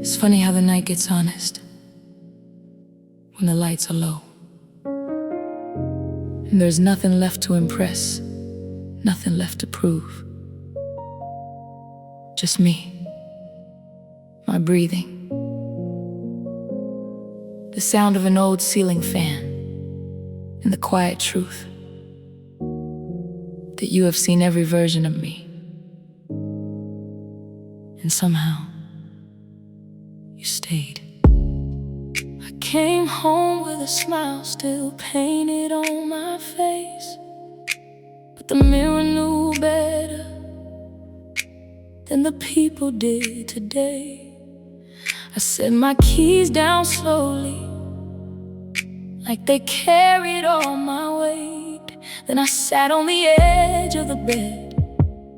It's funny how the night gets honest when the lights are low, and there's nothing left to impress, nothing left to prove. Just me, my breathing, the sound of an old ceiling fan, and the quiet truth that you have seen every version of me, and somehow you stayed. I came home with a smile still painted on my face, but the mirror knew better than the people did today. I set my keys down slowly, like they carried all my weight. Then I sat on the edge of the bed,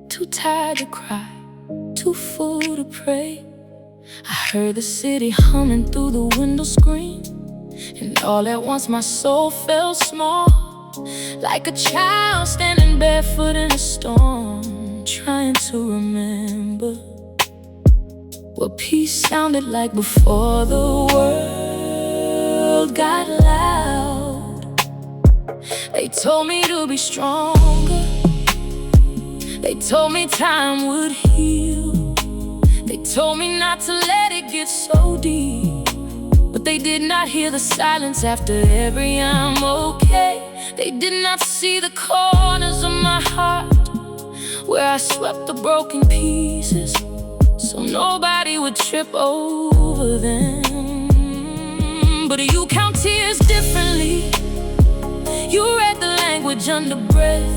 too tired to cry, too full to pray. I heard the city humming through the window screen, and all at once my soul felt small, like a child standing barefoot in a storm, trying to remember what peace sounded like before the world got loud. They told me to be stronger, they told me time would heal, they told me not to let it get so deep, but they did not hear the silence after every "I'm okay." They did not see the corners of my heart where I swept the broken pieces, so nobody would trip over them. But you count tears differently, you read the language under breath,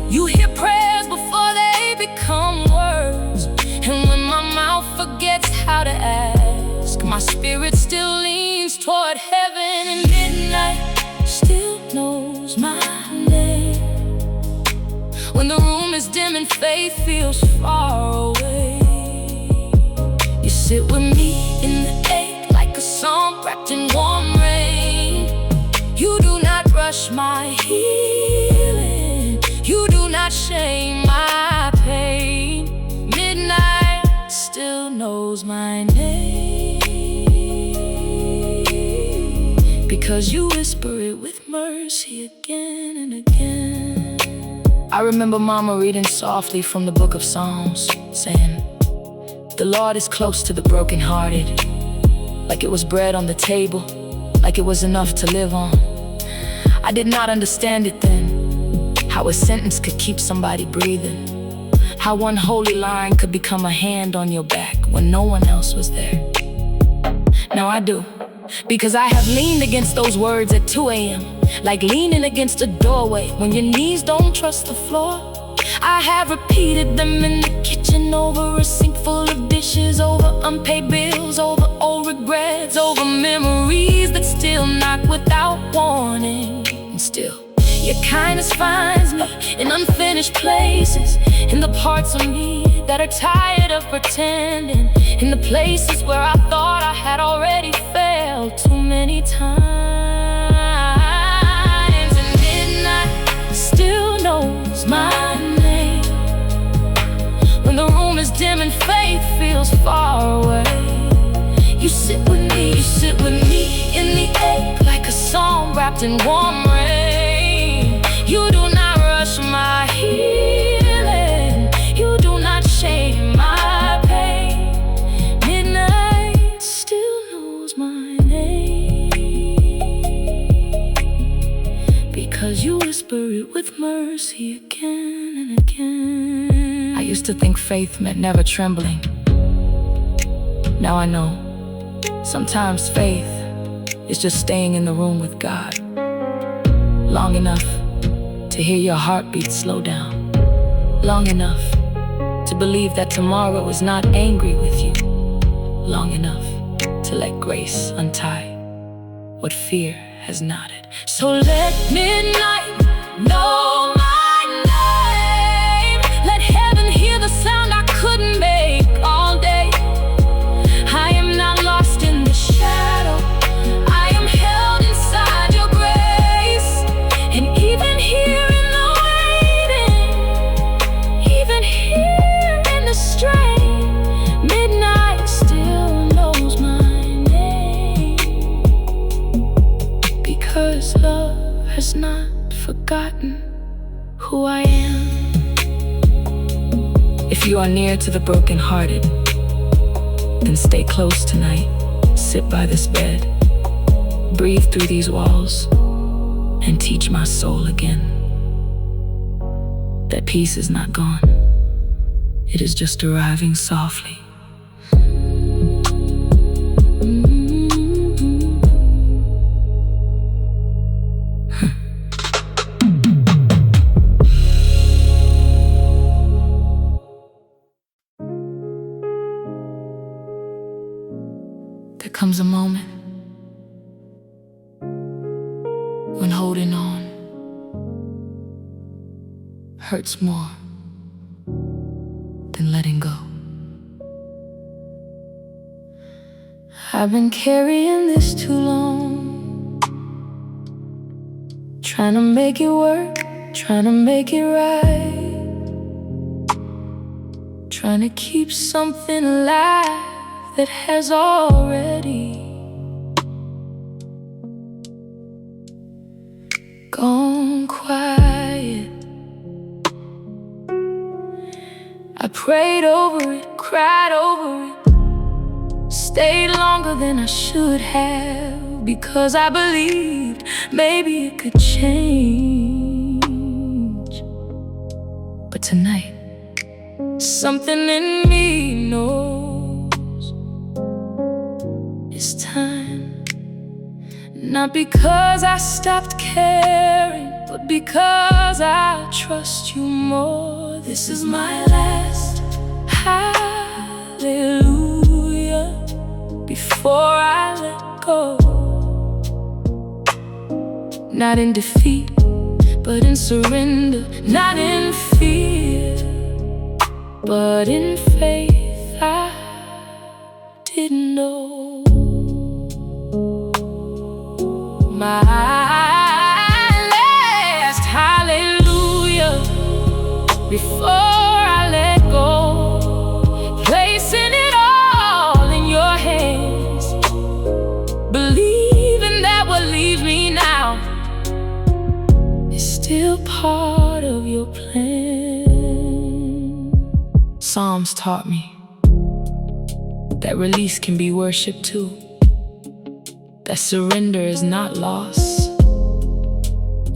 you hear prayers before they become words. And when my mouth forgets how to ask, my spirit still leans toward heaven, and midnight still knows my name. When the room is dim and faith feels far away, you sit with me in the ache like a song wrapped in warm rain. You do not rush my healing, you do not shame my pain. Midnight still knows my name, because you whisper it with mercy again and again. I remember Mama reading softly from the book of Psalms, saying, "The Lord is close to the brokenhearted," like it was bread on the table, like it was enough to live on. I did not understand it then, how a sentence could keep somebody breathing, how one holy line could become a hand on your back when no one else was there. Now I do, because I have leaned against those words at 2 a.m., like leaning against a doorway when your knees don't trust the floor. I have repeated them in the kitchen, over a sink full of dishes, over unpaid bills, over old regrets, over memories that still knock without warning. And still, your kindness finds me in unfinished places, in the parts of me that are tired of pretending, in the places where I thought I had already failed too many times. And midnight still knows my name. When the room is dim and faith feels far away, you sit with me, you sit with me in the ache like a song wrapped in warm rain. You do not rush my healing, you do not shame my pain. Midnight still knows my name, because you whisper it with mercy again and again. I used to think faith meant never trembling. Now I know, sometimes faith is just staying in the room with God long enough to hear your heartbeat slow down, long enough to believe that tomorrow is not angry with you, long enough to let grace untie what fear has knotted. So let midnight know my name, let heaven hear the sound I couldn't make all day. I am not lost in the shadow, I am held inside your grace. And even here in the waiting, even here in the strain, midnight still knows who I am. If you are near to the brokenhearted, then stay close tonight. Sit by this bed, breathe through these walls, and teach my soul again that peace is not gone. It is just arriving softly. There comes a moment when holding on hurts more than letting go. I've been carrying this too long, trying to make it work, trying to make it right, trying to keep something alive that has already gone quiet. I prayed over it, cried over it, stayed longer than I should have, because I believed maybe it could change. But tonight, something in me knows it's time. Not because I stopped caring, but because I trust you more. This is my last hallelujah before I let go. Not in defeat, but in surrender. Not in fear, but in faith I didn't know. My last hallelujah before I let go, placing it all in your hands, believing that what leaves me now is still part of your plan. Psalms taught me that release can be worship too, that surrender is not loss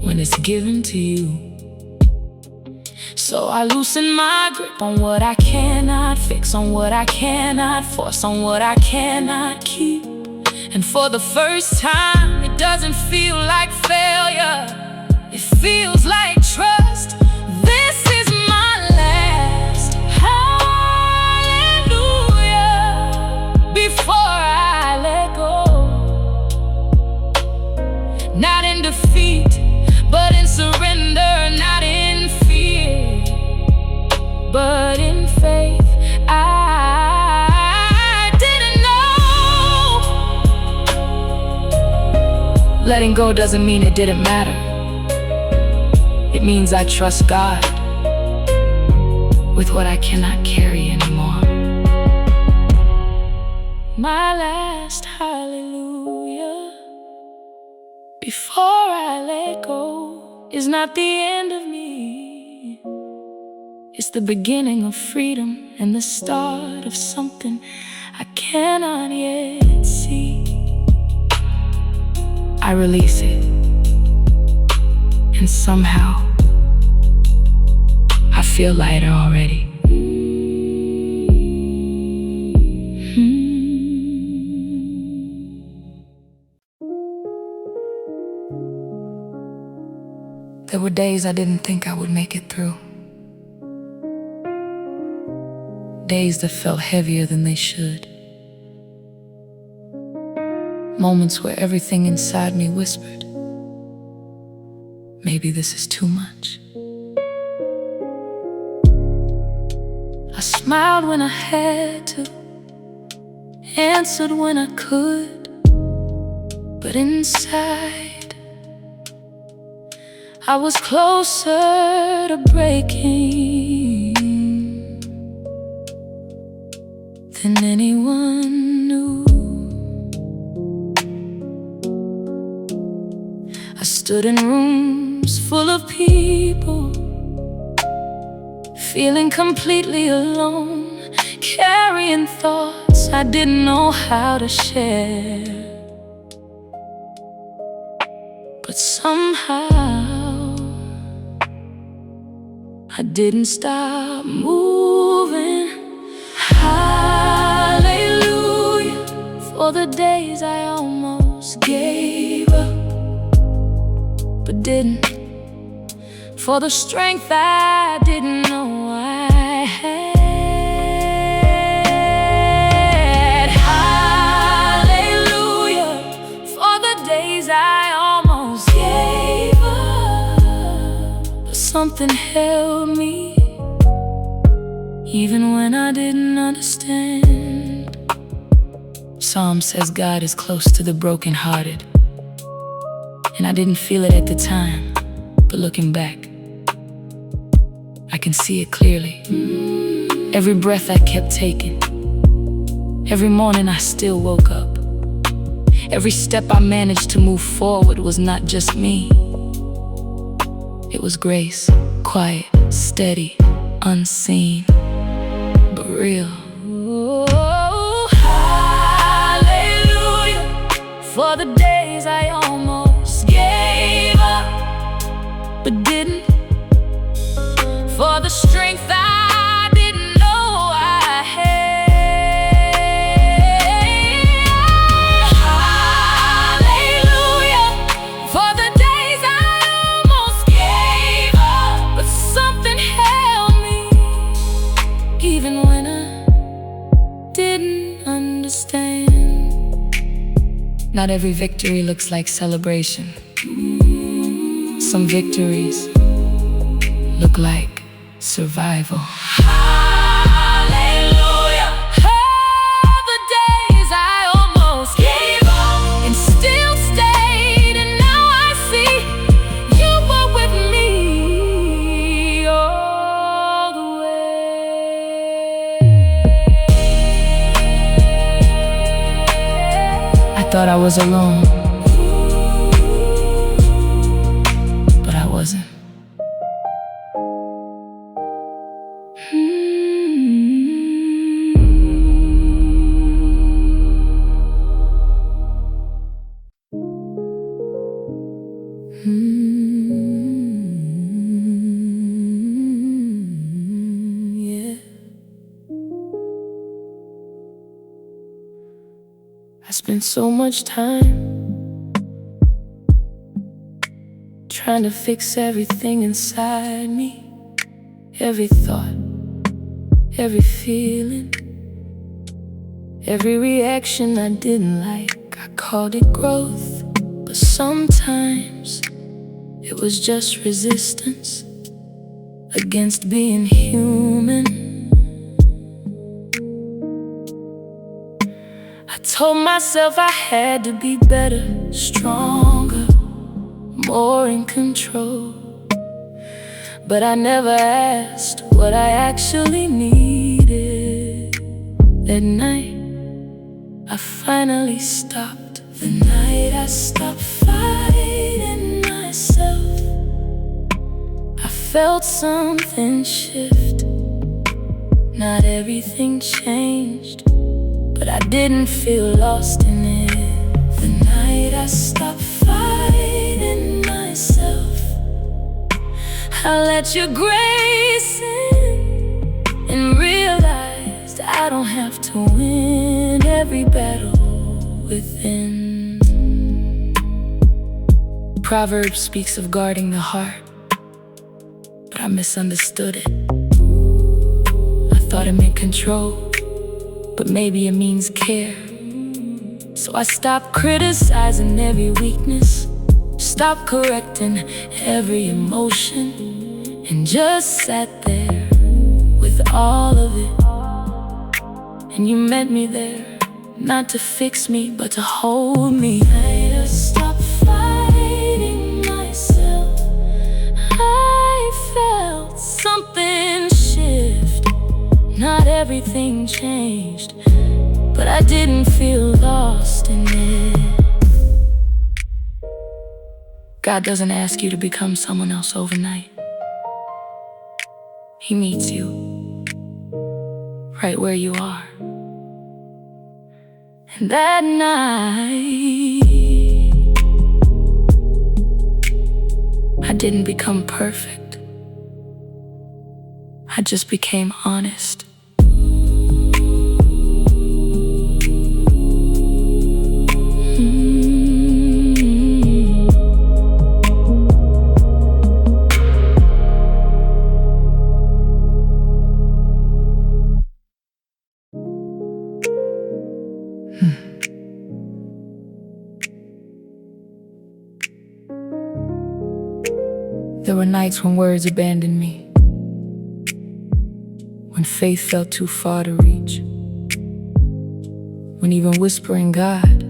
when it's given to you. So I loosen my grip on what I cannot fix, on what I cannot force, on what I cannot keep. And for the first time, it doesn't feel like failure, it feels like trust. This is my last hallelujah before I let go. Not in defeat, but in surrender. Not in fear, but in faith. I didn't know. Letting go doesn't mean it didn't matter. It means I trust God with what I cannot carry anymore. My last hallelujah before I let go is not the end of me. It's the beginning of freedom and the start of something I cannot yet see. I release it, and somehow I feel lighter already. There were days I didn't think I would make it through. Days that felt heavier than they should. Moments where everything inside me whispered, maybe this is too much. I smiled when I had to, answered when I could, but inside I was closer to breaking than anyone knew. I stood in rooms full of people feeling completely alone, carrying thoughts I didn't know how to share. But somehow I didn't stop moving. Hallelujah for the days I almost gave up, but didn't. For the strength I didn't know I had. Hallelujah for the days I almost gave up, but something held me even when I didn't understand. Psalm says God is close to the brokenhearted, and I didn't feel it at the time, but looking back, I can see it clearly. Every breath I kept taking, every morning I still woke up, every step I managed to move forward was not just me. It was grace, quiet, steady, unseen, but real. Oh, hallelujah for the days I almost gave up, but didn't. For the strength I didn't know I had. Hallelujah for the days I almost gave up, but something held me even when I didn't understand. Not every victory looks like celebration. Some victories look like survival. Hallelujah. All the days I almost gave up and still stayed, and now I see you were with me all the way. I thought I was alone, but I wasn't. Yeah. I spent so much time trying to fix everything inside me. Every thought, every feeling, every reaction I didn't like. I called it growth, but sometimes it was just resistance against being human. I told myself I had to be better, stronger, more in control, but I never asked what I actually needed. That night, I finally stopped. The night I stopped fighting myself, I felt something shift. Not everything changed, but I didn't feel lost in it. The night I stopped fighting myself, I let your grace in and realized I don't have to win every battle within. Proverbs speaks of guarding the heart, but I misunderstood it. I thought it meant control, but maybe it means care. So I stopped criticizing every weakness, stopped correcting every emotion, and just sat there with all of it. And you met me there, not to fix me, but to hold me. I stopped fighting myself, I felt something shift. Not everything changed, but I didn't feel lost in it. God doesn't ask you to become someone else overnight. He meets you right where you are. And that night, I didn't become perfect. I just became honest. There were nights when words abandoned me, when faith felt too far to reach, when even whispering God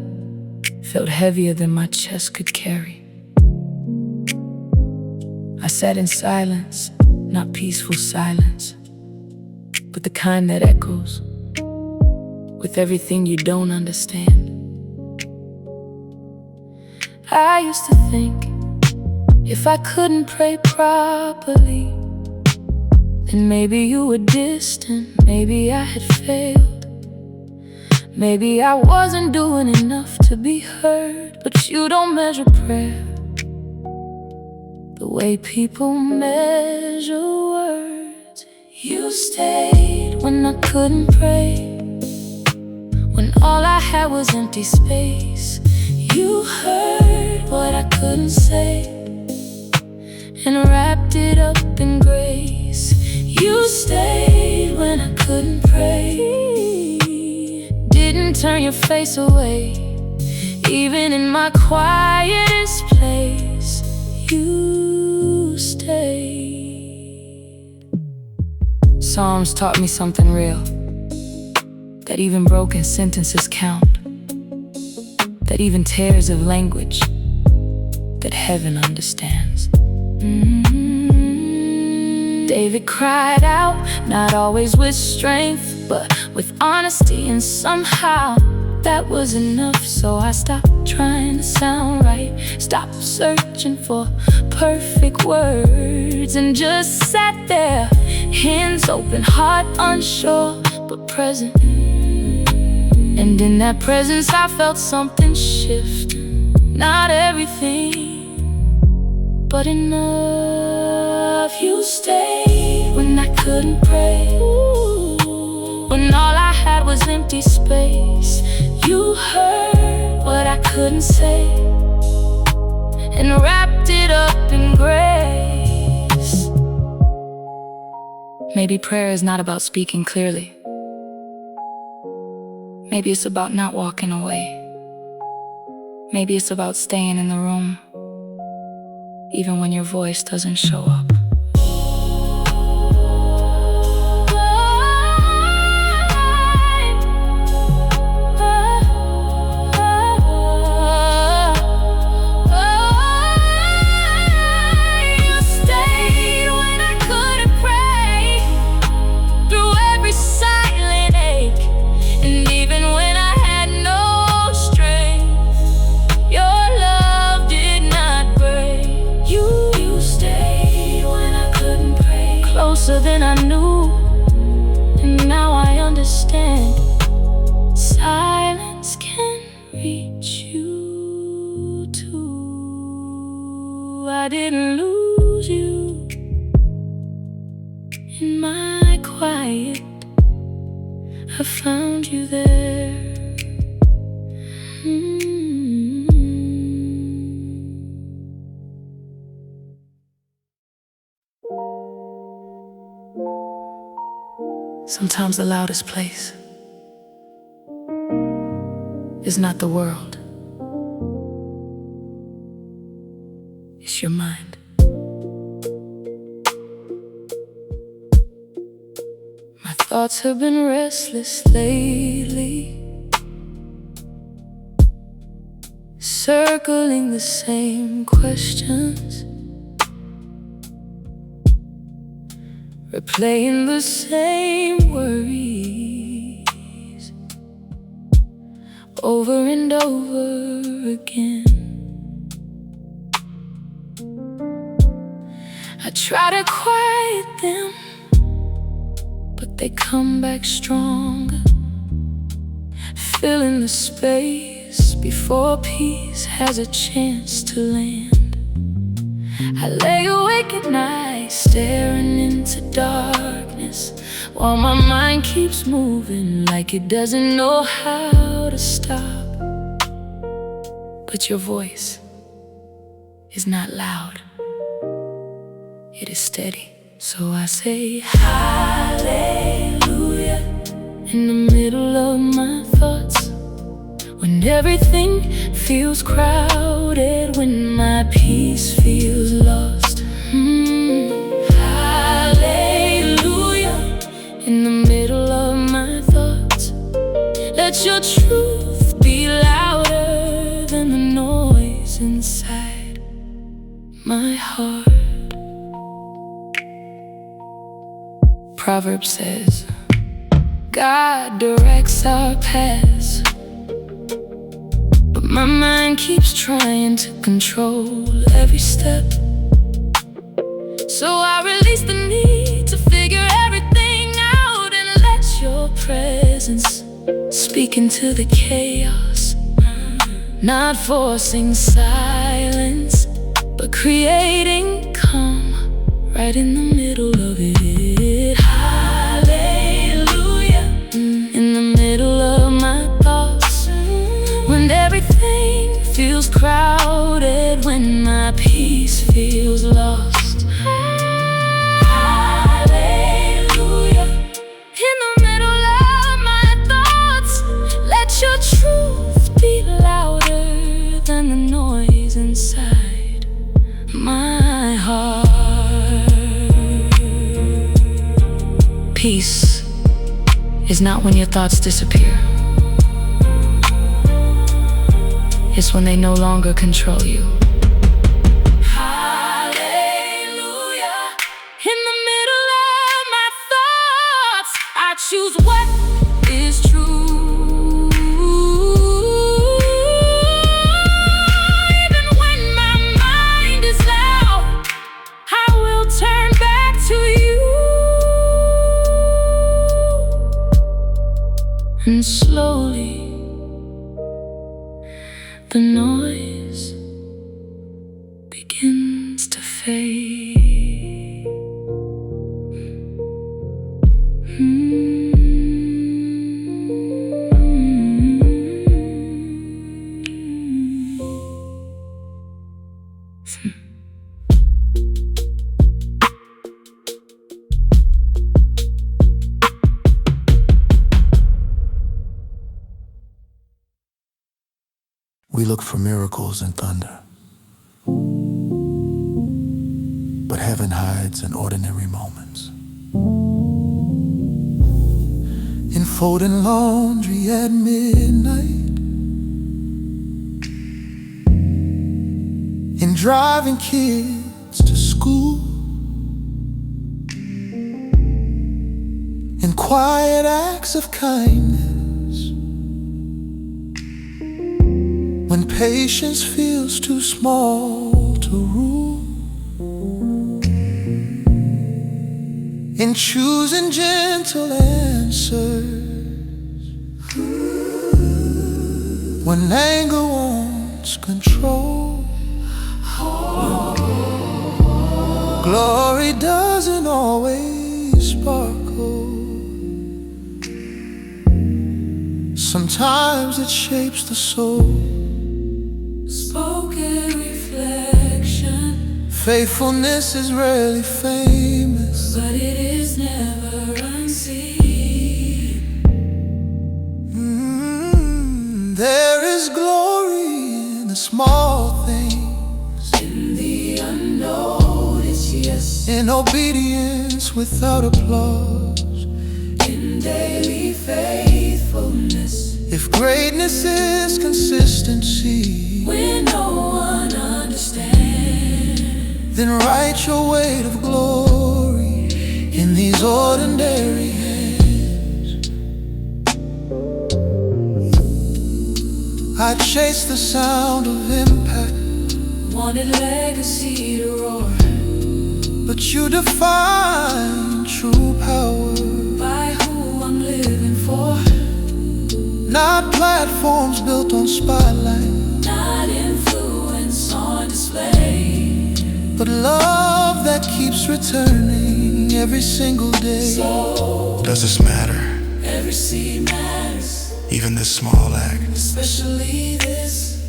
felt heavier than my chest could carry. I sat in silence, not peaceful silence, but the kind that echoes with everything you don't understand. I used to think if I couldn't pray properly, then maybe you were distant, maybe I had failed, maybe I wasn't doing enough to be heard. But you don't measure prayer the way people measure words. You stayed when I couldn't pray, when all I had was empty space. You heard what I couldn't say and wrapped it up in grace. You stayed when I couldn't pray, didn't turn your face away, even in my quietest place. You stayed. Psalms taught me something real, that even broken sentences count, that even tears of language that heaven understands. David cried out, not always with strength, but with honesty, and somehow that was enough. So I stopped trying to sound right, stopped searching for perfect words, and just sat there, hands open, heart unsure but present. And in that presence I felt something shift. Not everything, but enough. You stayed when I couldn't pray, when all I had was empty space. You heard what I couldn't say and wrapped it up in grace. Maybe prayer is not about speaking clearly. Maybe it's about not walking away. Maybe it's about staying in the room, even when your voice doesn't show up. Closer than I knew, and now I understand. Silence can reach you too. I didn't lose you in my quiet, I found you there. Sometimes the loudest place is not the world, it's your mind. My thoughts have been restless lately, circling the same questions, replaying the same worries over and over again. I try to quiet them, they come back stronger, filling the space before peace has a chance to land. I lay awake at night, staring into darkness, while my mind keeps moving like it doesn't know how to stop. But your voice is not loud, it is steady. So I say hallelujah in the middle of my thoughts, when everything feels crowded, when my peace feels lost. Hallelujah in the middle of my thoughts. Let your truth be louder than the noise inside my heart. Proverbs says, God directs our paths, but my mind keeps trying to control every step. So I release the need to figure everything out and let your presence speak into the chaos, not forcing silence, but creating calm right in the middle of it. Hallelujah in the middle of my thoughts, when everything feels crowded, when my peace feels lost. Hallelujah in the middle of my thoughts. Let your truth be louder than the noise inside my heart. Peace is not when your thoughts disappear. It's when they no longer control you. Hallelujah in the middle of my thoughts. I choose what is true, even when my mind is loud. I will turn back to you. And slowly the noise begins to fade. We look for miracles and thunder, but heaven hides in ordinary moments. In folding laundry at midnight, in driving kids to school, in quiet acts of kindness, when patience feels too small to rule, in choosing gentle answers, when anger wants control. Glory doesn't always sparkle. Sometimes it shapes the soul. Spoken reflection. Faithfulness is rarely famous, but it is never unseen. There is glory in the small things, in the unnoticed, yes, in obedience without applause, in daily faithfulness. If greatness is consistency, when no one understands, then write your weight of glory in these ordinary hands. I chase the sound of impact, wanted legacy to roar, but you define true power by platforms built on spotlight, not influence on display, but love that keeps returning every single day. So does this matter? every seed matters, Even this small act, especially this.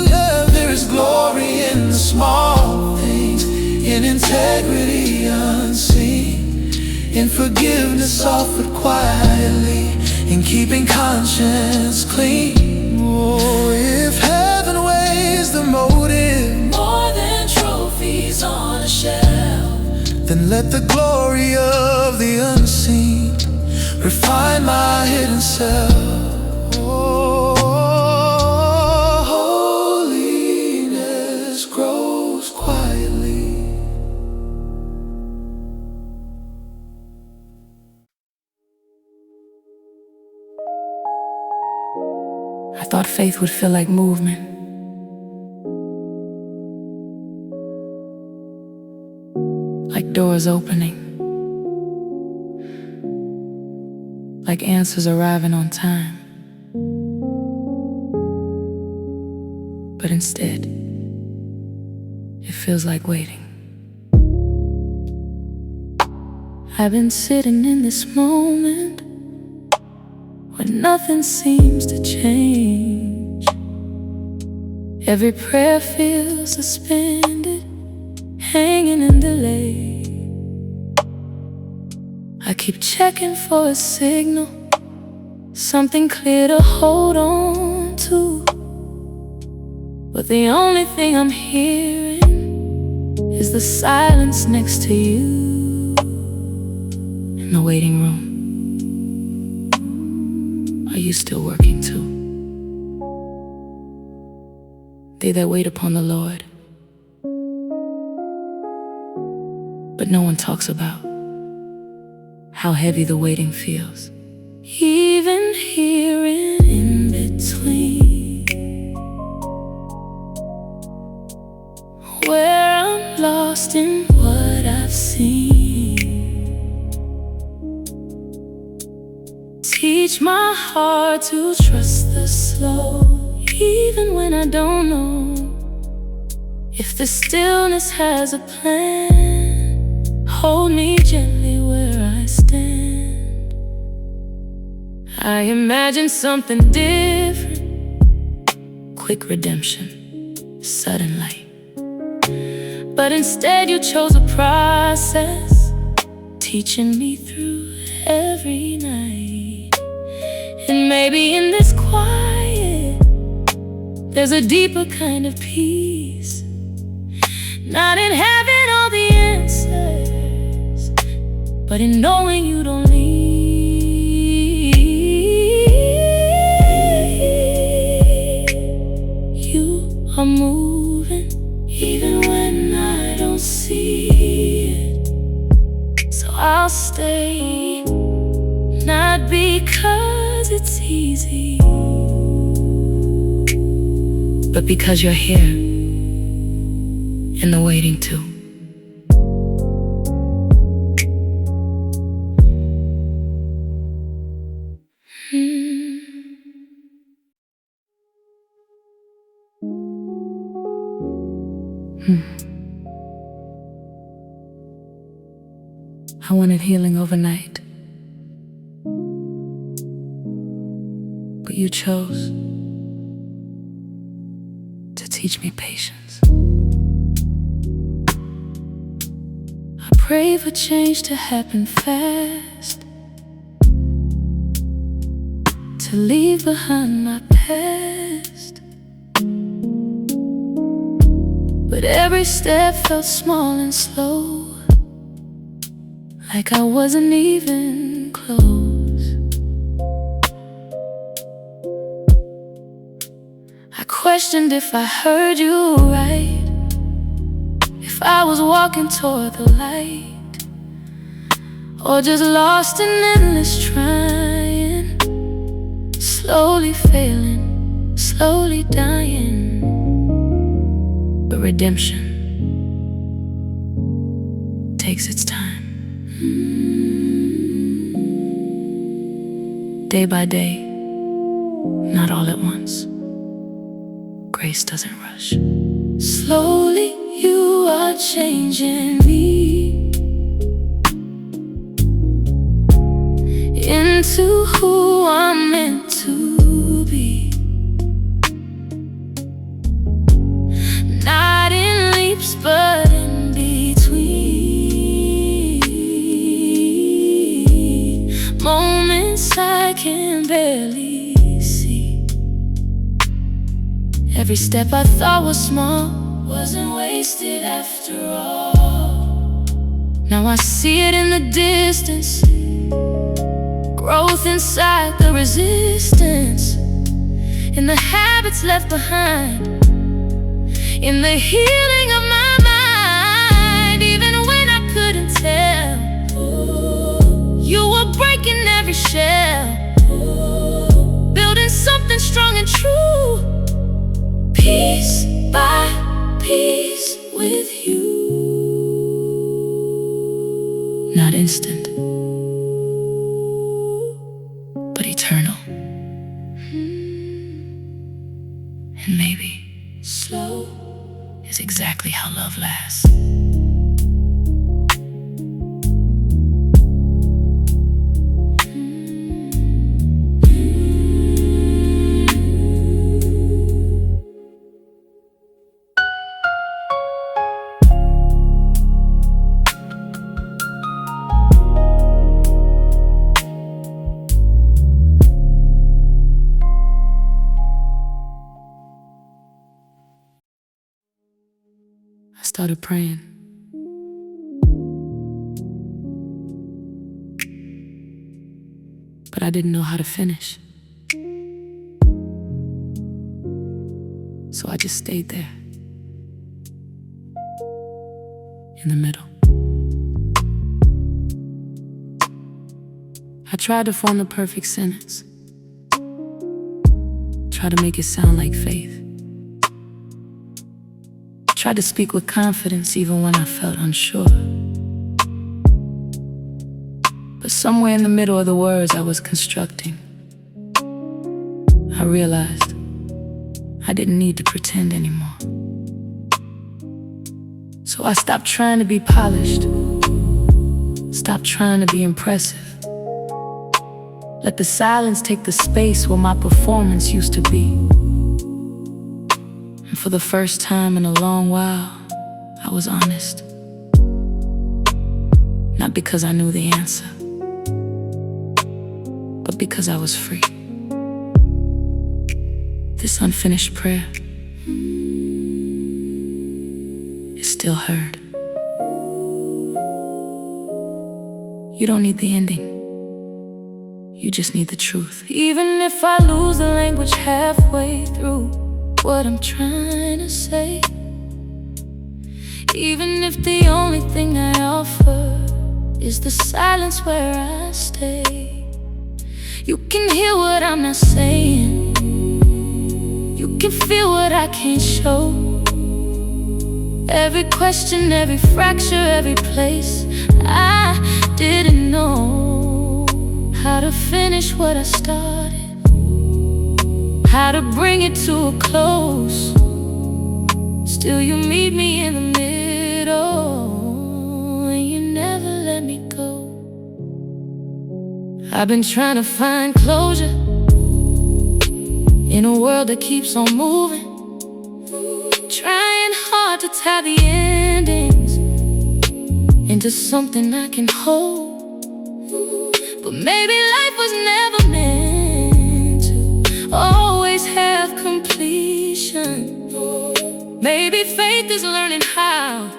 Yeah, there is glory in the small things, in integrity unseen, in forgiveness offered quietly, in keeping conscience clean. Oh, if heaven weighs the motive More than trophies on a shelf, then let the glory of the unseen refine my hidden self. Oh, holiness grows quietly. I thought faith would feel like movement, like doors opening, like answers arriving on time. But instead, it feels like waiting. I've been sitting in this moment where nothing seems to change. Every prayer feels suspended, hanging in delay. I keep checking for a signal, something clear to hold on to, but the only thing I'm hearing is the silence next to you in the waiting room. Are you still working too? They that wait upon the Lord, but no one talks about how heavy the waiting feels. Even here in between, where I'm lost in what I've seen, teach my heart to trust the slow, even when I don't know if the stillness has a plan. Hold me gently where I stand. I imagine something different, quick redemption, sudden light. But instead you chose a process, teaching me through every night. And maybe in this quiet, there's a deeper kind of peace, not in having all the answers, but in knowing you don't leave. You are moving even when I don't see it. So I'll stay, not because it's easy, but because you're here in the waiting too. I wanted healing overnight, but you chose to teach me patience. I pray for change to happen fast, to leave behind my past. But every step felt small and slow, like I wasn't even close. I questioned if I heard you right, if I was walking toward the light, or just lost in endless trying, slowly failing, slowly dying. But redemption takes its time. day by day, not all at once. Grace doesn't rush. Slowly you are changing me into who I'm meant to be. Not in leaps, but in between moments I can barely see. Every step I thought was small wasn't wasted after all. Now I see it in the distance, growth inside the resistance, in the habits left behind, in the healing of my mind. Even when I couldn't tell, you were breaking every shell, building something strong and true, piece by piece with you. Not instant, but eternal. And maybe slow is exactly how love lasts. I started praying, but I didn't know how to finish. So I just stayed there, in the middle. I tried to form the perfect sentence, tried to make it sound like faith, tried to speak with confidence even when I felt unsure. But somewhere in the middle of the words I was constructing, I realized I didn't need to pretend anymore. So I stopped trying to be polished, stopped trying to be impressive. Let the silence take the space where my performance used to be. And for the first time in a long while, I was honest. Not because I knew the answer, but because I was free. This unfinished prayer is still heard. You don't need the ending, you just need the truth. Even if I lose the language halfway through what I'm trying to say, even if the only thing I offer is the silence where I stay, you can hear what I'm not saying, you can feel what I can't show. Every question, every fracture, every place I didn't know how to finish what I started, how to bring it to a close. Still you meet me in the middle, and you never let me go. I've been trying to find closure in a world that keeps on moving, trying hard to tie the endings into something I can hold. But maybe life was never meant to always have completion. Maybe faith is learning how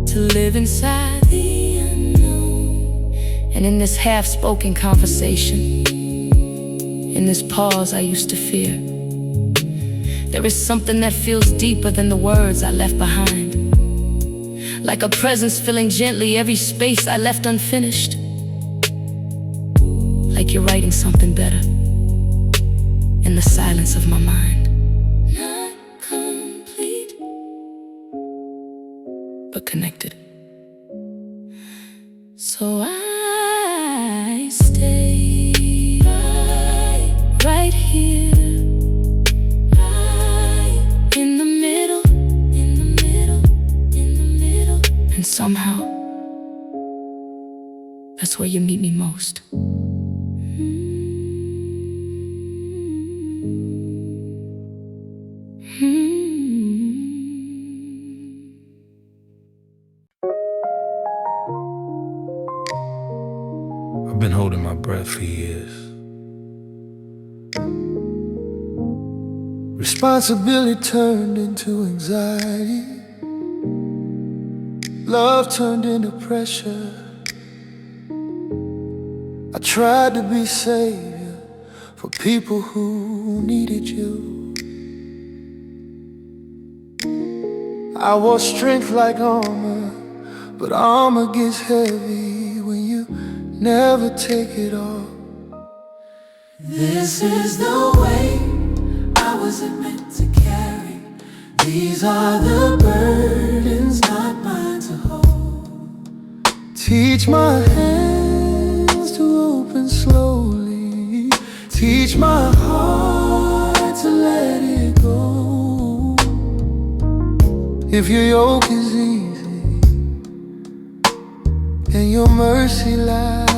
to live inside the unknown. And in this half-spoken conversation, in this pause I used to fear, there is something that feels deeper than the words I left behind. Like a presence filling gently every space I left unfinished. Like you're writing something better in the silence of my mind. Not complete, but connected. So I stay. That's where you meet me most. I've been holding my breath for years. Responsibility turned into anxiety. Love turned into pressure. I tried to be savior for people who needed you. I wore strength like armor, but armor gets heavy when you never take it off. This is the weight I wasn't meant to carry. These are the burdens not mine to hold. Teach my hands to open slowly. Teach my heart to let it go. If your yoke is easy and your mercy lies,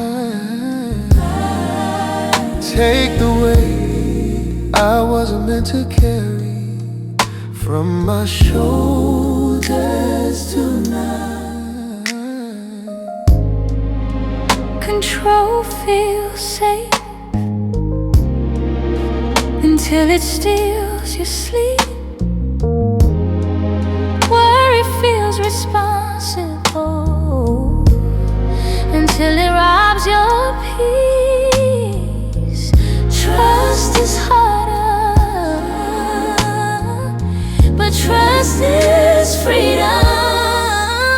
take the weight I wasn't meant to carry from my shoulders tonight. Control feels safe until it steals your sleep. Worry feels responsible until it robs your peace. Trust is harder, but trust is freedom.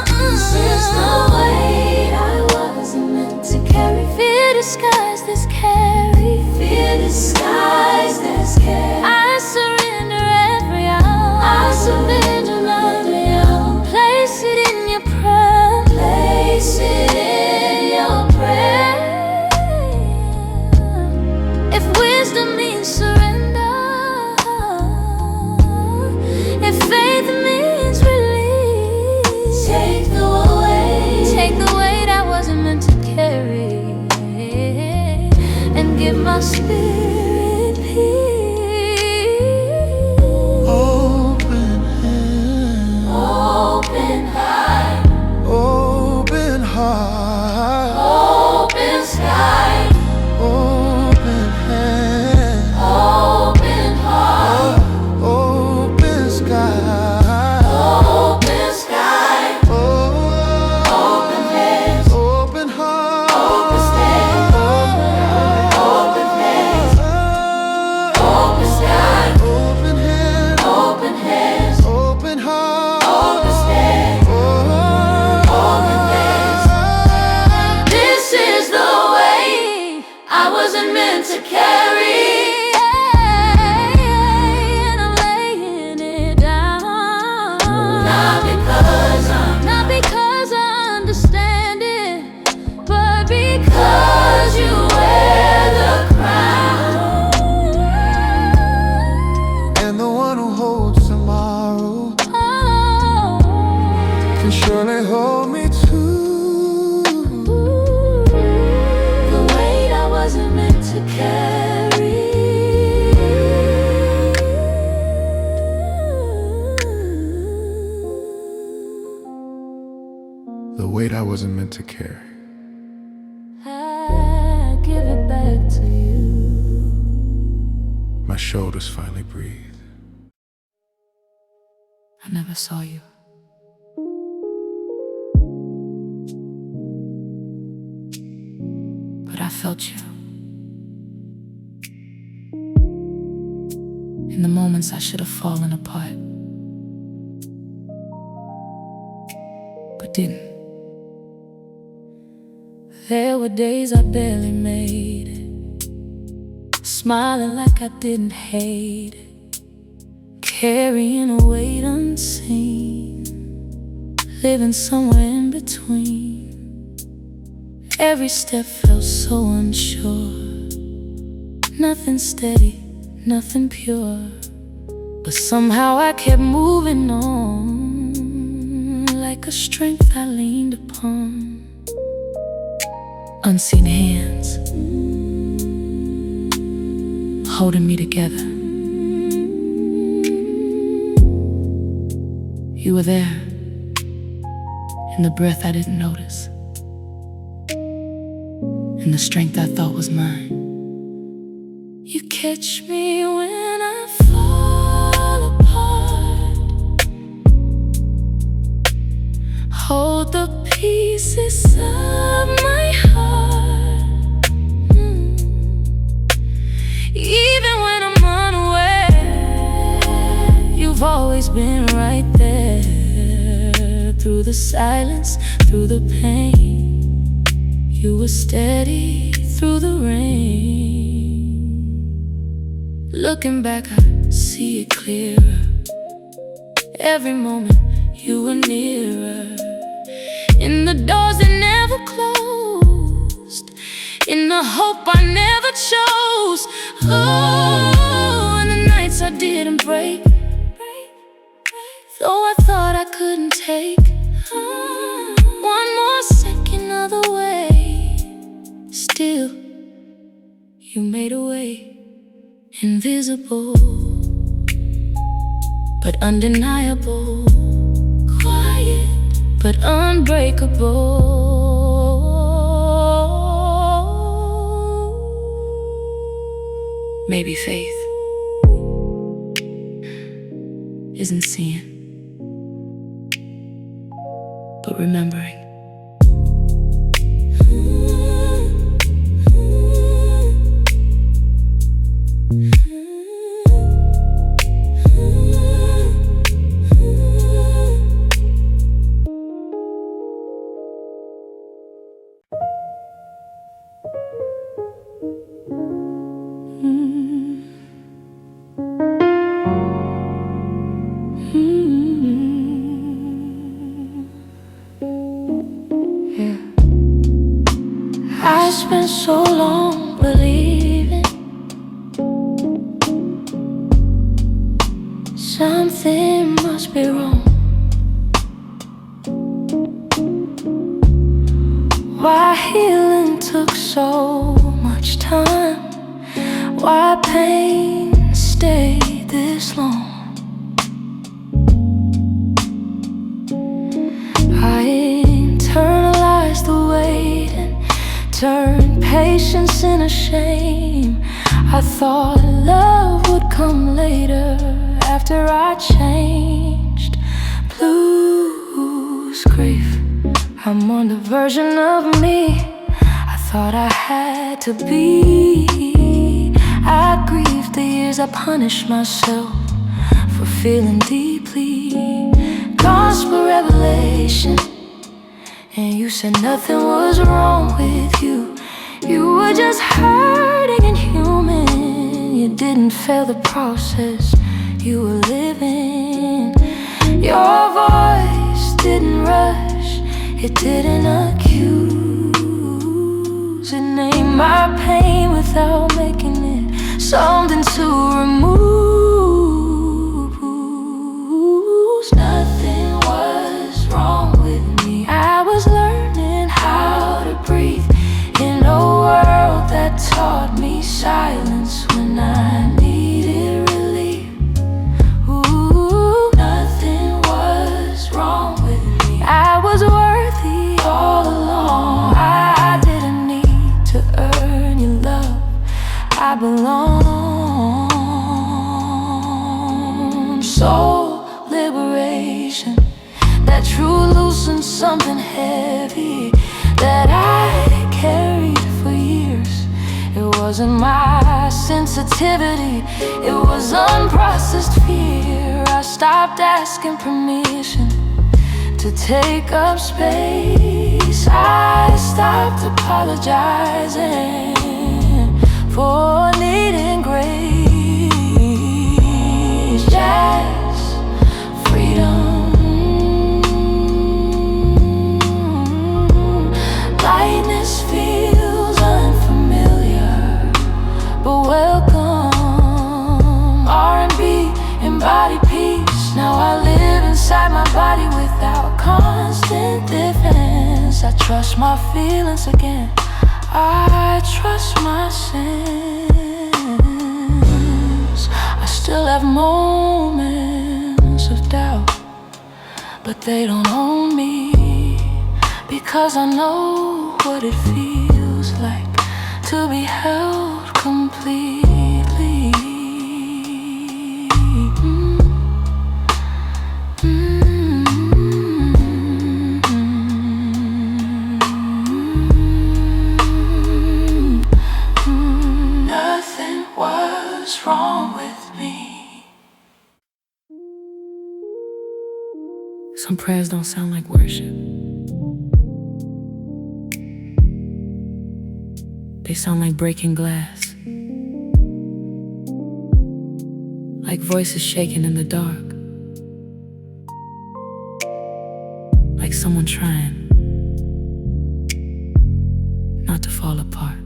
This is the weight I wasn't meant to carry. Fear disguised as carry. Fear disguised as care. I surrender every hour. I surrender every hour. Place it in your prayer. Place it in your prayer. If wisdom means surrender, if faith means release, take the weight I wasn't meant to carry, and give my spirit peace. Open hand, Open heart, open heart, open sky, open hand, open heart, open sky, open sky, open hands, open heart, open stand, open hands, open sky, open hand, open hands, open heart, open stand, open hands. This is the way I wasn't meant to carry. And I'm laying it down, Not because I understand it, but because because you wear the crown. and the one who holds tomorrow oh, can surely hold me too. the weight I wasn't meant to carry. The weight I wasn't meant to carry. I give it back to you. My shoulders finally breathe. I never saw you, but I felt you. In the moments I should have fallen apart, but didn't. There were days I barely made it, smiling like I didn't hate it, carrying a weight unseen, living somewhere in between. Every step felt so unsure, nothing steady, nothing pure, but somehow I kept moving on, like a strength I leaned upon. unseen hands holding me together. You were there in the breath I didn't notice, in the strength I thought was mine. You catch me when I fall apart, hold the pieces of my heart. Even when I'm unaware, you've always been right there. Through the silence, through the pain, you were steady through the rain. Looking back, I see it clearer. Every moment you were nearer. In the doors that never closed, in the hope I never chose. Oh, and the nights I didn't break, though I thought I couldn't take one more second of the way. Still, you made a way. Invisible, but undeniable. Quiet, but unbreakable. Maybe faith isn't seeing, but remembering. I spent so long believing something must be wrong. Why healing took so much time? Why pain stayed this long? I internalized the weight and turned patience into shame. I thought love would come later after I changed. Blues, grief, I'm on the version of me I thought I had to be. I grieved the years I punished myself for feeling deeply. Gospel revelation, and you said nothing was wrong with you. You were just hurting and human. You didn't fail the process you were living. Your voice didn't rush, it didn't accuse. It named my pain without making it something to remove. Nothing was wrong with me. I was learning how to breathe in a world that taught me silence when I needed relief. Ooh, nothing was wrong with me. I was worthy all along. I didn't need to earn your love. I belong. Soul liberation, that true loosened something heavy that I carried for years. It wasn't my sensitivity, it was unprocessed fear. I stopped asking permission to take up space. I stopped apologizing for needing grace. Yes, freedom. Lightness feels unfamiliar, but welcome. R&B, embody peace. Now I live inside my body without constant defense. I trust my feelings again. I trust my sense. I still have moments of doubt, but they don't own me, because I know what it feels like to be held completely. Nothing was wrong with me. Some prayers don't sound like worship. They sound like breaking glass, like voices shaking in the dark, like someone trying not to fall apart.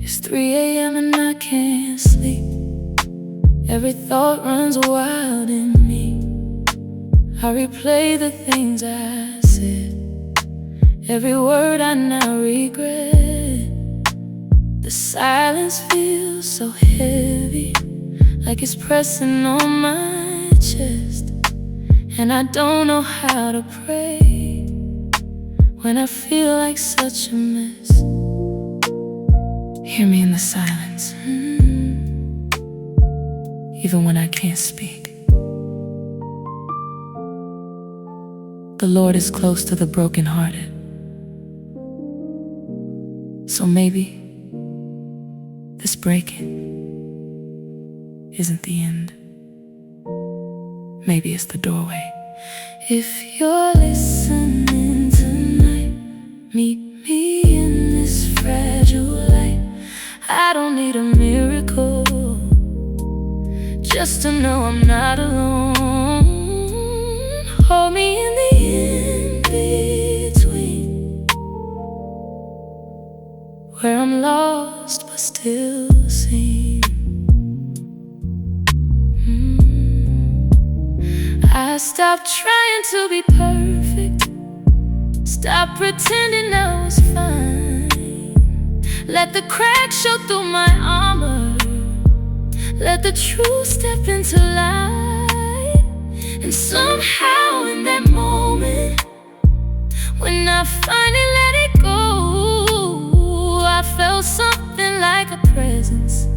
It's 3 a.m. and I can't sleep. Every thought runs wild in me. I replay the things I said, every word I now regret. The silence feels so heavy, like it's pressing on my chest. And I don't know how to pray when I feel like such a mess. Hear me in the silence, even when I can't speak. The Lord is close to the brokenhearted. So maybe this breaking isn't the end. Maybe it's the doorway. If you're listening tonight, meet me in this fragile light. I don't need a miracle, just to know I'm not alone. Hold me in the in-between, where I'm lost but still seen. I stopped trying to be perfect, stop pretending I was fine. Let the cracks show through my armor, let the truth step into light. And somehow in that moment, when I finally let it go, I felt something like a presence,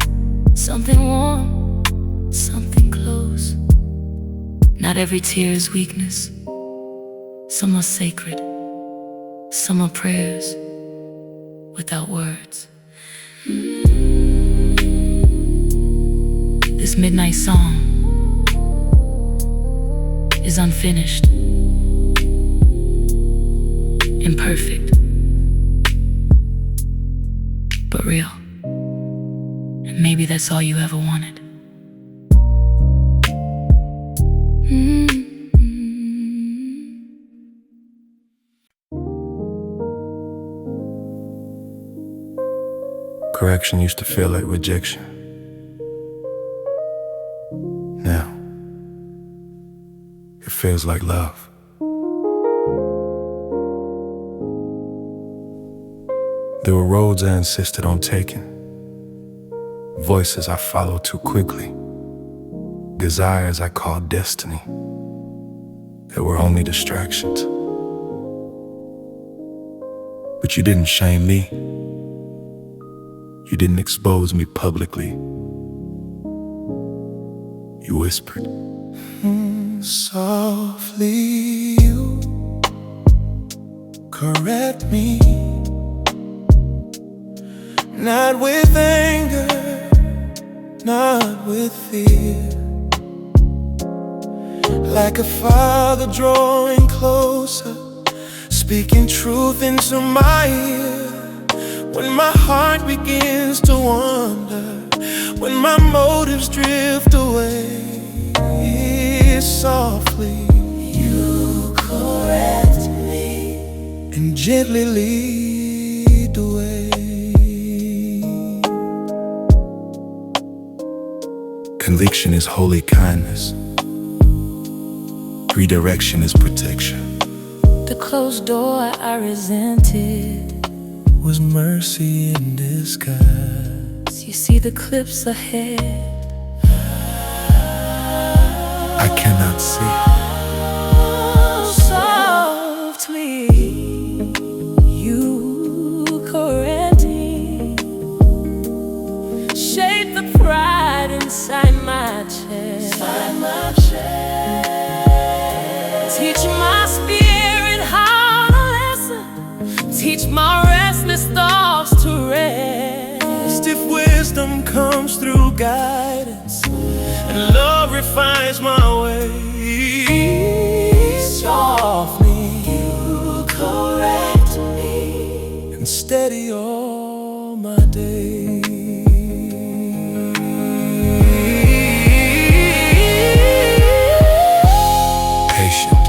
something warm, something close. Not every tear is weakness. Some are sacred, some are prayers without words. This midnight song is unfinished, imperfect, but real. And maybe that's all you ever wanted. Correction used to feel like rejection. Now, it feels like love. There were roads I insisted on taking, voices I followed too quickly, desires I called destiny that were only distractions. But you didn't shame me. You didn't expose me publicly. You whispered, softly you correct me, not with anger, not with fear, like a father drawing closer, speaking truth into my ear. When my heart begins to wander, when my motives drift away, softly you correct me and gently lead the way. Conviction is holy kindness. Redirection is protection. The closed door I resented was mercy in disguise. You see the cliffs ahead, I cannot see. softly you correcting, shape the pride inside my chest. Teach my spirit how to listen, teach my restless thoughts to rest. If wisdom comes through guidance and love refines my ways, softly you correct me and steady all my days. Patient,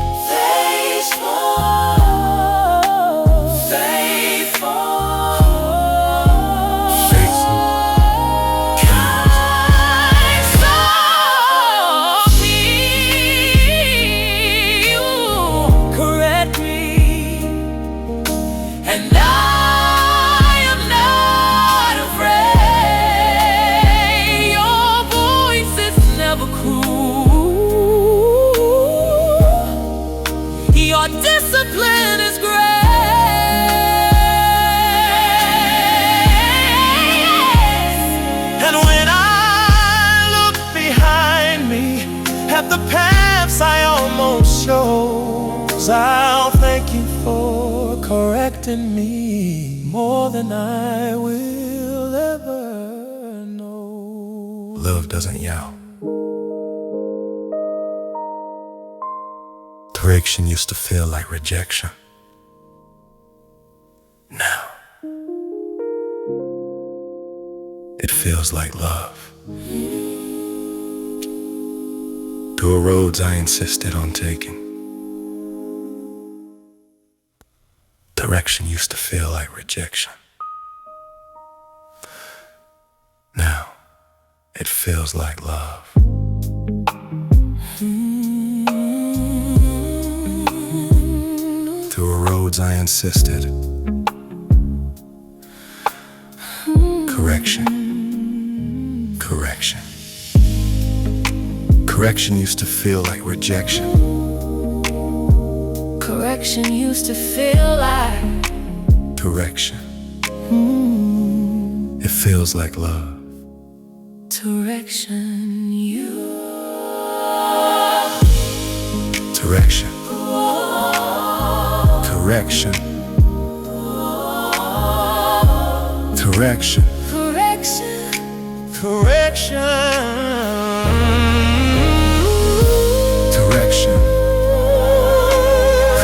your discipline is grace. and when I look behind me at the paths I almost chose, I'll thank you for correcting me more than I will ever know. Love doesn't yell. Correction used to feel like rejection. Now it feels like love. There were roads I insisted on taking. Direction used to feel like rejection. Now it feels like love. There were roads I insisted. Correction. Correction. Correction used to feel like rejection. Correction used to feel like Correction. It feels like love. direction. You Direction. Correction. Correction. correction. Correction. Correction.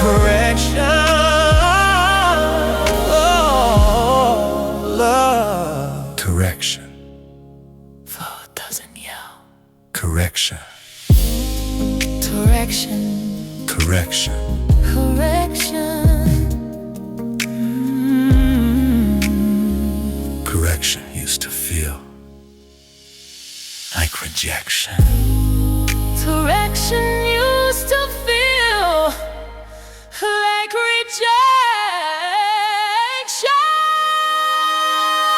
Correction. Oh, love. Correction. Though it doesn't yell. Correction. Direction. Correction. Correction. Correction used to feel like rejection. Direction used to feel like rejection.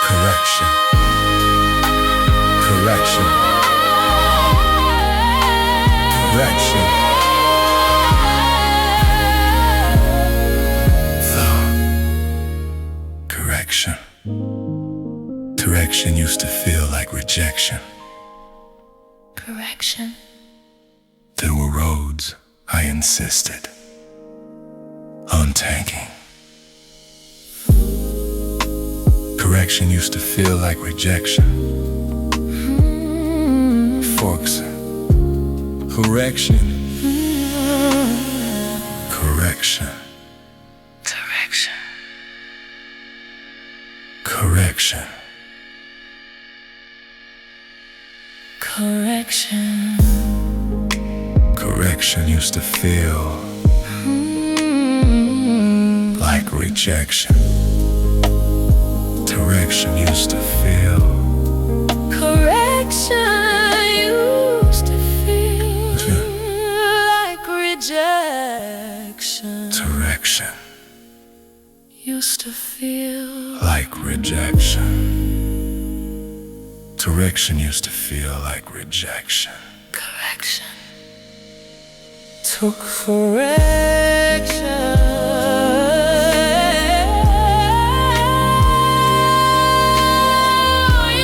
Correction. Correction. Correction. Correction. Correction used to feel like rejection. Correction. There were roads I insisted on taking. Correction used to feel like rejection. Forks. Correction. Correction. Direction. Correction. Correction. Correction used to feel like rejection. Correction used to feel. Correction used to feel like rejection. Correction. Correction used to feel like rejection. Direction used to feel like rejection. correction. Took correction.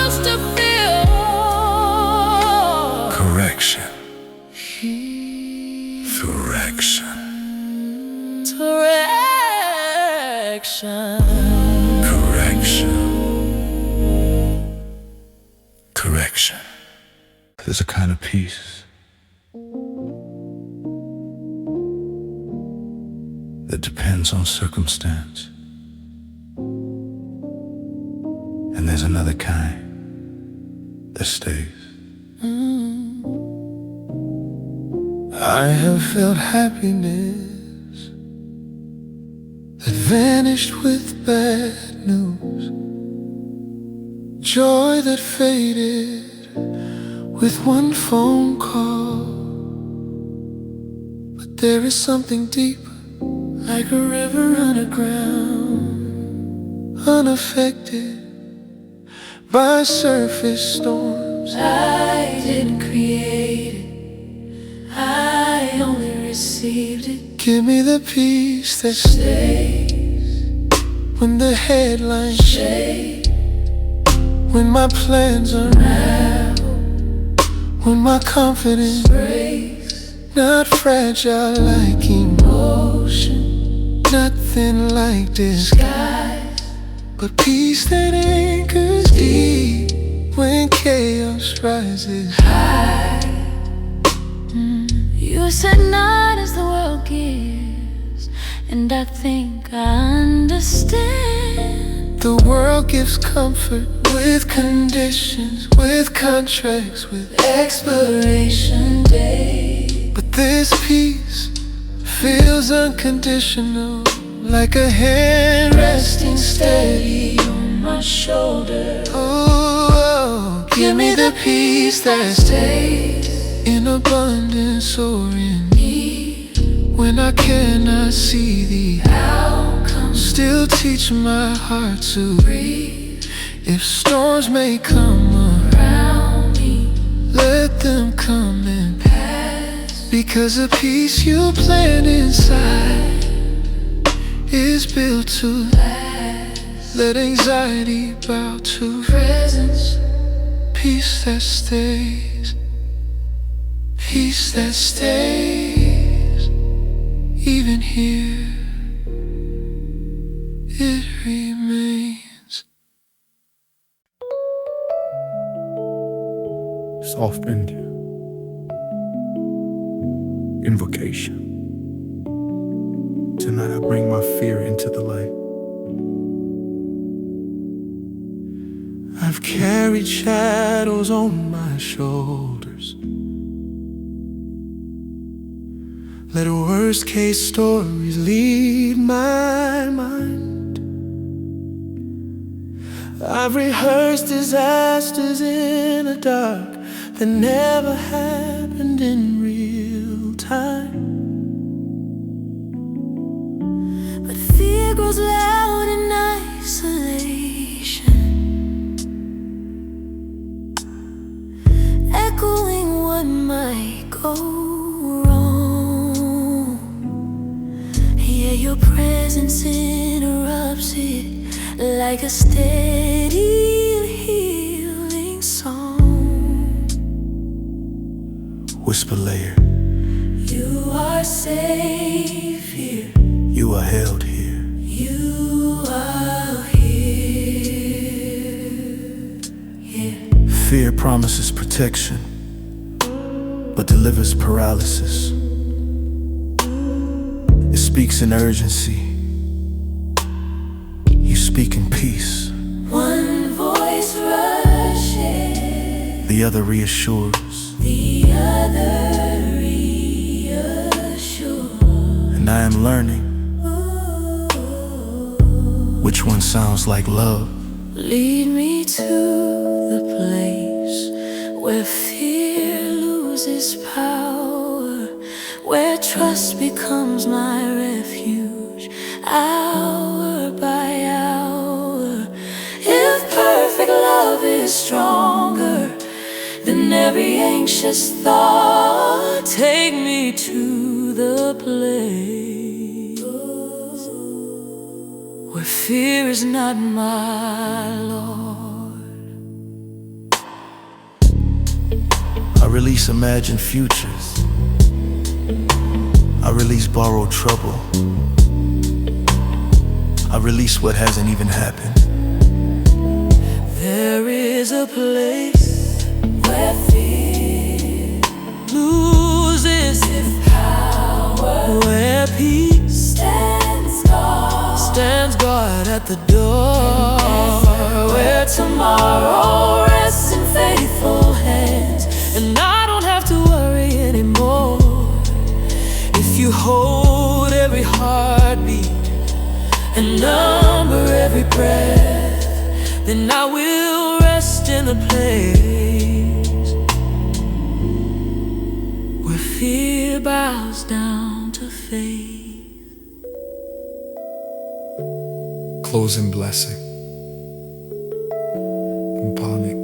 Used to feel Correction. Correction. Correction. Correction. Correction. There's a kind of peace that depends on circumstance. And there's another kind that stays. I have felt happiness that vanished with bad news, joy that faded with one phone call. But there is something deeper, Like a river underground, unaffected by surface storms. I didn't create it, I only received it. Give me the peace that stays when the headlines shake, when my plans unravel, when my confidence Breaks, not fragile like emotion, nothing like this, skies, but peace that anchors deep when chaos rises. You said not as the world gives, and I think I understand. The world gives comfort with conditions, with contracts, with Expiration date, but this peace feels unconditional, like a hand resting steady. on my shoulder. Oh, give me the peace that stays in abundance or in need. When I cannot see the Outcome, still teach my heart to breathe if storms may come around me, let them come and pass. because the peace you plant inside is built to let anxiety bow to Presence, peace that stays, peace that stays. Even here it remains. Softened invocation. Tonight I bring my fear into the light. I've carried shadows on my shoulders. Let worst case stories lead my mind. I've rehearsed disasters in the dark that never happened in real time. but fear grows loud in isolation, echoing what might go wrong. Yeah, your presence interrupts it like a steady healing song. Whisper layer, You are safe here, you are held here. you are here. Yeah. Fear promises protection, but delivers paralysis. It speaks in urgency, you speak in peace. One voice rushes, The other reassures, the other reassures. and I am learning which one sounds like love. Lead me to the place where fear loses power, where trust becomes my refuge, hour by hour. If perfect love is stronger than every anxious thought, take me to the place where fear is not my Lord. I release imagined futures. I release borrowed trouble. I release what hasn't even happened. There is a place where fear loses its power, where peace stands guard at the door, where tomorrow rests in faithful hands, and I don't have to worry anymore. If you hold every heartbeat and number every breath, then I will rest in a place where fear bows down to faith. Closing blessing. Panic.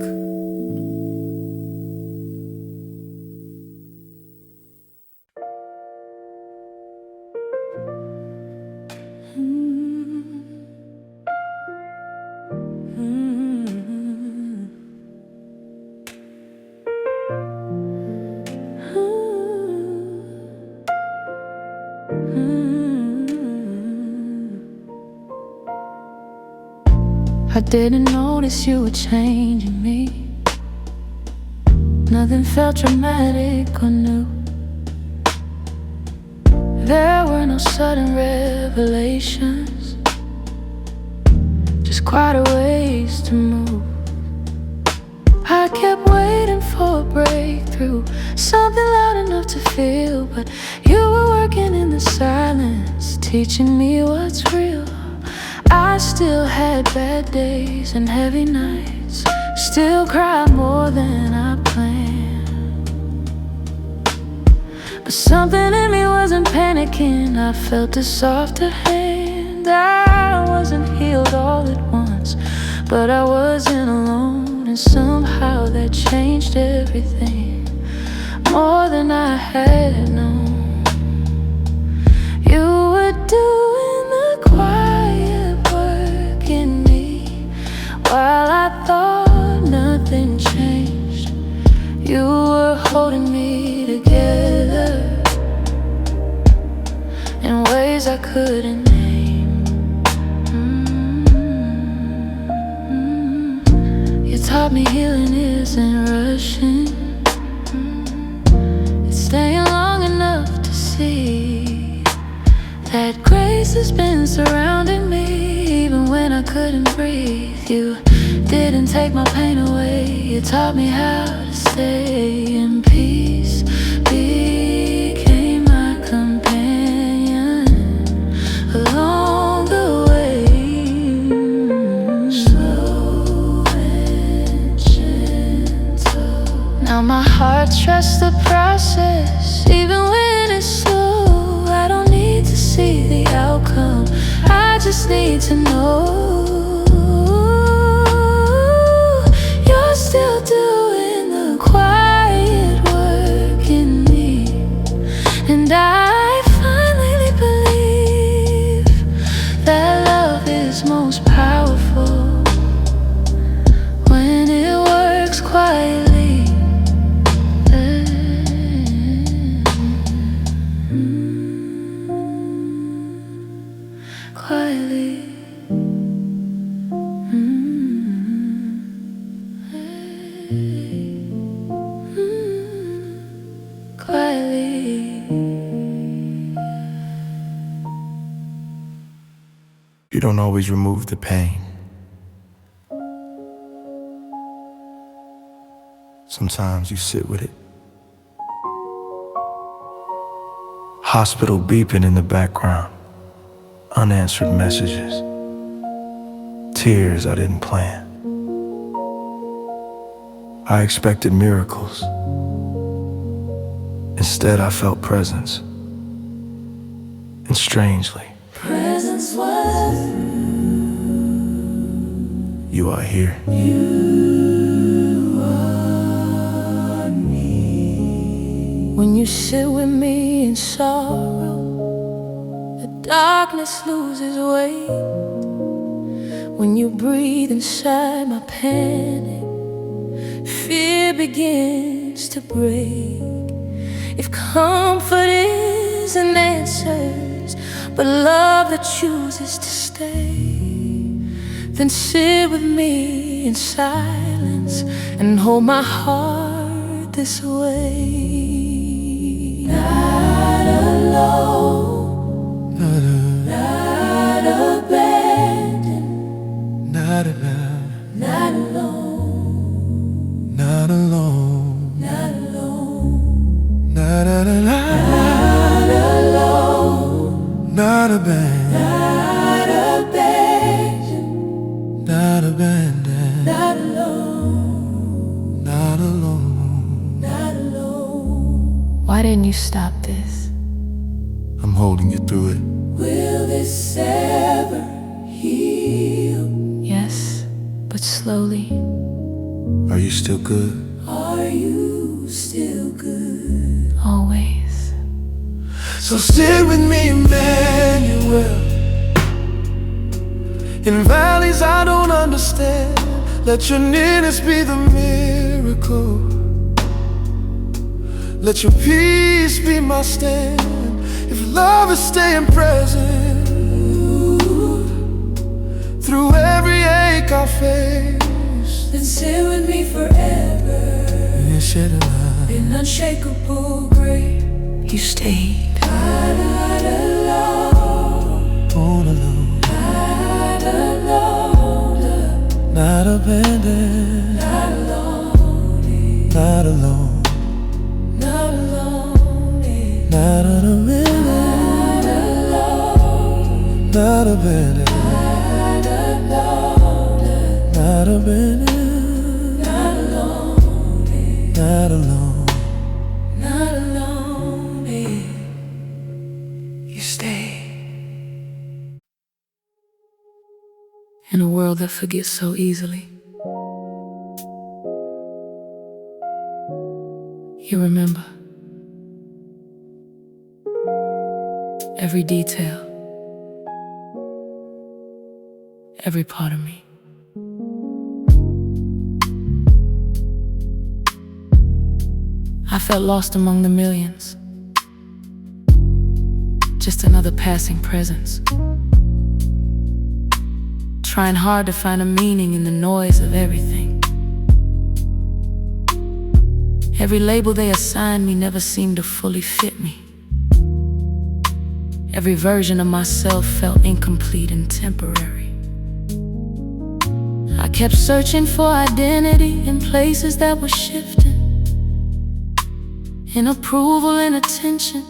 I didn't notice you were changing me. Nothing felt dramatic or new. There were no sudden revelations, just quieter ways to move. I kept waiting for a breakthrough, something loud enough to feel, but you were working in the silence, teaching me what's real. I still had bad days and heavy nights, still cried more than I planned. But something in me wasn't panicking, I felt a softer hand. I wasn't healed all at once, but I wasn't alone, and somehow that changed everything, more than I had known. You were doing the quiet work in me, while I thought nothing changed. You were holding me together in ways I couldn't name. You taught me healing isn't rushing, it's staying long enough to see that grace has been surrounding me even when I couldn't breathe. You didn't take my pain away, you taught me how to stay in peace. Became my companion along the way, slow and gentle. Now my heart trusts the process, even when it's slow. I don't need to see the outcome, I just need to know you're still doing the quiet work in me. And I finally believe that love is most powerful when it works quietly. Quietly. Quietly. You don't always remove the pain. Sometimes you sit with it. Hospital beeping in the background, unanswered messages, tears I didn't plan. I expected miracles. Instead, I felt presence. And strangely, Presence was. You are here. You are me. When you sit with me in sorrow, the darkness loses weight. When you breathe inside my panic, fear begins to break. If comfort isn't answers, but love that chooses to stay, then sit with me in silence and hold my heart this way. Not alone, not abandoned, Not alone, not alone, not alone, not alone, not alone, not alone, not abandoned, not abandoned, not abandoned, not alone, not alone. not alone. Why didn't you stop this? I'm holding you through it. Will this ever heal? Yes, but slowly. Are you still good? Are you still good? Always. So sit with me, Emmanuel. In valleys I don't understand, let your nearness be the miracle. Let your peace be my stand. If love is staying present through every ache I face, Then sit with me forever and shed a light. in unshakable grace. You stayed. Not alone, All alone, not alone, not abandoned, not alone, not alone, not alone, not abandoned, not alone, not abandoned, not alone, not abandoned, not alone, not alone. not alone. You stay. In a world that forgets so easily, you remember every detail, every part of me. I felt lost among the millions, just another passing presence, trying hard to find a meaning in the noise of everything. Every label they assigned me never seemed to fully fit me. Every version of myself felt incomplete and temporary. I kept searching for identity in places that were shifting, in approval and attention,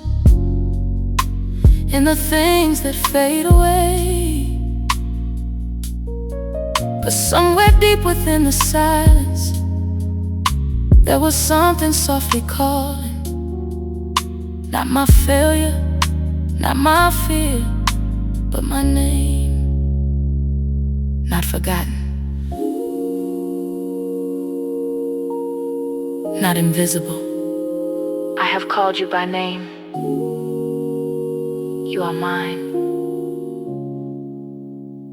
in the things that fade away. But somewhere deep within the silence, there was something softly calling. Not my failure, not my fear, but my name. Not forgotten, not invisible. I have called you by name. You are mine.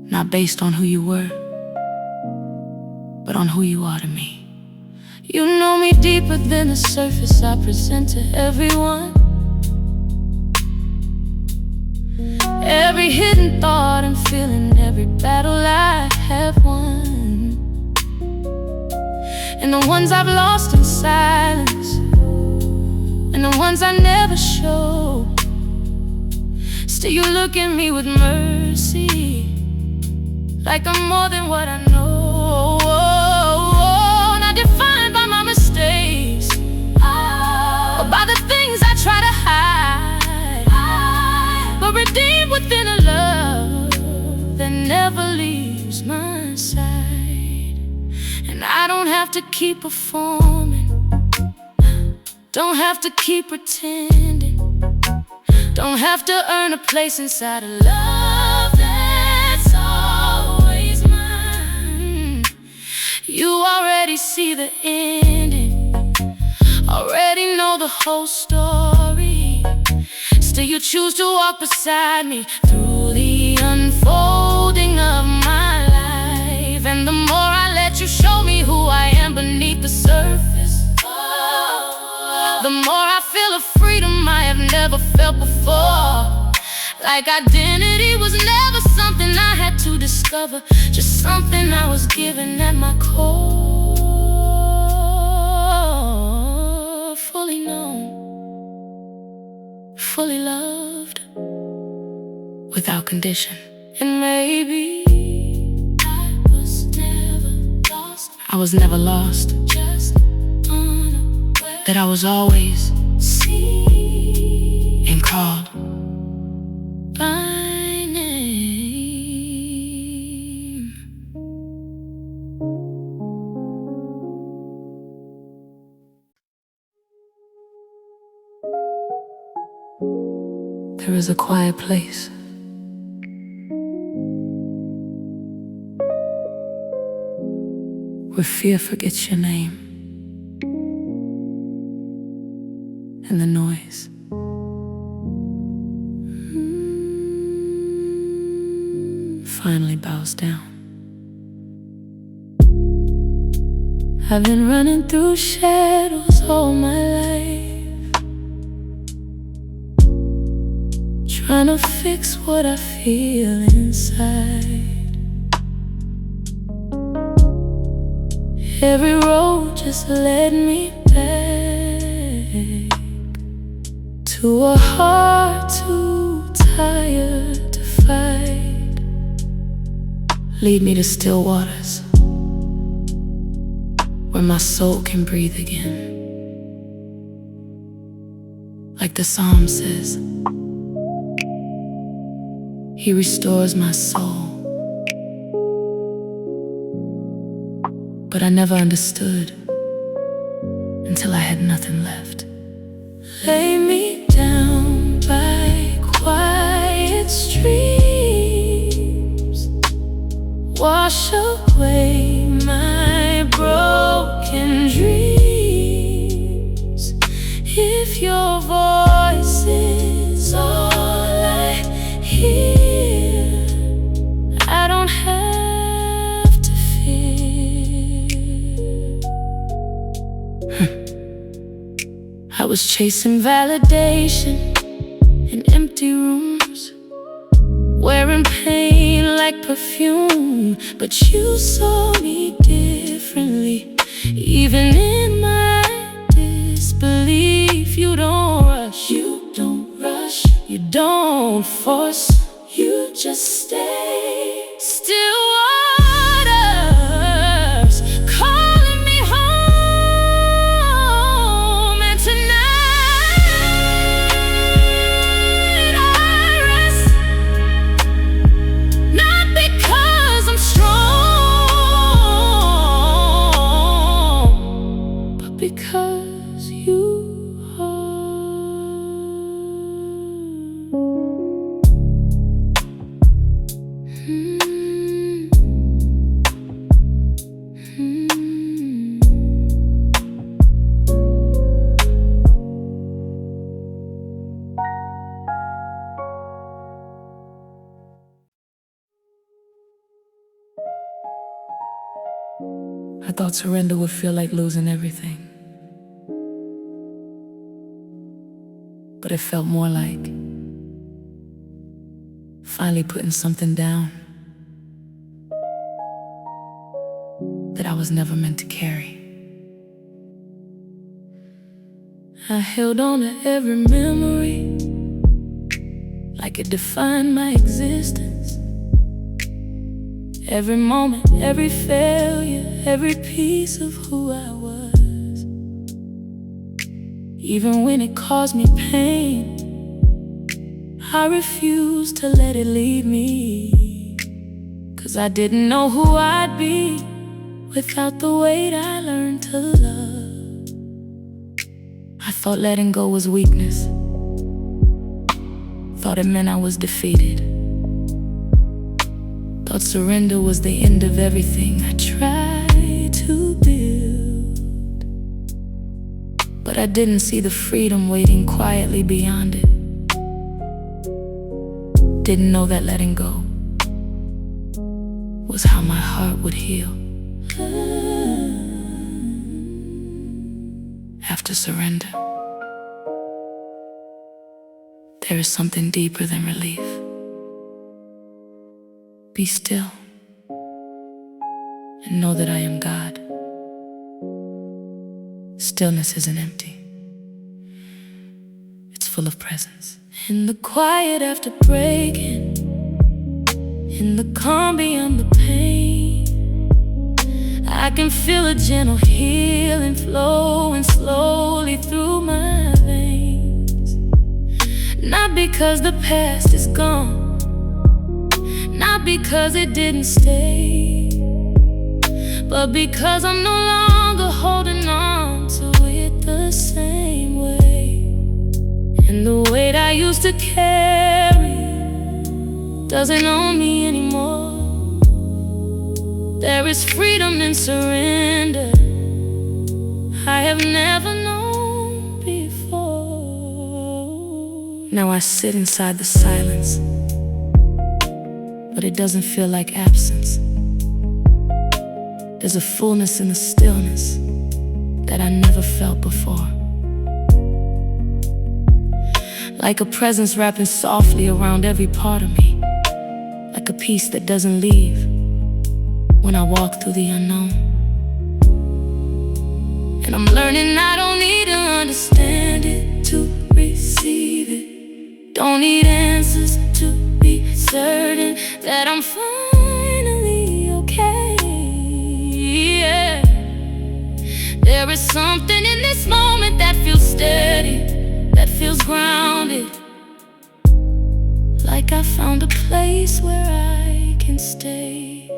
Not based on who you were, but on who you are to me. You know me deeper than the surface I present to everyone. Every hidden thought and feeling, every battle I have won, and the ones I've lost in silence, and the ones I never showed. Still you look at me with mercy, like I'm more than what I know. Not defined by my mistakes, or by the things I try to hide, but redeemed within a love that never leaves my side. And I don't have to keep performing, don't have to keep pretending, don't have to earn a place inside a love that see the ending, already know the whole story. Still you choose to walk beside me through the unfolding of my life. And the more I let you show me who I am beneath the surface, the more I feel a freedom I have never felt before. Like identity was never something I had to discover, just something I was given at my core. Fully known, fully loved, without condition. And maybe I was never lost, just unaware that I was always seen and called by name. There is a quiet place where fear forgets your name, and the noise finally bows down. I've been running through shadows all my life, trying to fix what I feel inside. Every road just led me back to a heart too tired to fight. Lead me to still waters where my soul can breathe again. Like the psalm says, He restores my soul. But I never understood until I had nothing left. Lay me down by quiet streams, wash away my broken dreams. If your voice is all I hear, I don't have to fear. I was chasing validation in empty rooms, wearing pain like perfume. But you saw me differently, even in my disbelief. You don't rush, you don't rush, you don't force, you just stay. Still waters calling me home, and tonight I rest, not because I'm strong, but because you are. I thought surrender would feel like losing everything, but it felt more like finally putting something down that I was never meant to carry. I held on to every memory like it defined my existence. Every moment, every failure, every piece of who I was. Even when it caused me pain, I refused to let it lead me. 'Cause I didn't know who I'd be without the weight I learned to love. I thought letting go was weakness, thought it meant I was defeated. Thought surrender was the end of everything I tried to build. but I didn't see the freedom waiting quietly beyond it. Didn't know that letting go was how my heart would heal. After surrender, there is something deeper than relief. Be still and know that I am God. Stillness isn't empty. It's full of presence. In the quiet after breaking, in the calm beyond the pain, I can feel a gentle healing flowing slowly through my veins. Not because the past is gone, not because it didn't stay, but because I'm no longer holding on to it the same way. And the weight I used to carry doesn't own me anymore. There is freedom in surrender I have never known before. Now I sit inside the silence, but it doesn't feel like absence. There's a fullness in the stillness that I never felt before. Like a presence wrapping softly around every part of me, like a peace that doesn't leave when I walk through the unknown. And I'm learning I don't need to understand it to receive it. Don't need answers to be certain that I'm finally okay. Yeah. There is something in this moment that feels steady, that feels grounded, like I found a place where I can stay.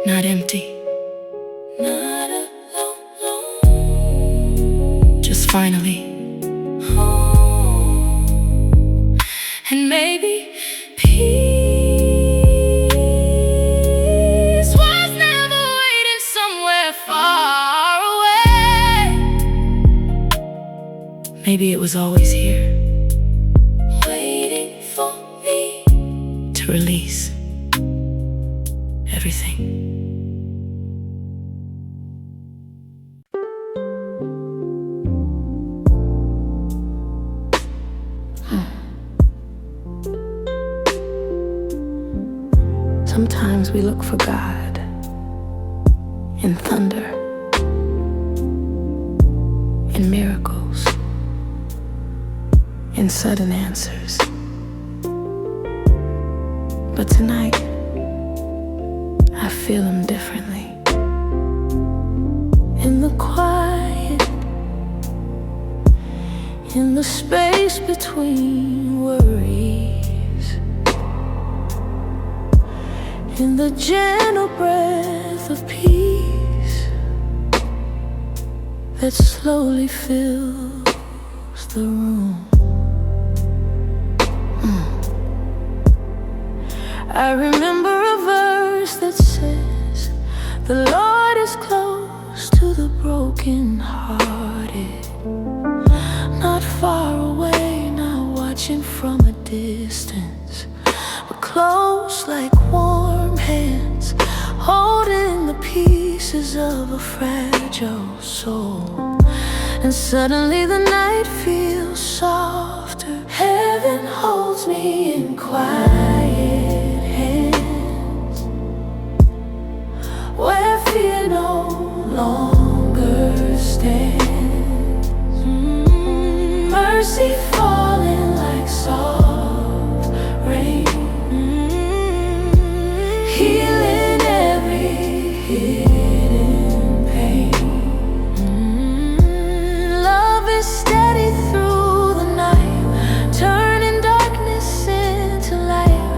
Not empty, not alone, just finally home. And maybe peace was never waiting somewhere far away. Maybe it was always here, waiting for me to release everything. Sometimes we look for God in thunder, in miracles, in sudden answers. But tonight, I feel Him differently. In the quiet, in the space between worries, in the gentle breath of peace that slowly fills the room. I remember a verse that says, the Lord is close to the brokenhearted, not far away, not watching from a distance, but close like warm hands, holding the pieces of a fragile soul. And suddenly the night feels softer. Heaven holds me in quiet hands, where fear no longer stands. Mercy falling like soft rain, healing every hidden pain. Love is steady through the night, turning darkness into light.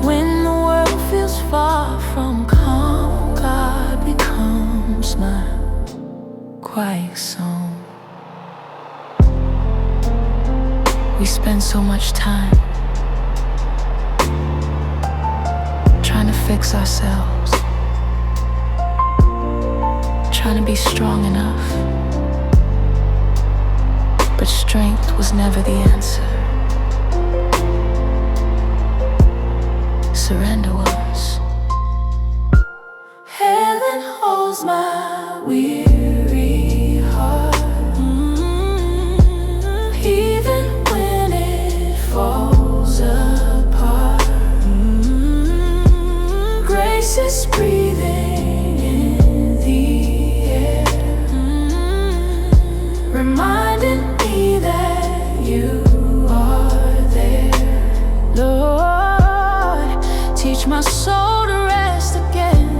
When the world feels far from calm, God becomes my quiet song. We spend so much time trying to fix ourselves, trying to be strong enough, but strength was never the answer. Surrender was. Heaven holds my weary heart, even when it falls apart. Grace is breathing in the air, reminding me that you are there. Lord, teach my soul to rest again.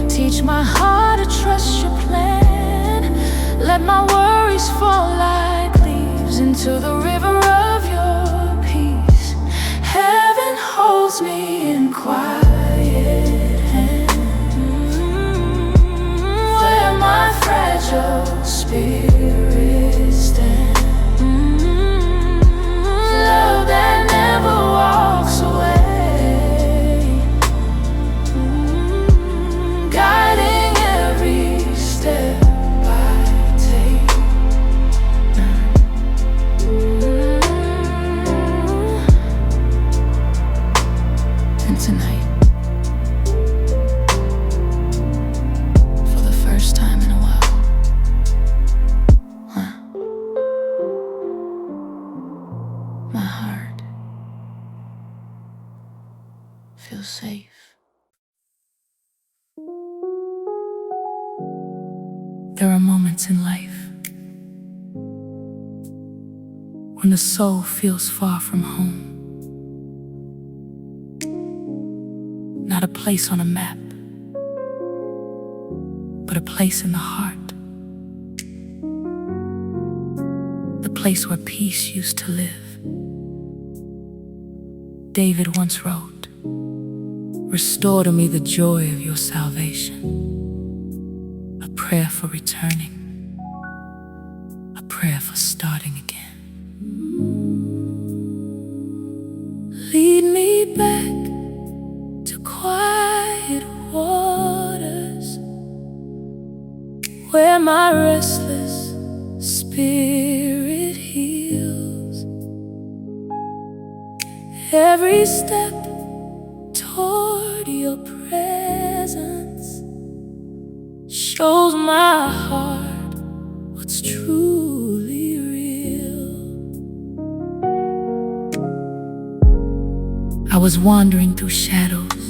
Teach my heart to trust your plan. Let my worries fall like leaves into the river of your peace. Heaven holds me in quiet hands, where my fragile spirit stands. Love that never walks away, guiding every step I take. And tonight, for the first time in a while, my heart feels safe. There are moments in life when the soul feels far from home. Not a place on a map, but a place in the heart. The place where peace used to live. David once wrote, "Restore to me the joy of your salvation." A prayer for returning, a prayer for starting again. Lead me back to quiet waters, where my restless spirit heals. Every step toward your presence shows my heart what's truly real. I was wandering through shadows,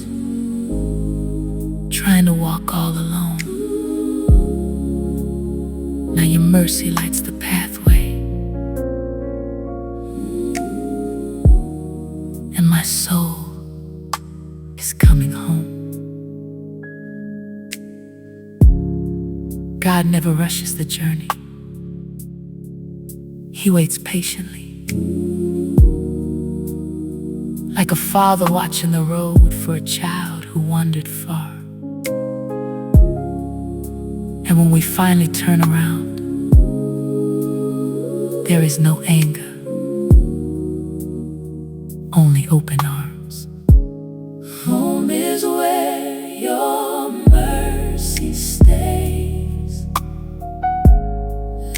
trying to walk all alone. Now your mercy lights the pathway, and my soul is coming home. God never rushes the journey. He waits patiently, like a father watching the road for a child who wandered far. And when we finally turn around, there is no anger, only open arms. Home is where your mercy stays,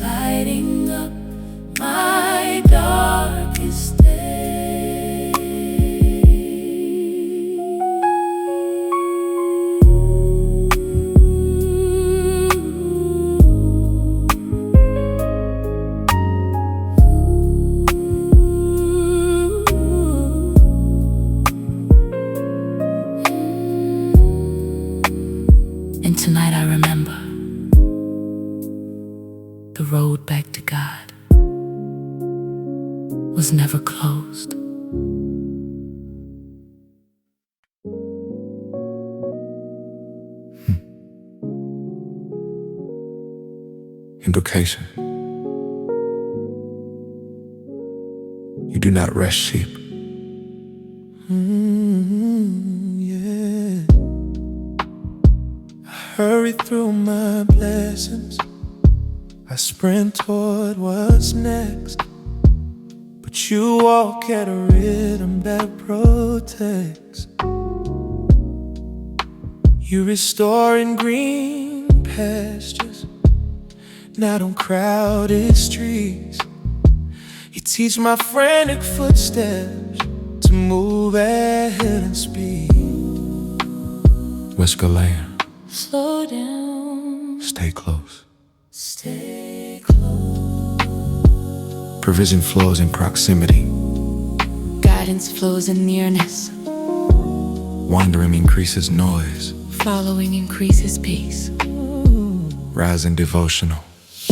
lighting up my darkest day. And tonight I remember the road back to God was never closed. Invocation. You do not rest sheep. Yeah. I hurry through my blessings, I sprint toward what's next, but you walk at a rhythm that protects. You restore in green pastures, not on crowded streets. You teach my frantic footsteps to move at healing speed. Whisper land, Slow down, stay close. stay close. Provision flows in proximity. Guidance flows in nearness. Wandering increases noise. Following increases peace. Rising devotional.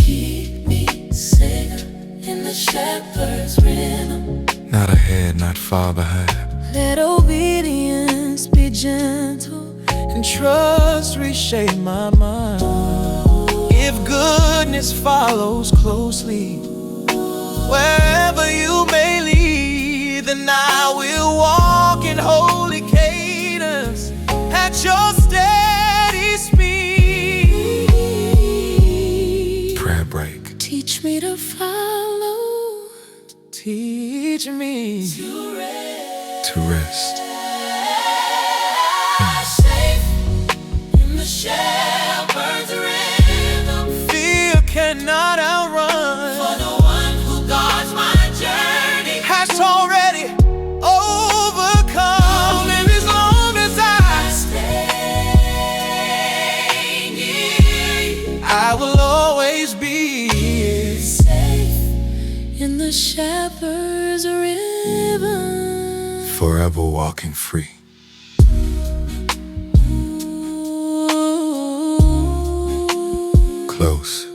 Keep me singing in the shepherd's rhythm. Not ahead, not far behind. Let obedience be gentle And trust reshape my mind. If goodness follows closely, wherever you may lead, then I will walk in holy cadence at your steady speed. Prayer break. Teach me to follow, Teach me to rest. To rest. Safe in the shepherd's rhythm. fear cannot outrun. For the one who guards my journey Has already overcome. And as long as I stay near you, I will always be safe in the shepherd's rhythm. Forever walking free. Close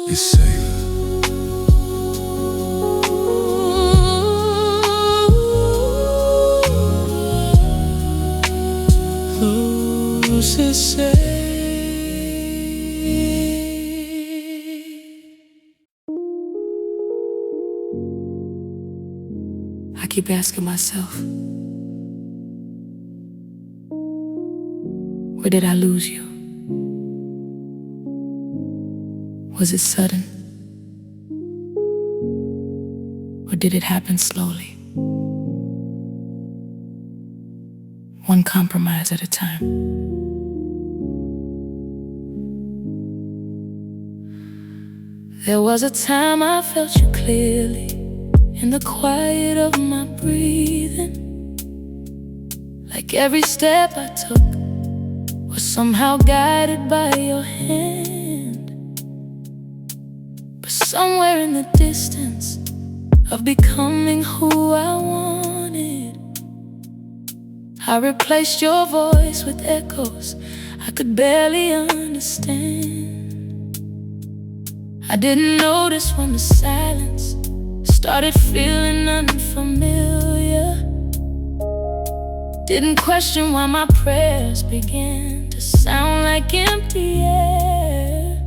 is safe. Close is safe. I keep asking myself, where did I lose you? Was it sudden? Or did it happen slowly? One compromise at a time. There was a time I felt you clearly in the quiet of my breathing. Like every step I took was somehow guided by your hand. But somewhere in the distance of becoming who I wanted, I replaced your voice with echoes I could barely understand. I didn't notice when the silence started feeling unfamiliar. Didn't question why my prayers began to sound like empty air.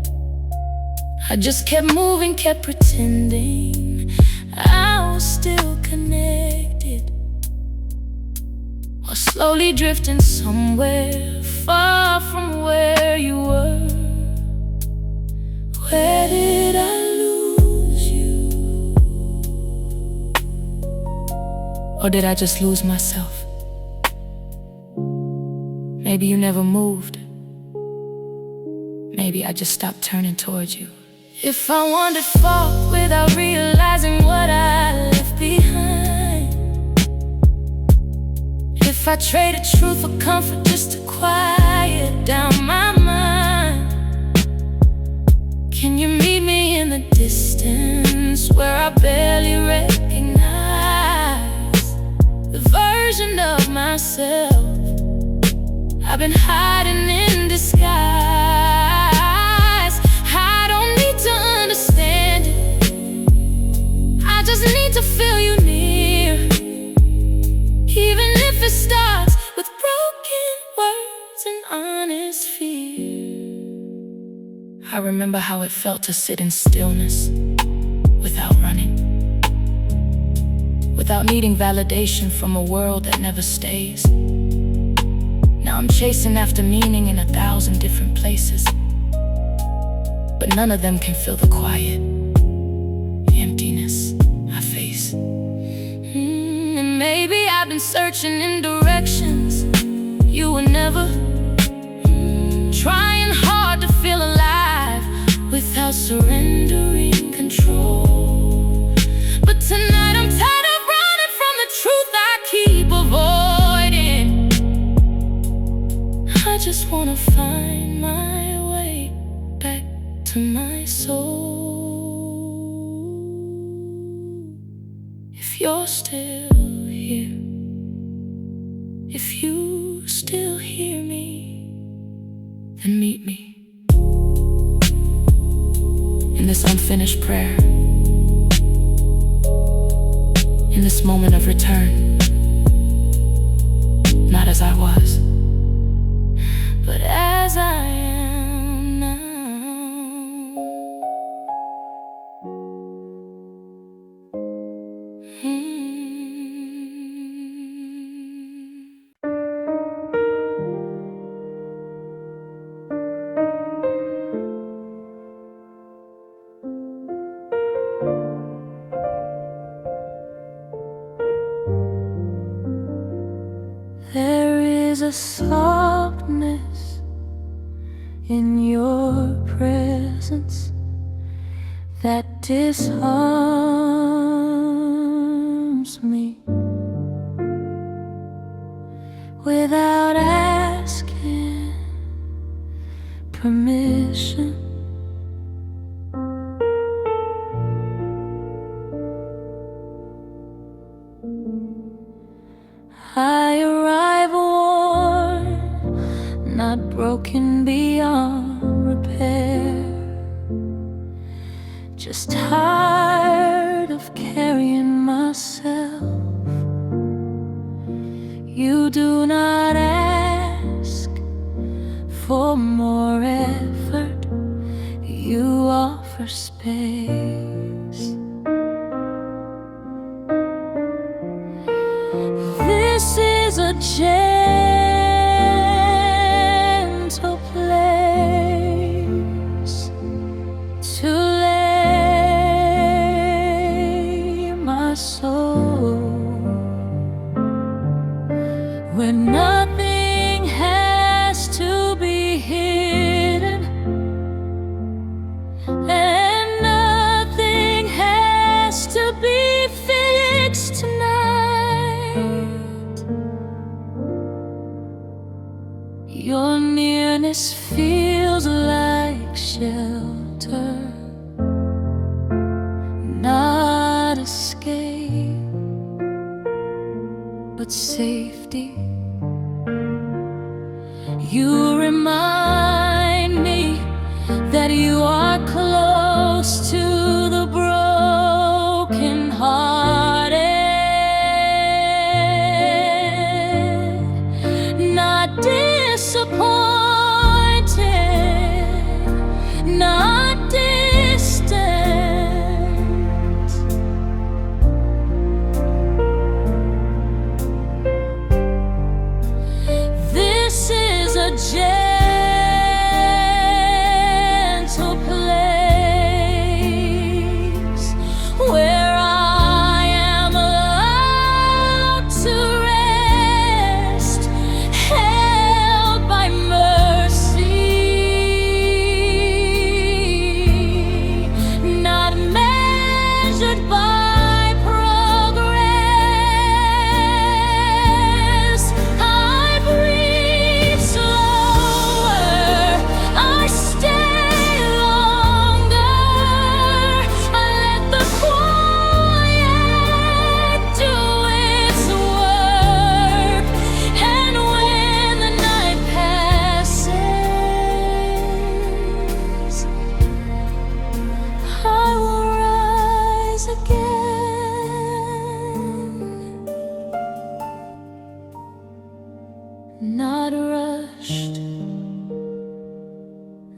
I just kept moving, kept pretending I was still connected, while slowly drifting somewhere far from where you were. Where did I lose you? Or did I just lose myself? Maybe you never moved. Maybe I just stopped turning towards you. If I wandered far without realizing what I left behind, if I traded truth for comfort just to quiet down my mind, can you meet me in the distance where I barely recognize the version of myself I've been hiding in disguise? I don't need to understand it, I just need to feel you near. Even if it starts with broken words and honest fear. I remember how it felt to sit in stillness without running, without needing validation from a world that never stays. Now I'm chasing after meaning in 1,000 different places, but none of them can fill the quiet emptiness I face. And maybe I've been searching in directions you were never, trying hard to feel surrendering control. But tonight I'm tired of running from the truth I keep avoiding. I just wanna find my way back to my soul. If you're still here, if you still hear me, then meet me in this unfinished prayer, in this moment of return. Not as I was, but as I am now. There is a softness in your presence that disarms me without asking permission. I arrive worn, not broken beyond repair, just tired of carrying myself. You do not ask for more effort, you offer space. This is a gentle place to lay my soul, where nothing has to be hidden and nothing has to be fixed tonight. Your nearness feels like shelter, not escape, but safety. You remind me that you are close to the broken hearted, not disappointed, not distant. This is a gentle place where I am allowed to rest, held by mercy, not measured by progress. I breathe slower, I stay longer, I let the quiet do its work. And when the night passes, I will rise again, not rushed,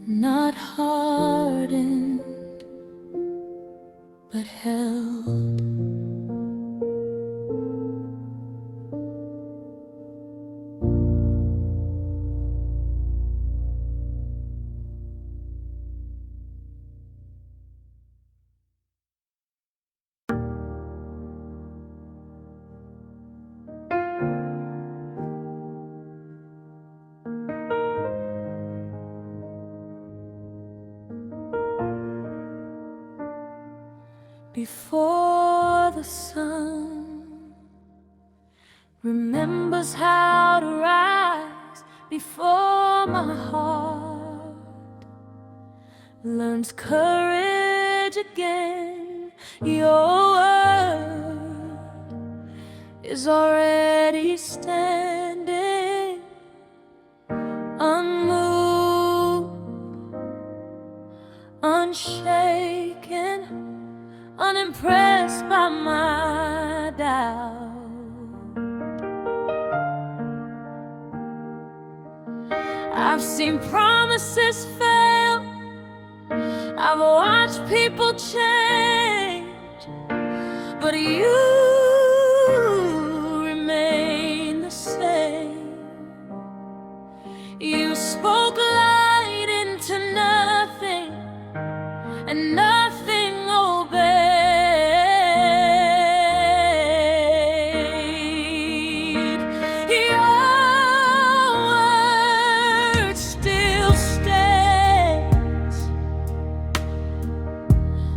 not hardened, but held. before the sun remembers how to rise, before my heart learns courage again. Your word is already standing, unmoved, unshaken, unimpressed by my doubt. I've seen promises fail, I've watched people change, but you remain the same. You spoke light into nothing, and nothing obeyed. Your word still stands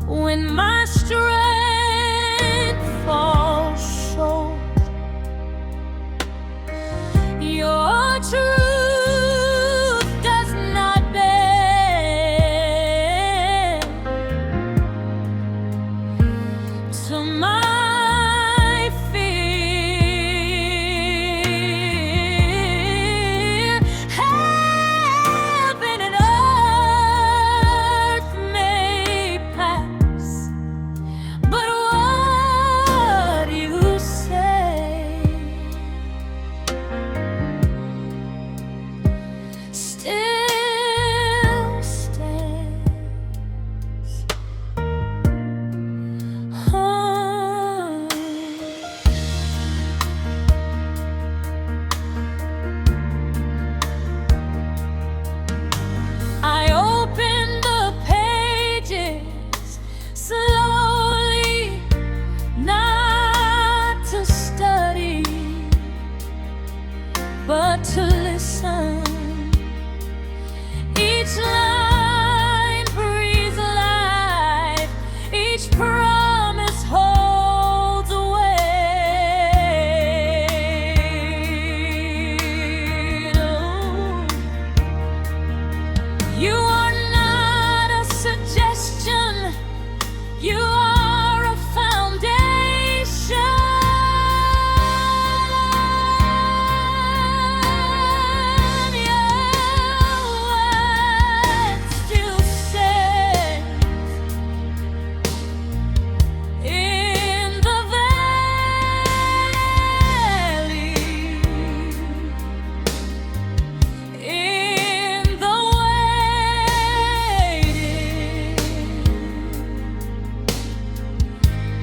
when my strength falls short. Your truth does not bend to my fear. Heaven and earth may pass, but what you say still stands. I open the pages slowly, not to study, but to listen. Each line breathes life, each promise holds a weight. Oh. You are not a suggestion, you are a foundation. Your word still stands in the valley, in the waiting,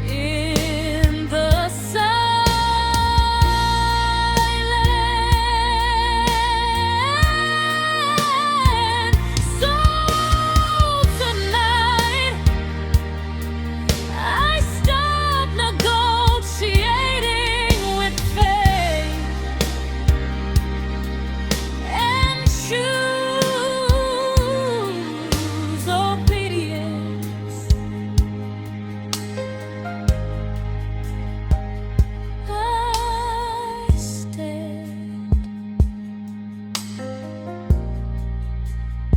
in the silence. So tonight I stop negotiating with fate and choose obedience. I stand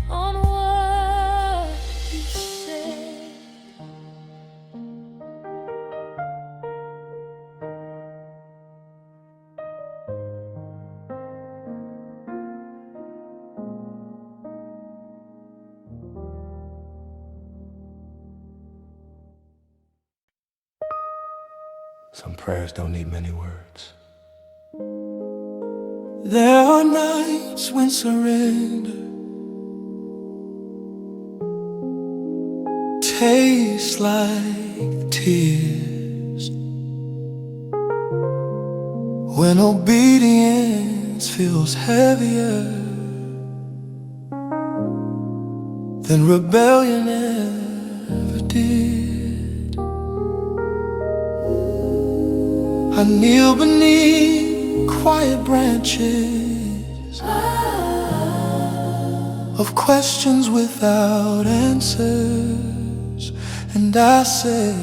on what you said. Some prayers don't need many words. There are nights when surrender tastes like tears, when obedience feels heavier than rebellion ever did. I kneel beneath quiet branches of questions without answers, and I say,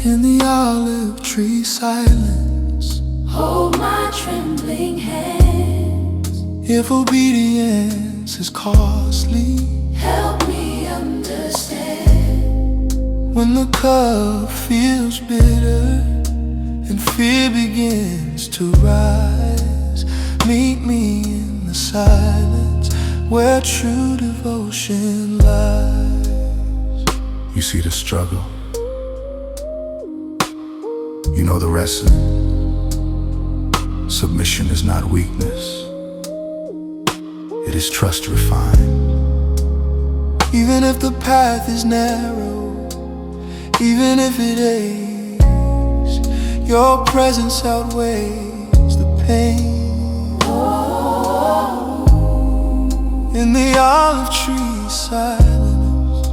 In the olive tree silence, hold my trembling hands. if obedience is costly, Help me understand. when the cup feels bitter and fear begins to rise, meet me in the silence where true devotion lies. You see the struggle, you know the wrestling. Submission is not weakness, it is trust refined. Even if the path is narrow, even if it aches, your presence outweighs the pain. In the olive tree silence,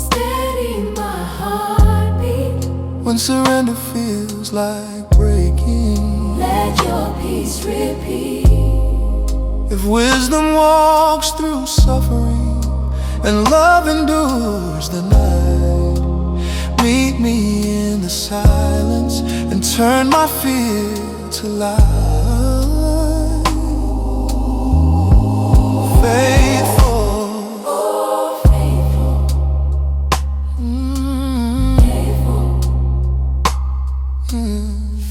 Steady my heartbeat. when surrender feels like breaking, Let your peace repeat. if wisdom walks through suffering and love endures the night, meet me in the silence and turn my fear to light. Faithful, Oh, faithful,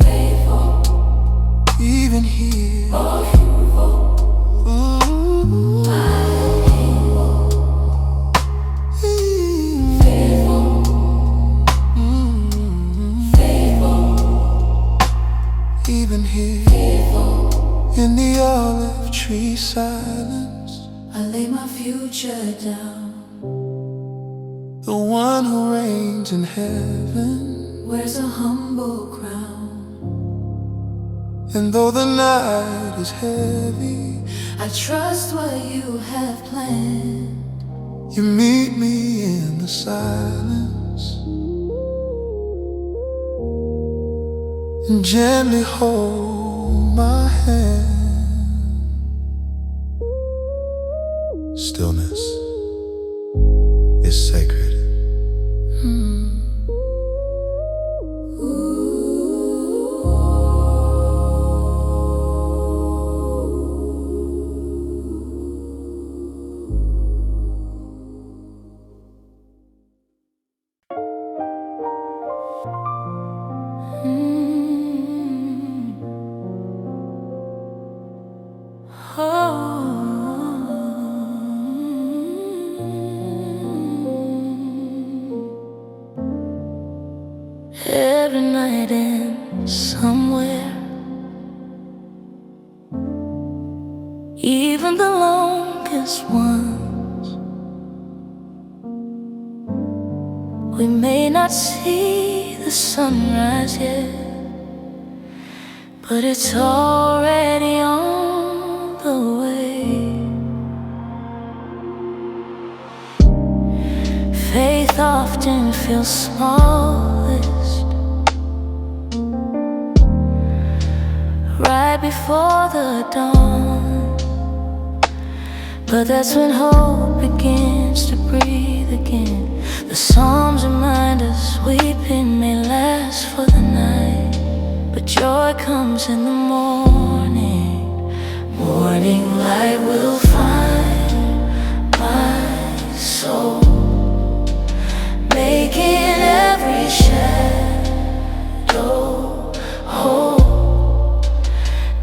faithful, even here. oh, fruitful. Ooh. Even here, in the olive tree silence, I lay my future down. the one who reigns in heaven. Wears a humble crown. And though the night is heavy, I trust what you have planned. you meet me in the silence and gently hold my hand. Stillness is sacred. Every night and somewhere, even the longest ones, we may not see the sunrise yet, but it's already on the way. Faith often feels smallest right before the dawn, but that's when hope begins to breathe again. The Psalms remind us weeping may last for the night, but joy comes in the morning. Morning light will find my soul, making every shadow whole.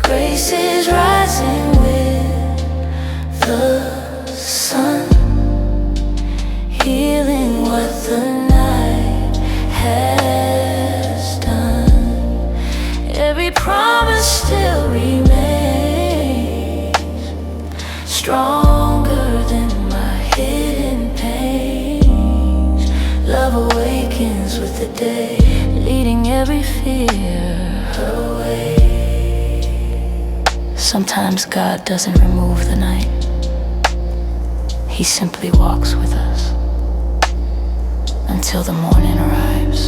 Grace is rising with the sun, healing what the night has done. Every promise still remains, stronger than my hidden pains. Love awakens with the day, leading every fear away. Sometimes God doesn't remove the night, He simply walks with us until the morning arrives.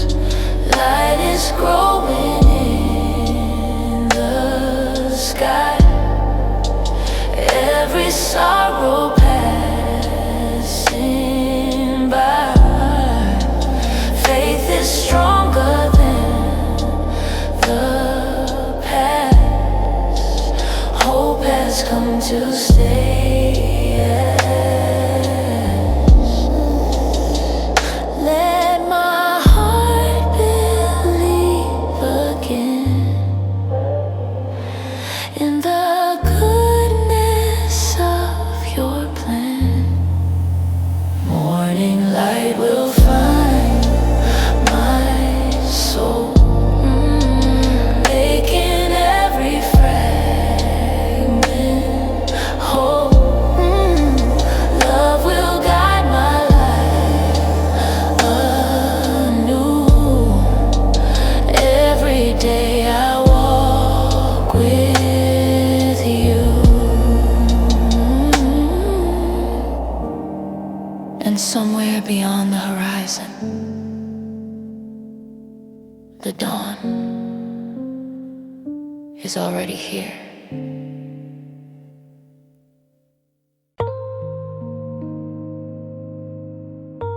Light is growing in the sky, every sorrow passing by. Faith is stronger than has come to stay. Let my heart believe again in the goodness of your plan. Morning light will find my soul, making every fragment whole. Love will guide my life anew. Every day I walk with you, and somewhere beyond the horizon, the dawn is already here.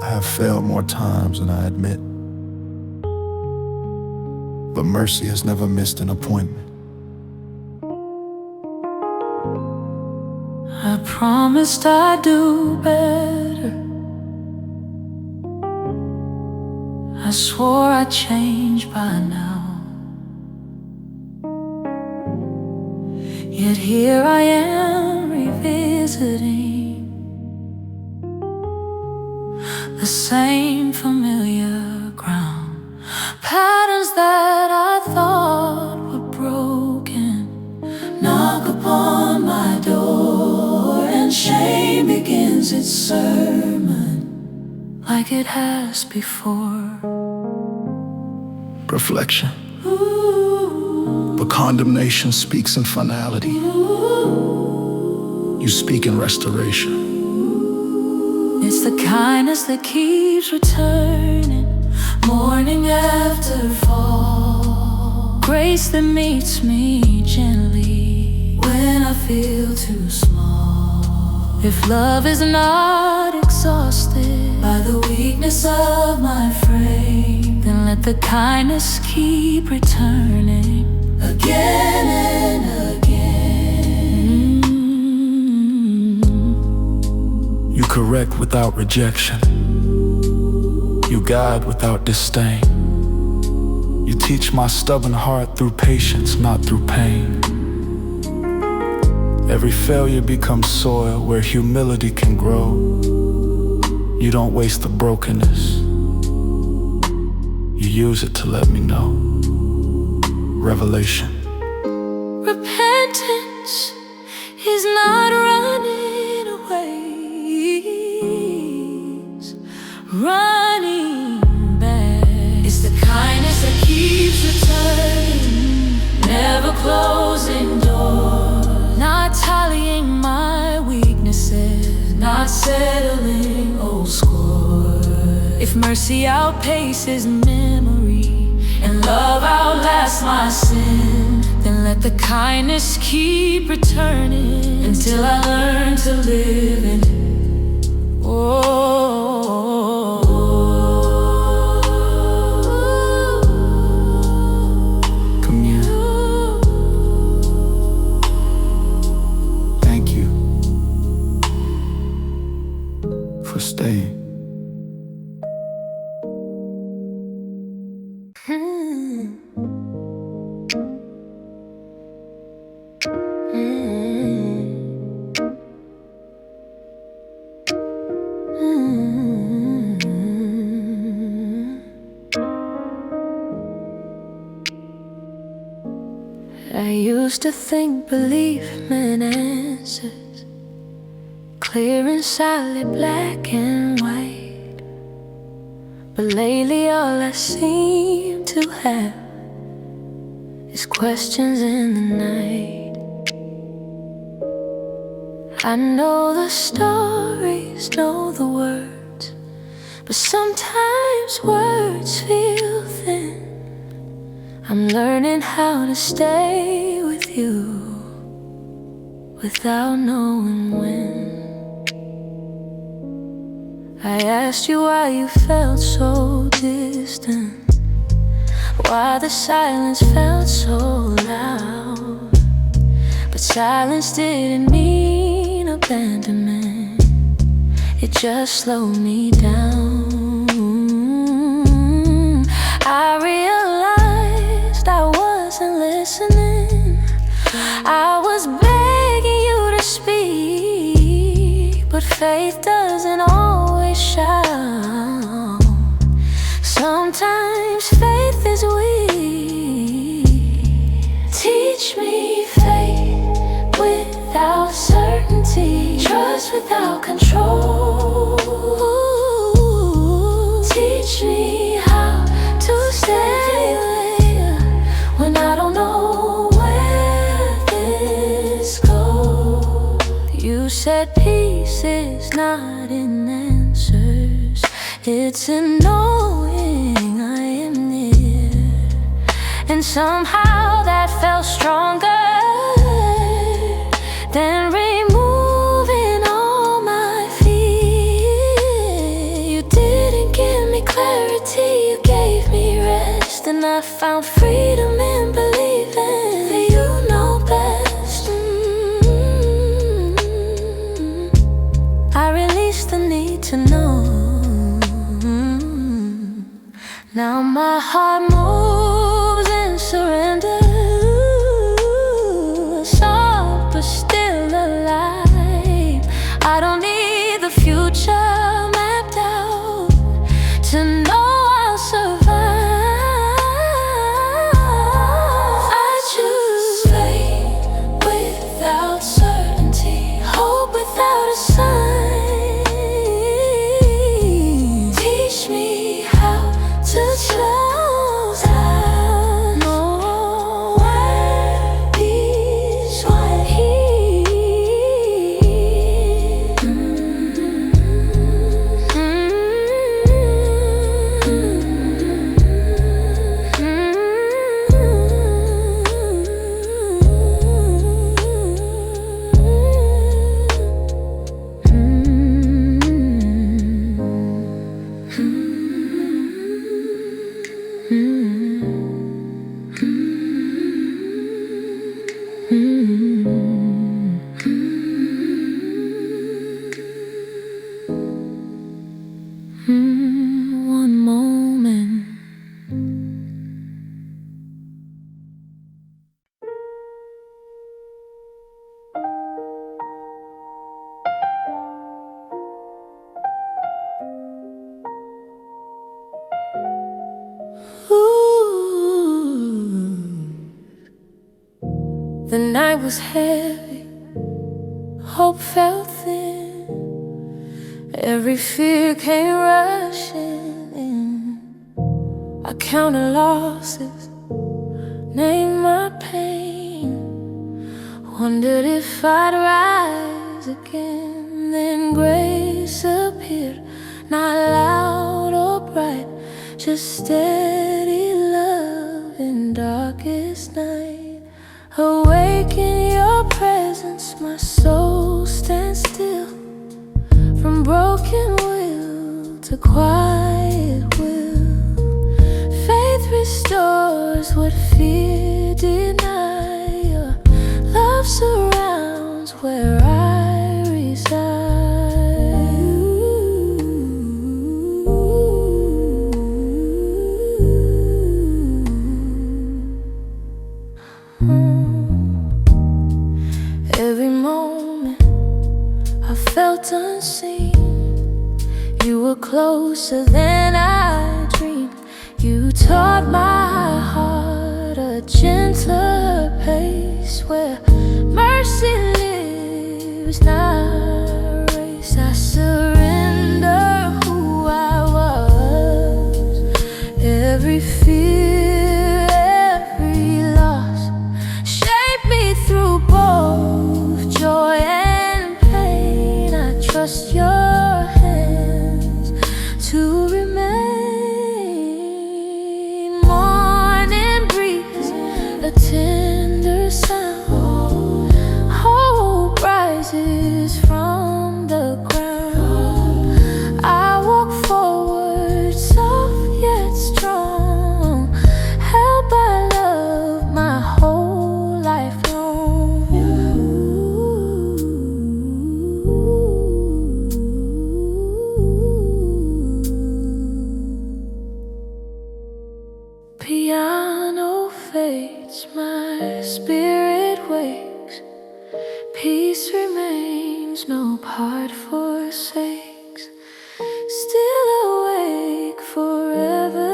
I have failed more times than I admit, but mercy has never missed an appointment. I promised I'd do better. I swore I'd change by now. Yet here I am revisiting the same familiar ground. Patterns that I thought were broken knock upon my door, and shame begins its sermon like it has before. Reflection. But condemnation speaks in finality. You speak in restoration. It's the kindness that keeps returning, morning after fall. Grace that meets me gently when I feel too small. If love is not exhausted by the weakness of my frame, then let the kindness keep returning again and again. You correct without rejection. You guide without disdain. You teach my stubborn heart through patience, not through pain. Every failure becomes soil where humility can grow. You don't waste the brokenness. You use it to let me know. Revelation. Repentance is not running away, it's running back. It's the kindness that keeps returning, never closing doors, not tallying my weaknesses, not settling old scores. If mercy outpaces memory and love outlasts my sin, then let the kindness keep returning until I learn to live in it. Commune. Thank you for staying. I used to think belief meant answers, clear and solid, black and white. But lately all I seem to have is questions in the night. I know the stories, know the words, but sometimes words feel thin. I'm learning how to stay with you without knowing when. I asked you why you felt so distant, why the silence felt so loud. But silence didn't mean abandonment, it just slowed me down. I realized I wasn't listening. I was begging you to speak, but faith doesn't always shout. Sometimes faith is weak. Teach me faith without certainty, trust without control. Teach me how to stay when I don't know where this goes. You said peace is not in answers, it's in knowing I am near. And somehow that felt stronger than removing all my fear. You didn't give me clarity, you gave me rest, and I found freedom in believing that you know best. I released the need to know. Now my heart moves in surrender, soft but still alive. I don't need the future mapped out to know I'll survive. I choose faith without certainty, hope without a sign. Teach me how to trust. I know where peace might heal. One moment. The night was heavy, hope felt thin, every fear came rushing in. I counted losses, named my pain, wondered if I'd rise again. Then grace appeared, not loud or bright, just steady love in darkest night. Awake in your presence, my soul stands still. From broken will to quiet will, faith restores what fear denied. Your love surrounds where I reside. Every moment I felt unseen. You were closer than I dreamed. You taught my heart a gentler pace, where mercy lives, not race. I surrender who I was, every fear, every loss. Shape me through both joy and pain. I trust your hands to remain. Morning breeze, a tender sound, hope rises from the ground. I walk forward, soft yet strong, held by love my whole life long. my spirit wakes, peace remains, no part forsakes. Still awake, forever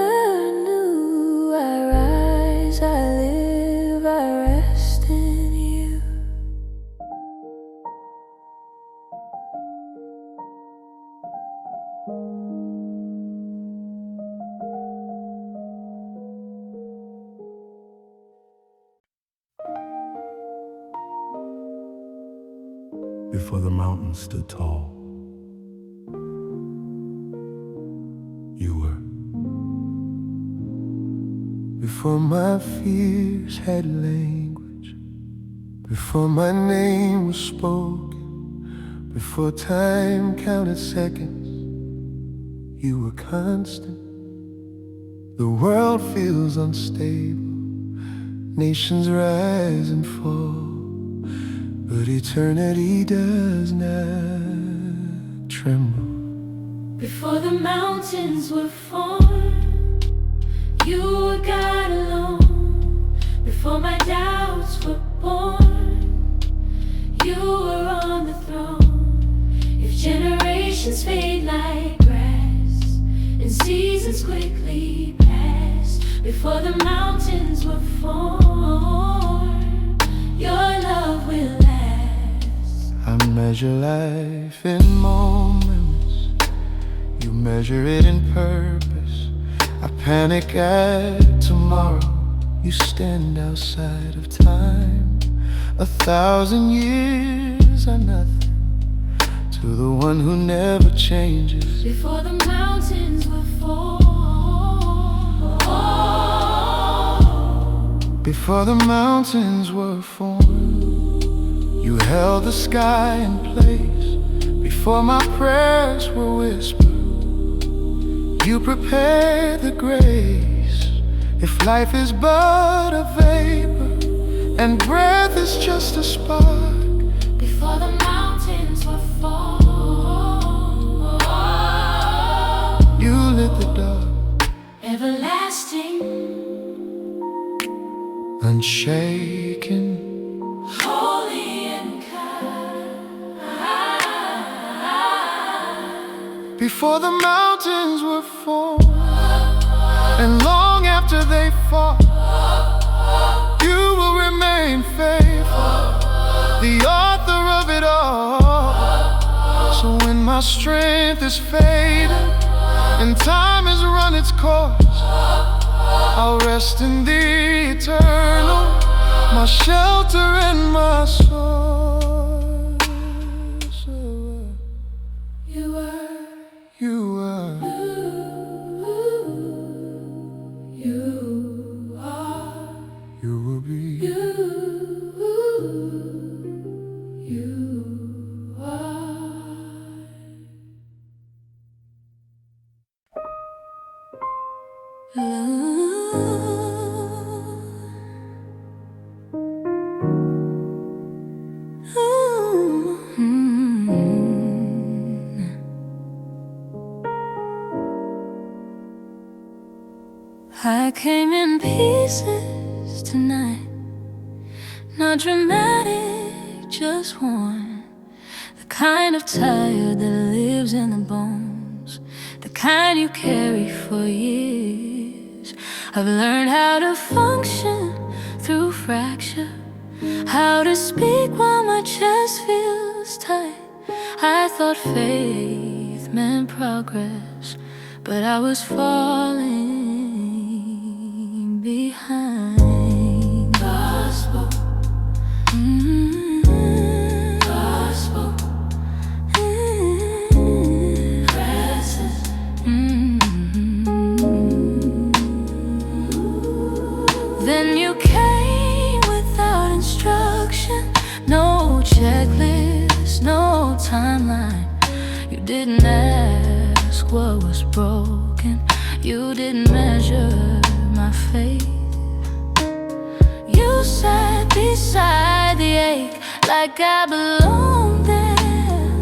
new. I rise, I live, I rest in you. Before the mountains stood tall, you were. Before my fears had language, before my name was spoken, before time counted seconds, you were constant. The world feels unstable, nations rise and fall, but eternity does not tremble. Before the mountains were formed, you were God alone. Before my doubts were born, you were on the throne. If generations fade like grass and seasons quickly pass, before the mountains were formed, your love will last. I measure life in moments, you measure it in purpose. I panic at tomorrow, you stand outside of time. 1,000 years are nothing to the one who never changes. Before the mountains were formed, before the mountains were formed, you held the sky in place. Before my prayers were whispered, you prepared the grace. If life is but a vapor and breath is just a spark, before the mountains were formed, you lit the dark, everlasting, unshaken, holy and kind. before the mountains were formed, and long after they fall, you will remain faithful, the author of it all. So when my strength is fading and time has run its course, I'll rest in the eternal, my shelter and my source. You were, You were, you are, you will be. you are. I came in pieces tonight, not dramatic, just worn. The kind of tired that lives in the bones, the kind you carry for years. I've learned how to function through fracture, how to speak while my chest feels tight. I thought faith meant progress, but I was falling behind. Gospel, gospel, presence. Then you came without instruction, no checklist, no timeline. You didn't ask what was broken, you didn't measure my faith. You sat beside the ache like I belonged there,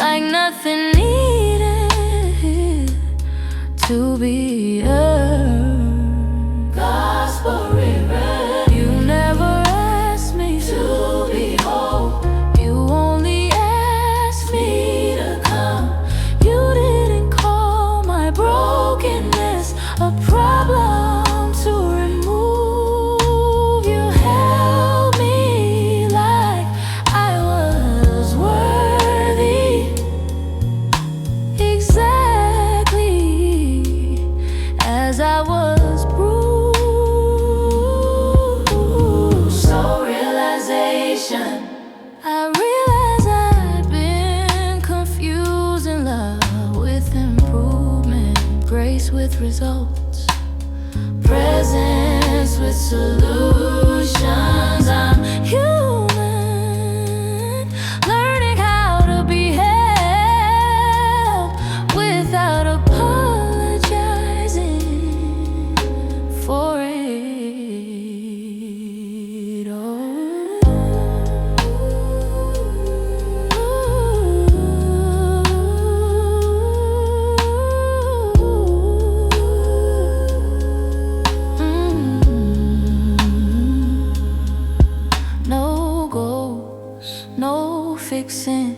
like nothing needed to be earned. Gospel rewritten. You with results, presence with solutions. I'm human, learning how to be held without apologizing for it all. No goals, no fixing,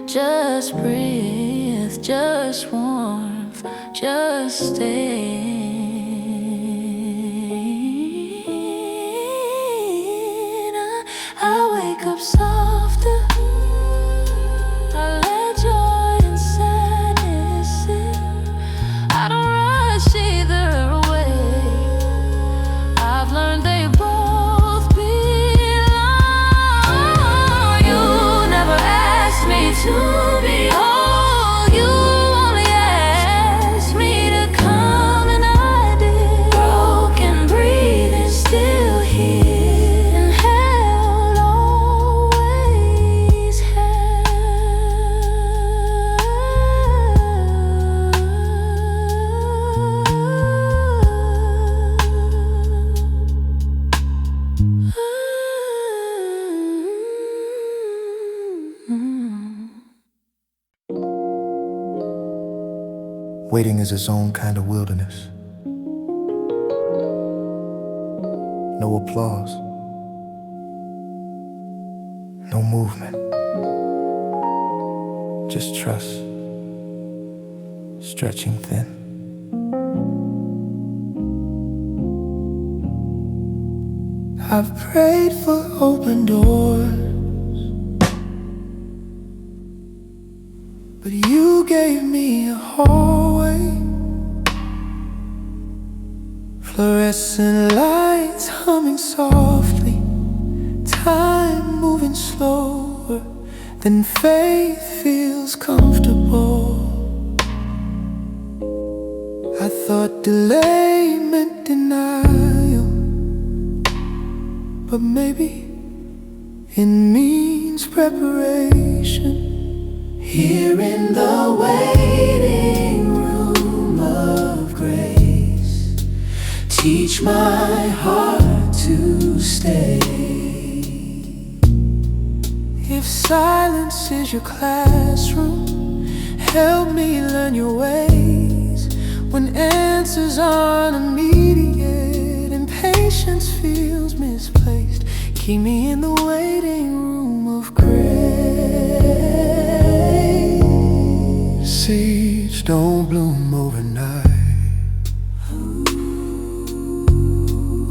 just breathe, just warmth, just stay. I wake up softer, I let joy and sadness sit. I don't rush either way, I've learned they both belong. You never asked me to be whole, you only asked me to come, and I did. Broken, breathing, still here, and held, always held. Waiting is its own kind of wilderness. No applause, no movement, just trust, stretching thin. I've prayed for open doors, but you gave me a hallway. Fluorescent lights humming softly, time moving slower than faith feels comfortable. I thought delay meant denial, but maybe it means preparation. Here in the waiting room of grace, teach my heart to stay. If silence is your classroom, help me learn your ways. When answers aren't immediate and patience feels misplaced, keep me in the waiting room of grace. Seeds don't bloom overnight,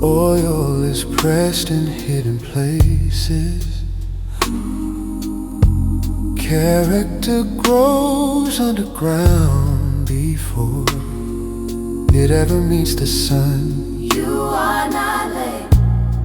oil is pressed in hidden places. Character grows underground before it ever meets the sun. You are not late,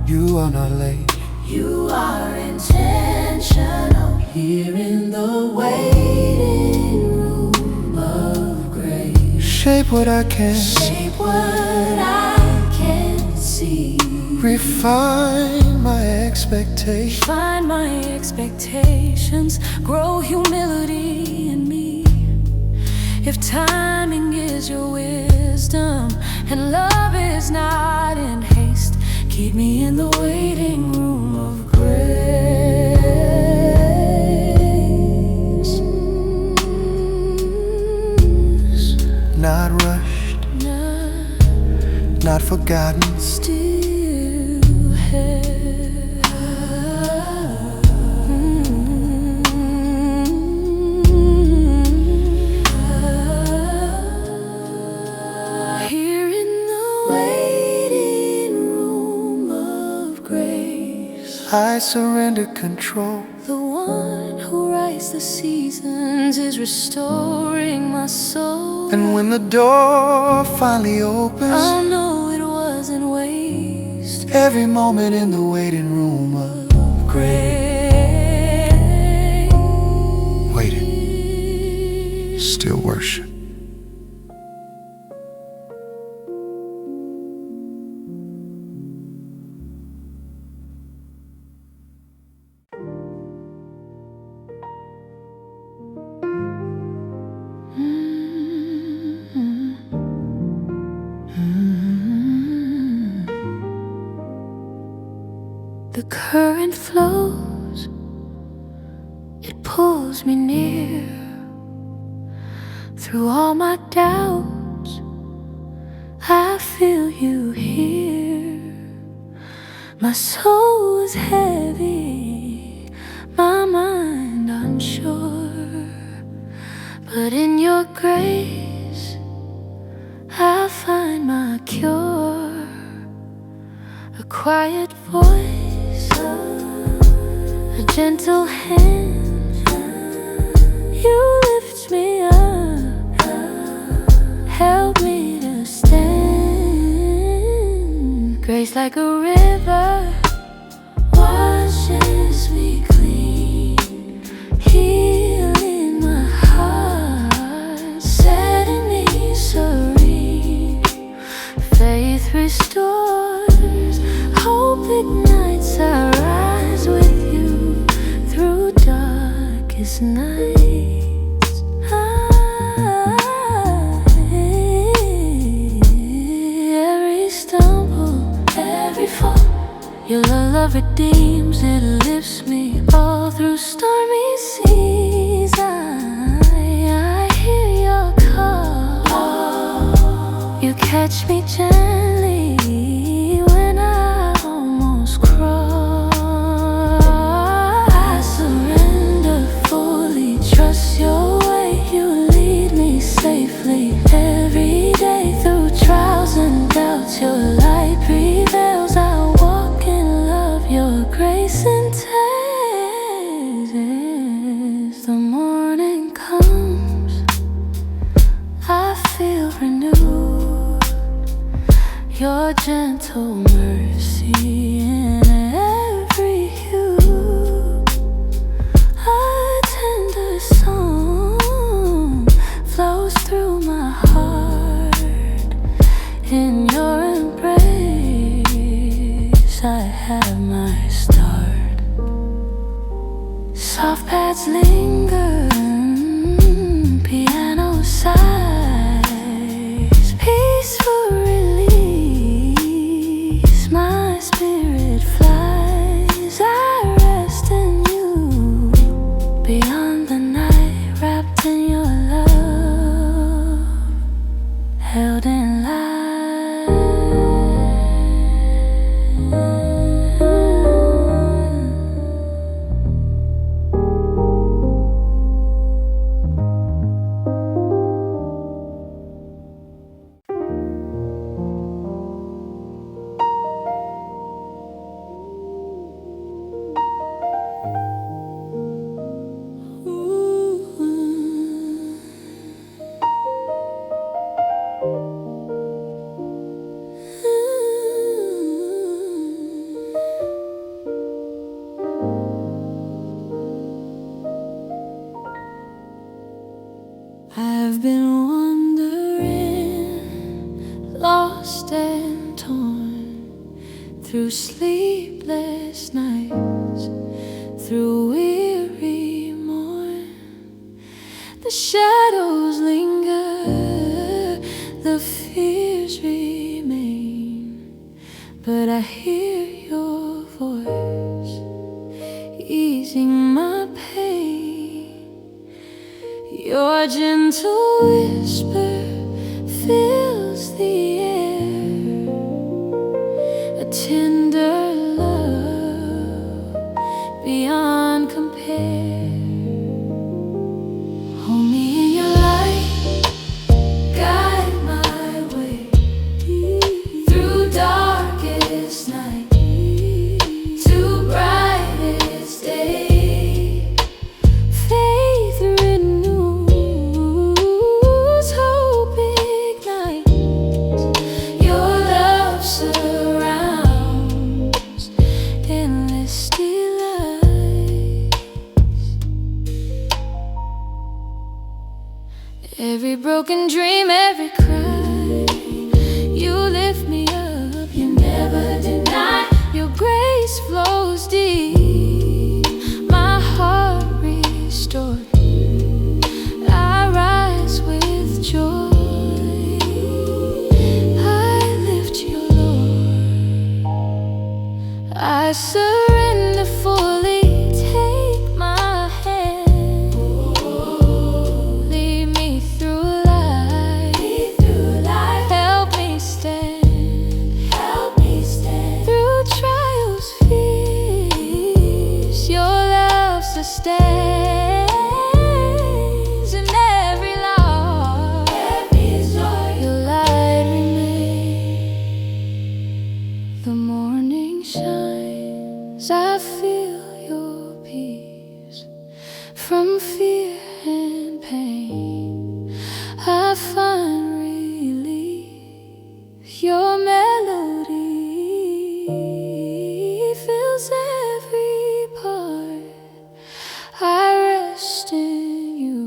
You are not late. you are intentional. Here in the waiting room of grace, Shape what I can, shape what I can see. refine my expectations. Find my expectations, grow humility in me. If timing is your wisdom and love is not in haste, keep me in the waiting room of grace. Not rushed, not forgotten. Still held. Here in the waiting room of grace, I surrender control. the one who writes the seasons is restoring my soul. And when the door finally opens, I'll know it wasn't waste. every moment in the waiting room of grace. Waiting, still worship. The current flows, it pulls me near. Through all my doubts, I feel you here. My soul is heavy, my mind unsure, but in your grace I find my cure. A quiet voice, a gentle hand, you lift me up, help me to stand. Grace like a river washes me clean, healing my heart, setting me serene. Faith restores, hope ignites, I rise with you through darkest nights. Every stumble, every fall, your love redeems, it lifts me all through stormy seas. I hear your call, you catch me gently when I almost crawl. I surrender fully, trust your way, you lead me safely. Every day through trials and doubts, your light prevails. I walk in love, your grace entails. The morning comes, I feel renewed, your gentle mercy in every hue. A tender song flows through my heart. In your embrace I have my start. Soft pads linger, piano sighs, peaceful release, my spirit flies. I rest in you, beyond the night, wrapped in your love, held in light. I've been wandering, lost and torn, through sleepless nights, through weary morn. The shadows linger, the fears remain, but I hear your voice easing my pain. Your gentle whisper fills the air, a tender love beyond compare. Hold me in your light, guide my way through darkest night to brightest day. Faith renews, hope ignites, your love surrounds, endless delights. Every broken dream, every cry, you lift me up, you never deny. Your grace flows deep, my heart restored. I rise with joy, I lift you, Lord. I surrender fully, take my hand. Lead me through life, help me stand, through trials, fears. Your love sustains in every loss, your light remains. The morning shines, I feel your peace. From fear and pain, I find relief. Your melody fills every part. I rest in you,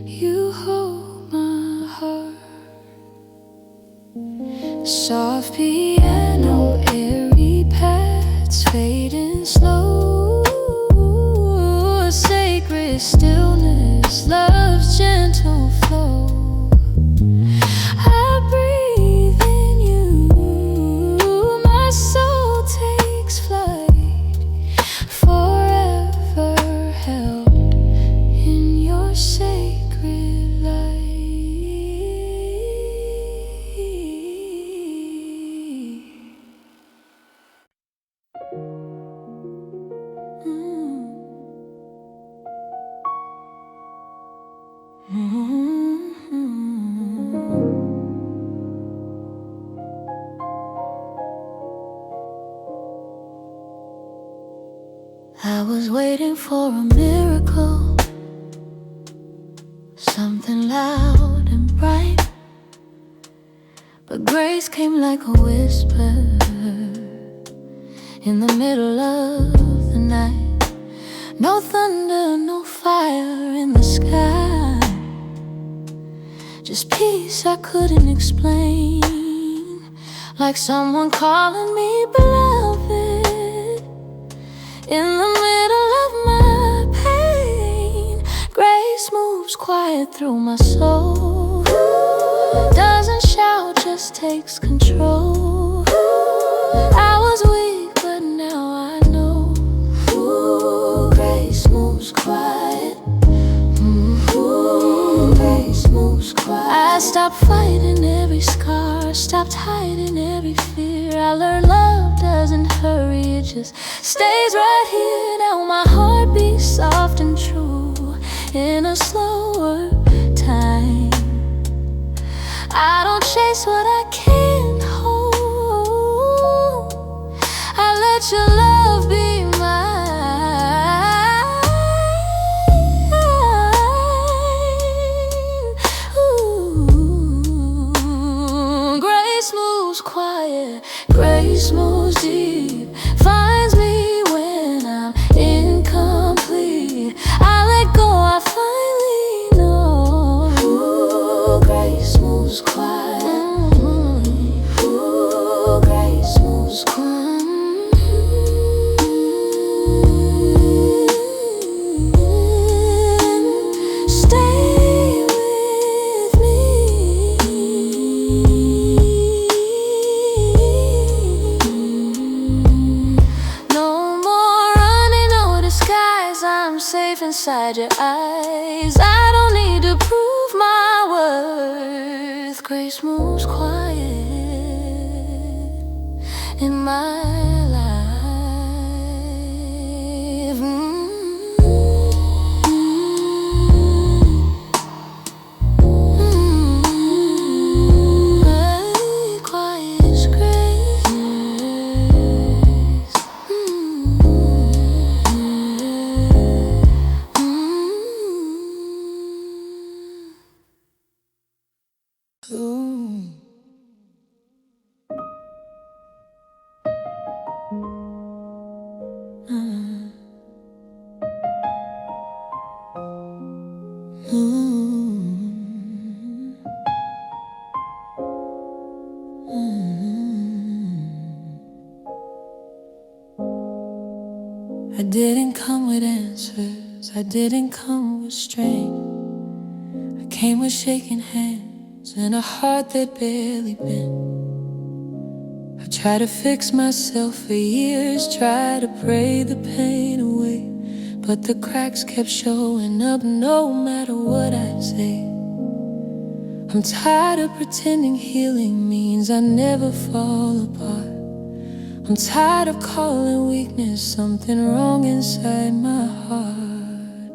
you hold my heart. Soft piano, airy paths fading slow. A sacred stillness, love's gentle flow. I breathe in you, my soul takes flight, forever held in your sacred light. I was waiting for a miracle, something loud and bright, but grace came like a whisper in the middle of the night. No thunder, no fire in the sky, just peace I couldn't explain, like someone calling me beloved. In the middle of my pain, grace moves quiet through my soul. Doesn't shout, just takes control. I was weak, but now I know. Grace moves quiet. Grace moves quiet. I stopped fighting every scar, stopped hiding every fear. I learned love doesn't hurry, it just stays right here. Now my heart beats soft and true in a slower time. I don't chase what I can't hold. I let your love be mine. Ooh, grace moves quiet, grace moves deep, finds me when I'm incomplete. I let go, I finally know. Ooh, grace moves quiet. Ooh, grace moves quiet. Stay with me. No more running, no disguise. I'm safe inside your eyes. I don't need to prove my worth. Grace moves quiet in my life. Quiet is grace. Ooh. I didn't come with answers, I didn't come with strength. I came with shaking hands and a heart that barely bent. I Try to fix myself for years, try to pray the pain away, but the cracks kept showing up no matter what I say. I'm tired of pretending healing means I never fall apart. I'm tired of calling weakness something wrong inside my heart.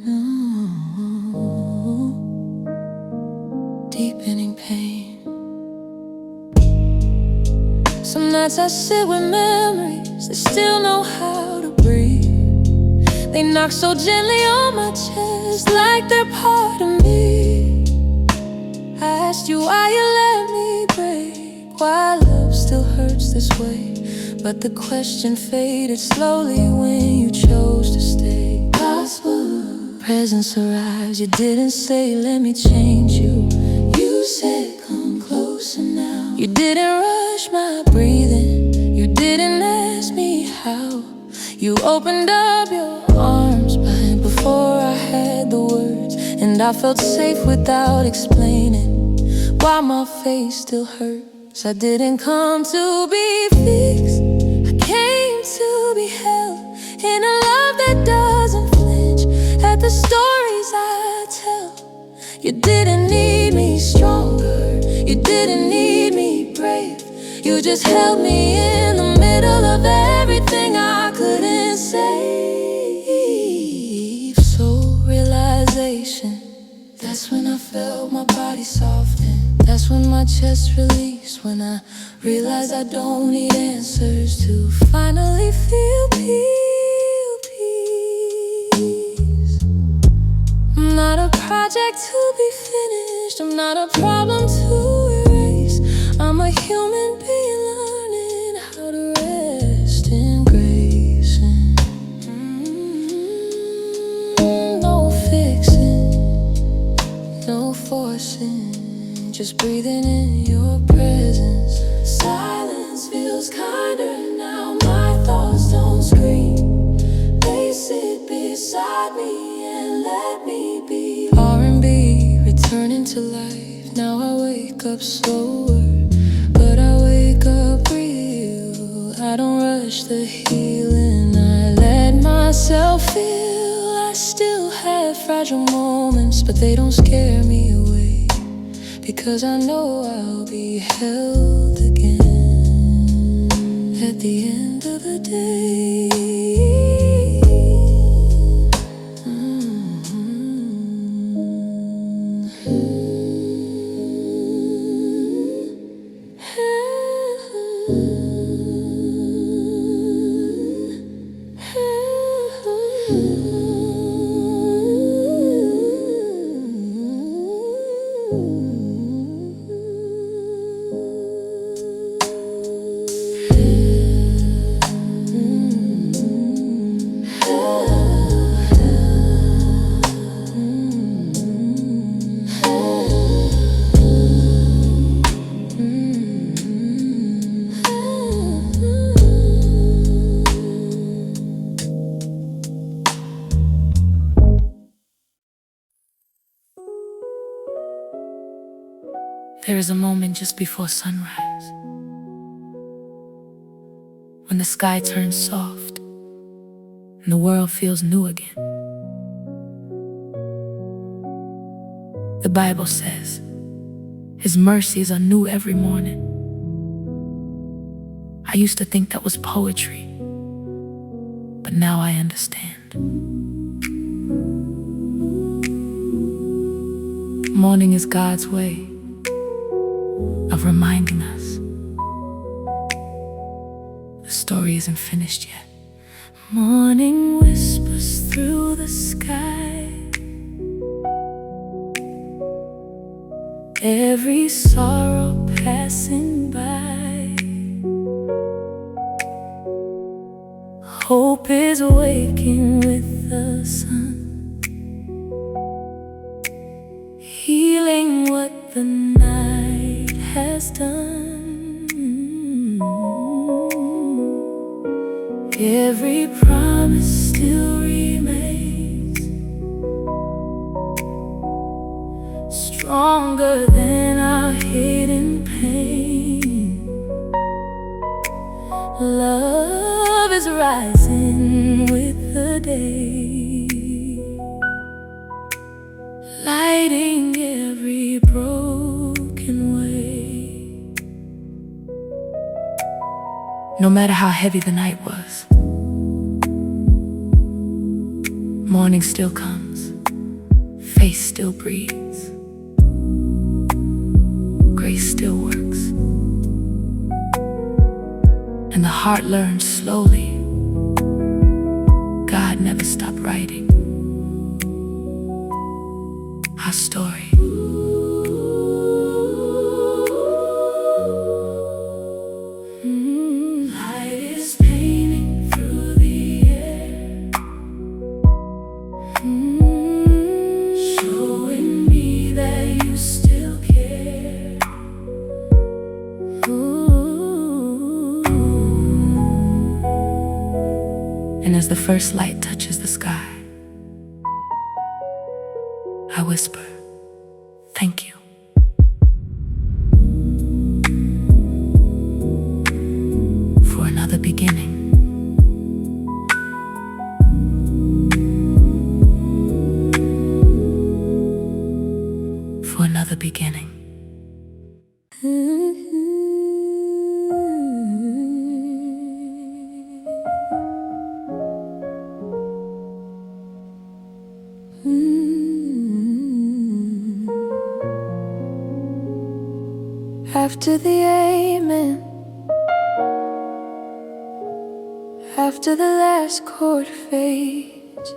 No. Deepening pain. Some nights I sit with memories that still know how to breathe. They knock so gently on my chest like they're part of me. I asked you why you let me break, why love still hurts this way, but the question faded slowly when you chose to stay. Gospel presence arrives, you didn't say let me change you. You said come closer now. You didn't rush my breathing, you didn't ask me how. You opened up your arms right before I had the words, and I felt safe without explaining why my face still hurts. I didn't come to be fixed, I came to be held in a love that doesn't flinch at the stories I tell. You didn't need me stronger, you didn't need me brave. You just held me in the middle of everything I couldn't save. So realization, that's when I felt my body soften. That's when my chest released, when I realized I don't need answers to finally feel peace. I'm not a project to be finished, I'm not a problem to erase. I'm a human being learning how to rest in grace. No fixing, no forcing, just breathing in your presence. Silence feels kinder now, my thoughts don't scream. They sit beside me and let me be. R&B, returning to life. Now I wake up slower, but I wake up real. I don't rush the healing, I let myself feel. I still have fragile moments, but they don't scare me away, because I know I'll be held again at the end of the day. There is a moment just before sunrise, when the sky turns soft and the world feels new again. The Bible says His mercies are new every morning. I used to think that was poetry, but now I understand. Morning is God's way of reminding us the story isn't finished yet. Morning whispers through the sky, every sorrow passing by. Hope is waking with the sun, healing what the night has done. Every promise still remains, stronger than our hidden pain. is rising with the day, lighting every broken way. No matter how heavy the night was, morning still comes, faith still breathes, grace still works, and the heart learns slowly God never stopped writing our story. Light is painting through the air, showing me that you still care. And as the first light touches the sky, I whisper, thank you. For another beginning. For another beginning. After the amen, after the last chord fades,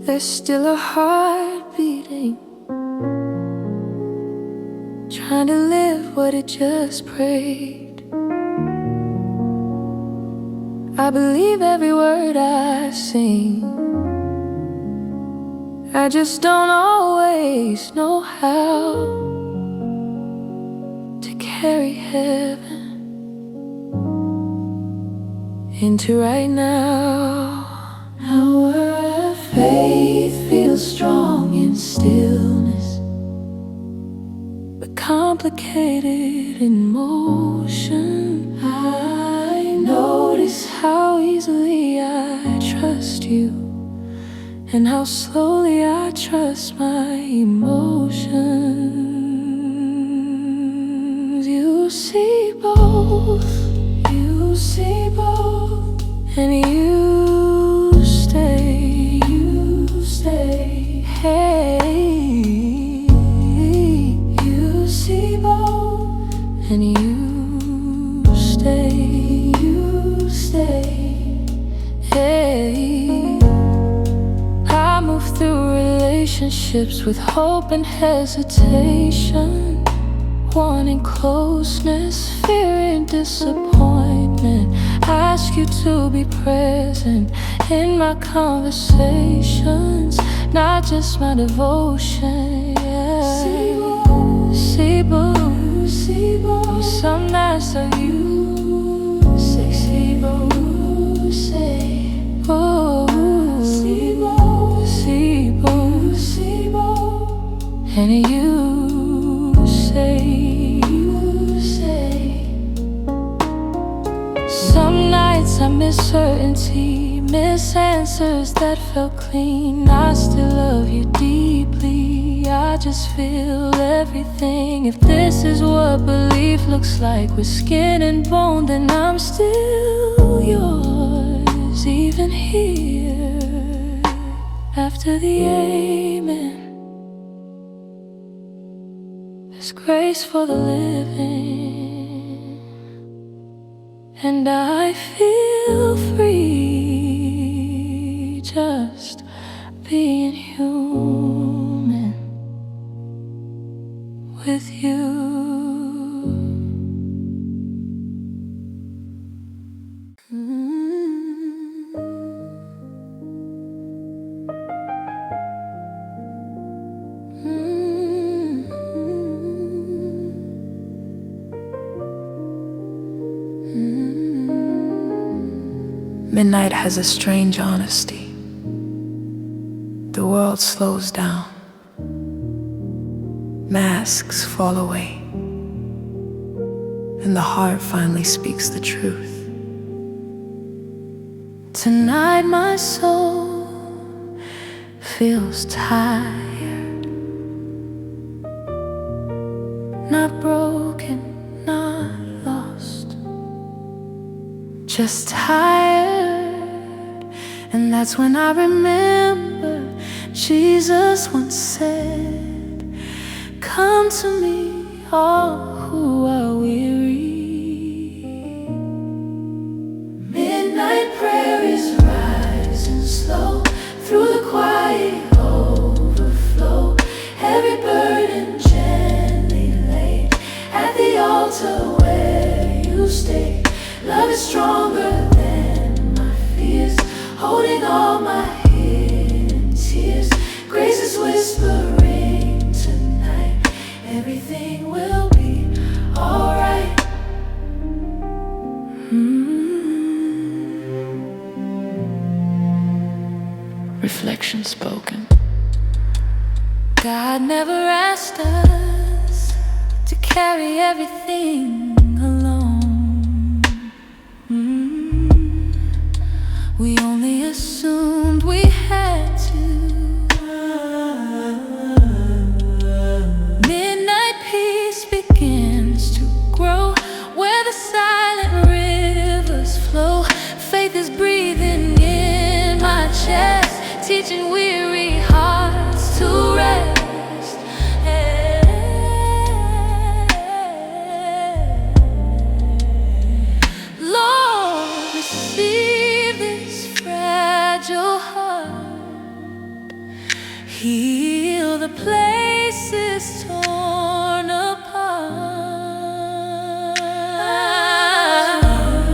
there's still a heart beating, trying to live what it just prayed. I believe every word I sing, I just don't always know how to carry heaven into right now. Our faith feels strong in stillness, but complicated in motion. I notice how easily I trust you, and how slowly I trust my emotions. You see both, and you stay, hey. You see both, and you stay, hey. I move through relationships with hope and hesitation, wanting closeness, fear and disappointment. Ask you to be present in my conversations, not just my devotion, yeah. See boo, some nights are you sexy boo, say oh. And you say, some nights I miss certainty, miss answers that felt clean. I still love you deeply, I just feel everything. If this is what belief looks like, with skin and bone, then I'm still yours, even here. After the amen, there's grace for the living, and I feel free just being human with you. Midnight has a strange honesty. The world slows down. Masks fall away. and the heart finally speaks the truth. Tonight my soul feels tired, not broken, not lost, just tired. And that's when I remember Jesus once said, "Come to me, all who are weary." Midnight prayer is rising slow through the quiet overflow. Every burden gently laid at the altar where you stay. Love is stronger than my fears, holding all my hidden tears. Grace is whispering tonight, everything will be alright. Reflection spoken. God never asked us to carry everything alone. We only assumed we had to. Midnight peace begins to grow where the silent rivers flow. Faith is breathing in my chest, teaching weary hearts to rest. Lord, receive this fragile heart. Heal the places torn apart.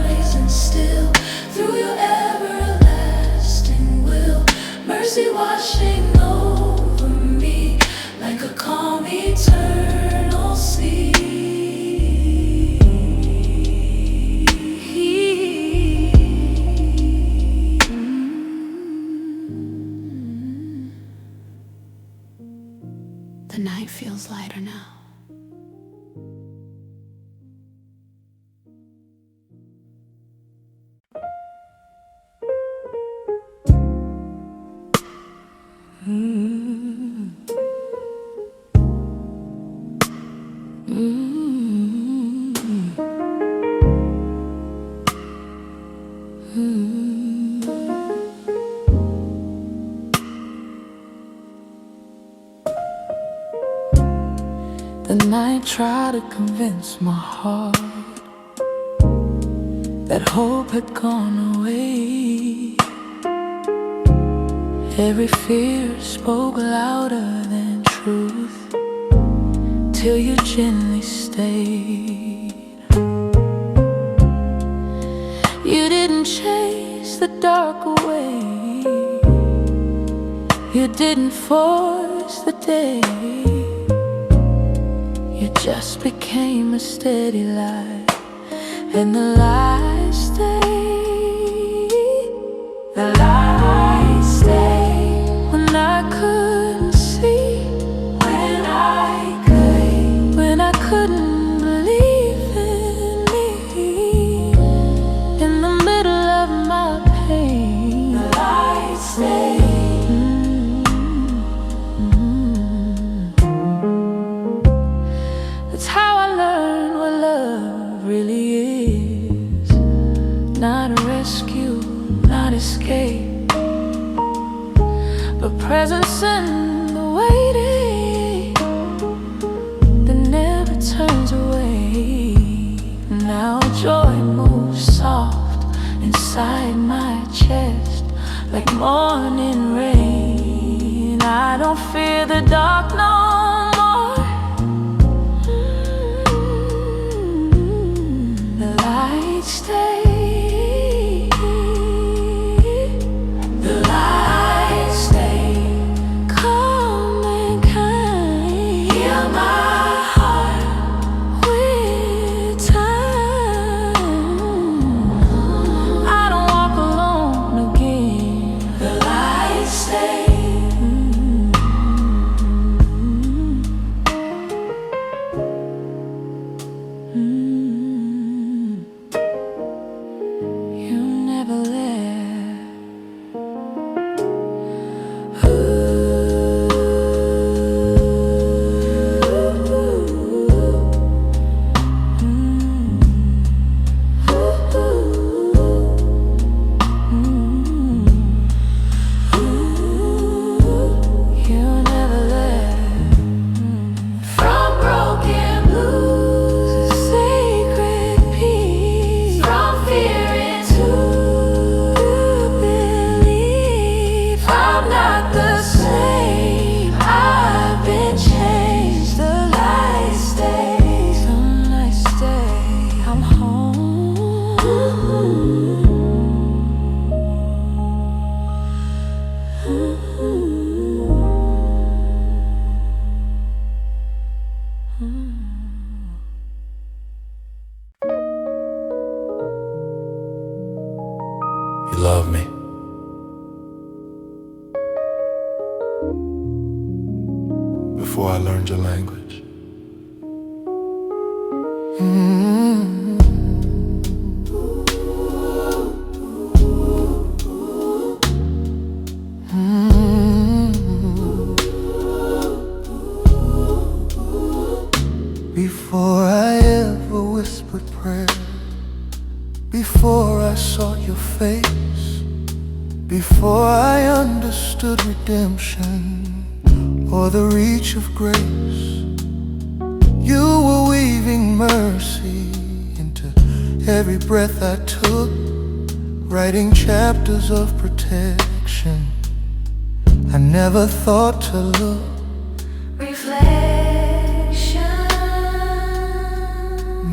Blazing still through your everlasting will. Mercy washing over me like a calm eternal sea. The night feels lighter now. The night tried to convince my heart that hope had gone away. Every fear spoke louder than truth, till you gently stayed. You didn't chase the dark away, you didn't force the day. You just became a steady light, and the light stayed. The light stayed when I couldn't see, when I couldn't believe in me. In the middle of my pain, the light stayed. That's how I learned what love really is. Not a rescue, not escape, but presence in the waiting that never turns away. Now joy moves soft inside my chest like morning rain. I don't fear the dark no more. The light stayed. The light stayed. Calm and kind. Heal my heart with time. I don't walk alone again. The light stayed. You love me. Before I learned your language. Before I ever whispered prayer, before I sought your face, before I understood redemption or the reach of grace, you were weaving mercy into every breath I took, writing chapters of protection I never thought to look.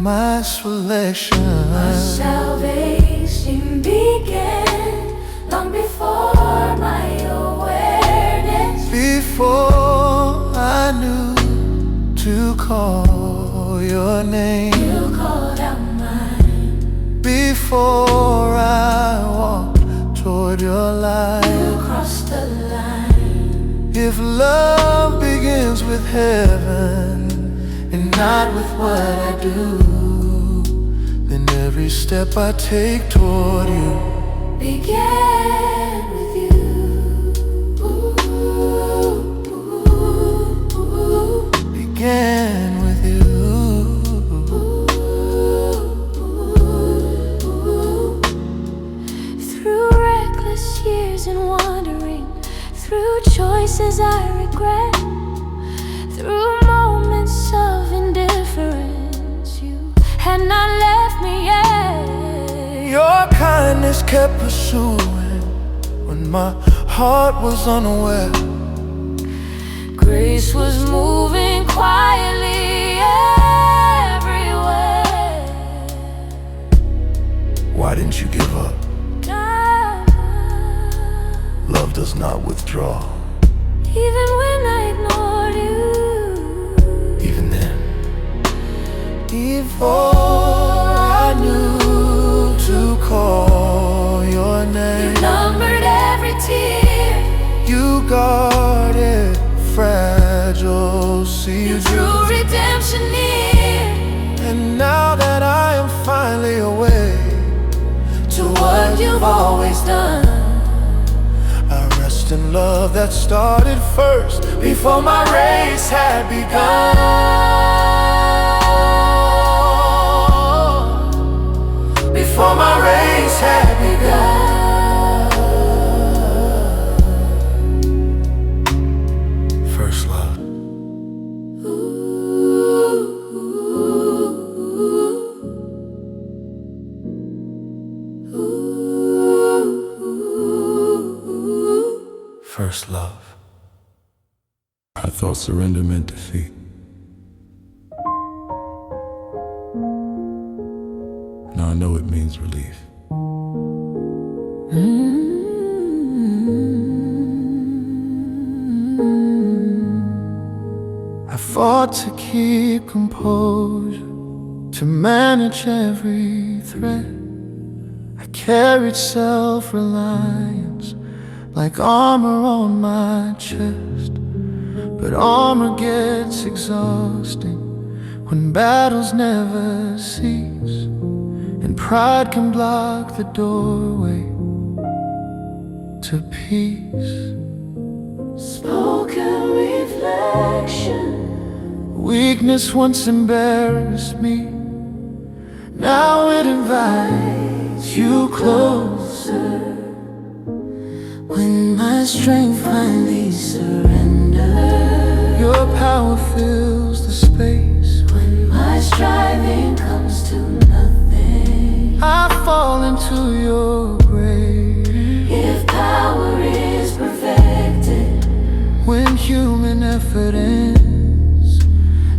My selection, my salvation began long before my awareness. Before I knew to call your name, You called out mine. before I walked toward your light, You crossed the line. if love begins with heaven and not with what I do, then every step I take toward you began with you. began with you. Through reckless years and wandering, through choices I regret, through moments of indifference, you had not left me yet. Your kindness kept pursuing when my heart was unaware. Grace was moving quietly everywhere. Why didn't you give up? Love does not withdraw. Even when I ignored you, Even then, before I knew to call your name, you numbered every tear. you guarded fragile seeds. You drew redemption near And now that I am finally awake to what you've always done. I rest in love that started first before my race had begun. Before my race had begun. First love. First love. I thought surrender meant defeat. Now I know it means relief. I fought to keep composure, to manage every threat. I carried self-reliance like armor on my chest. But armor gets exhausting when battles never cease, and pride can block the doorway to peace. Spoken reflection. Weakness once embarrassed me, now it invites you closer. When my strength finally surrenders, Your power fills the space. when my striving comes to nothing, I fall into your grace. if power is perfected, When human effort ends,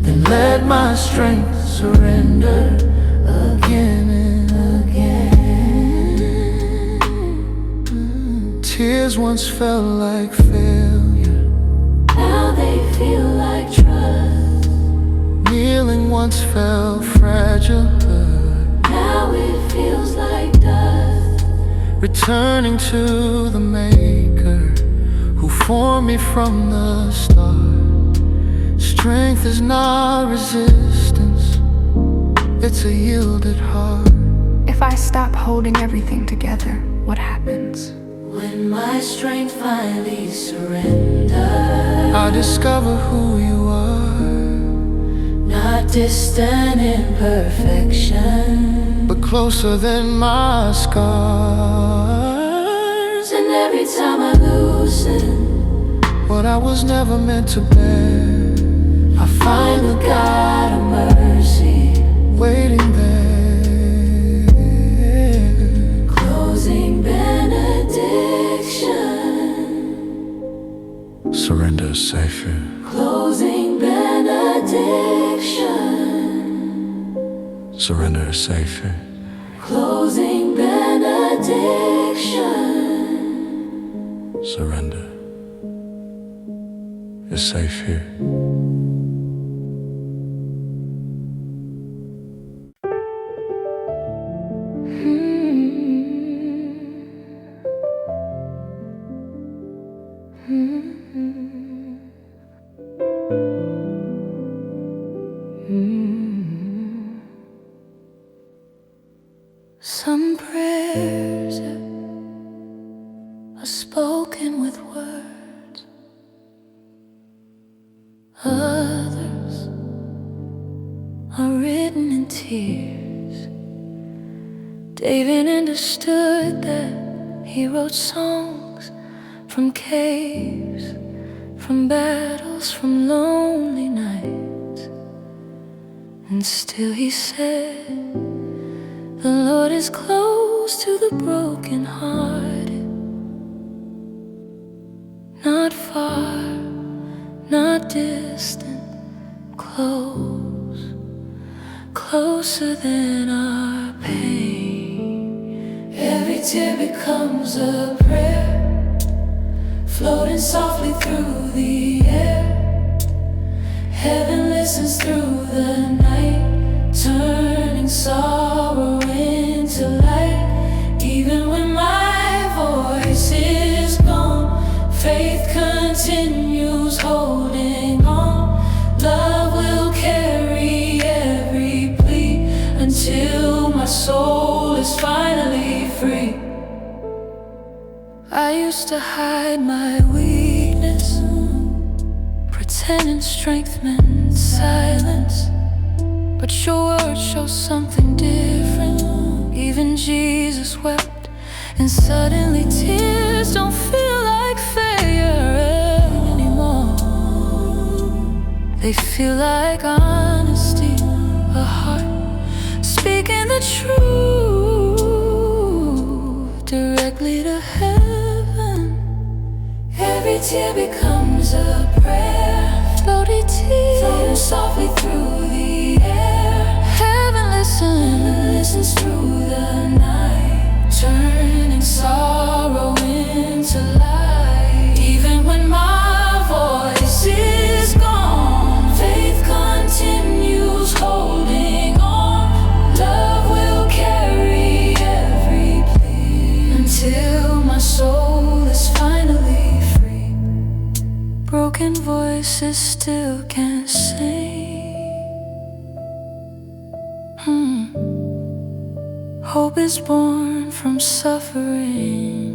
then let my strength surrender again and again. Tears once felt like failure, now they feel like trust. kneeling once felt fragile, Now it feels like dust. returning to the Maker who formed me from the start. Strength is not resistance, it's a yielded heart. If I stop holding everything together, what happens? When my strength finally surrenders, I discover who you are, not distant imperfection, but closer than my scars. and every time I loosen What I was never meant to bear, I find the God of mercy waiting there. closing benediction, Surrender is safe here. closing benediction, Surrender is safe here. closing benediction. Surrender is safe here. Some prayers are spoken with words, others are written in tears. David understood that he wrote songs from caves, from battles, from lonely nights, and still he said, the Lord is close to the brokenhearted, not far, not distant, close, closer than our pain. Every tear becomes a prayer, floating softly through the air. Heaven listens through the night, turning sorrow into light. Even when my voice is gone, faith continues holding on. Love will carry every plea until my soul is finally free. I used to hide my weakness, pretending strength meant silence, but your words show something different. Even Jesus wept, and suddenly tears don't feel like failure anymore. They feel like honesty, a heart speaking the truth directly to heaven. Every tear becomes a prayer, floating tears floating softly through the air. Heaven listens through the night, turning sorrow into light. Even when my voice is gone, faith continues holding on. Love will carry every plea until my soul is finally free. Broken voices still can't sing. Hope is born from suffering.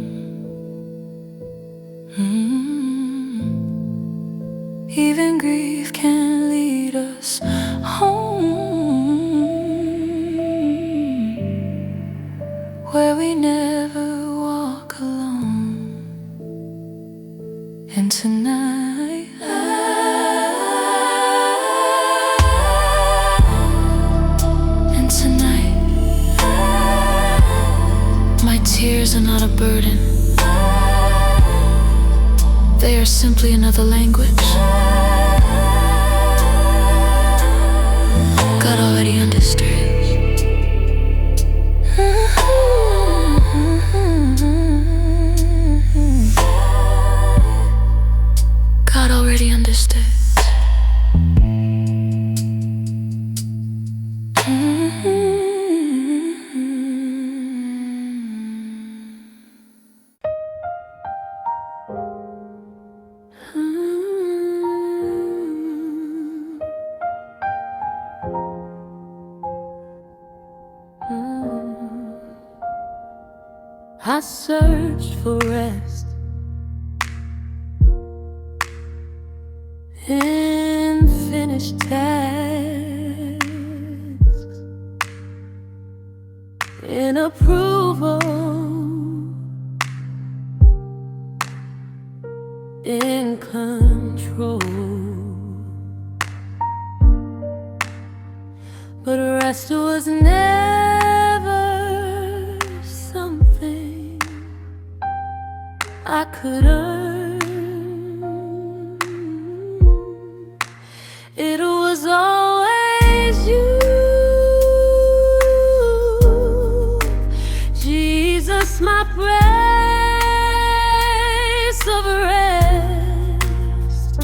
Even grief can lead us home, where we never walk alone. And tonight my tears are not a burden. They are simply another language. God already understood. justice. I searched for rest in finished tasks, in approval, in control. But rest was never something I could earn. It was always you, Jesus, my place of rest,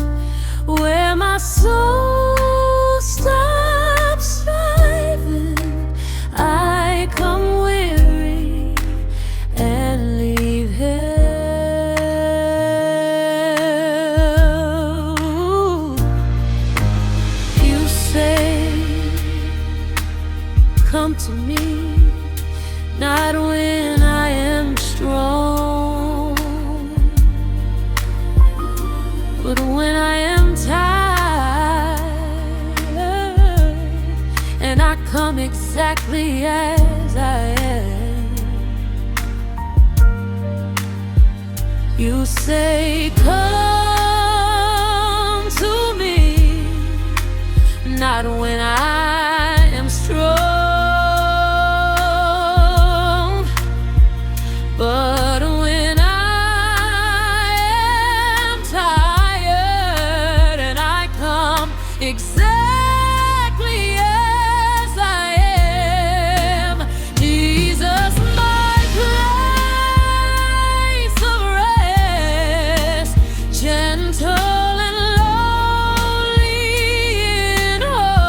where my soul stops striving. I come weary and leave here. Come to me, not when I am strong, but when I am tired, and I come exactly as I am. You say, come to me, not when I am strong, but when I am tired, and I come exactly as I am. Jesus, my place of rest, gentle and lowly in heart.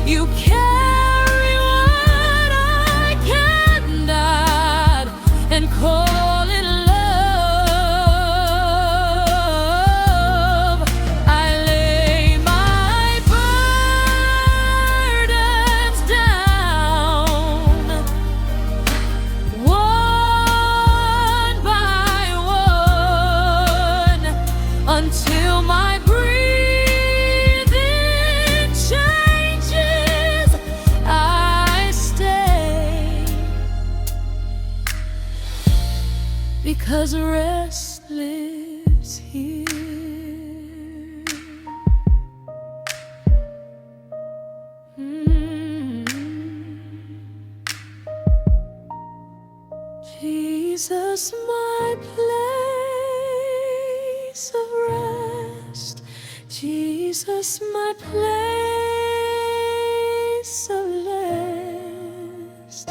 You carry what I cannot and call it love. I lay my burdens down, one by one, until my breathing changes. I stay, because rest lives here. Jesus, my place of rest, Jesus, my place of rest,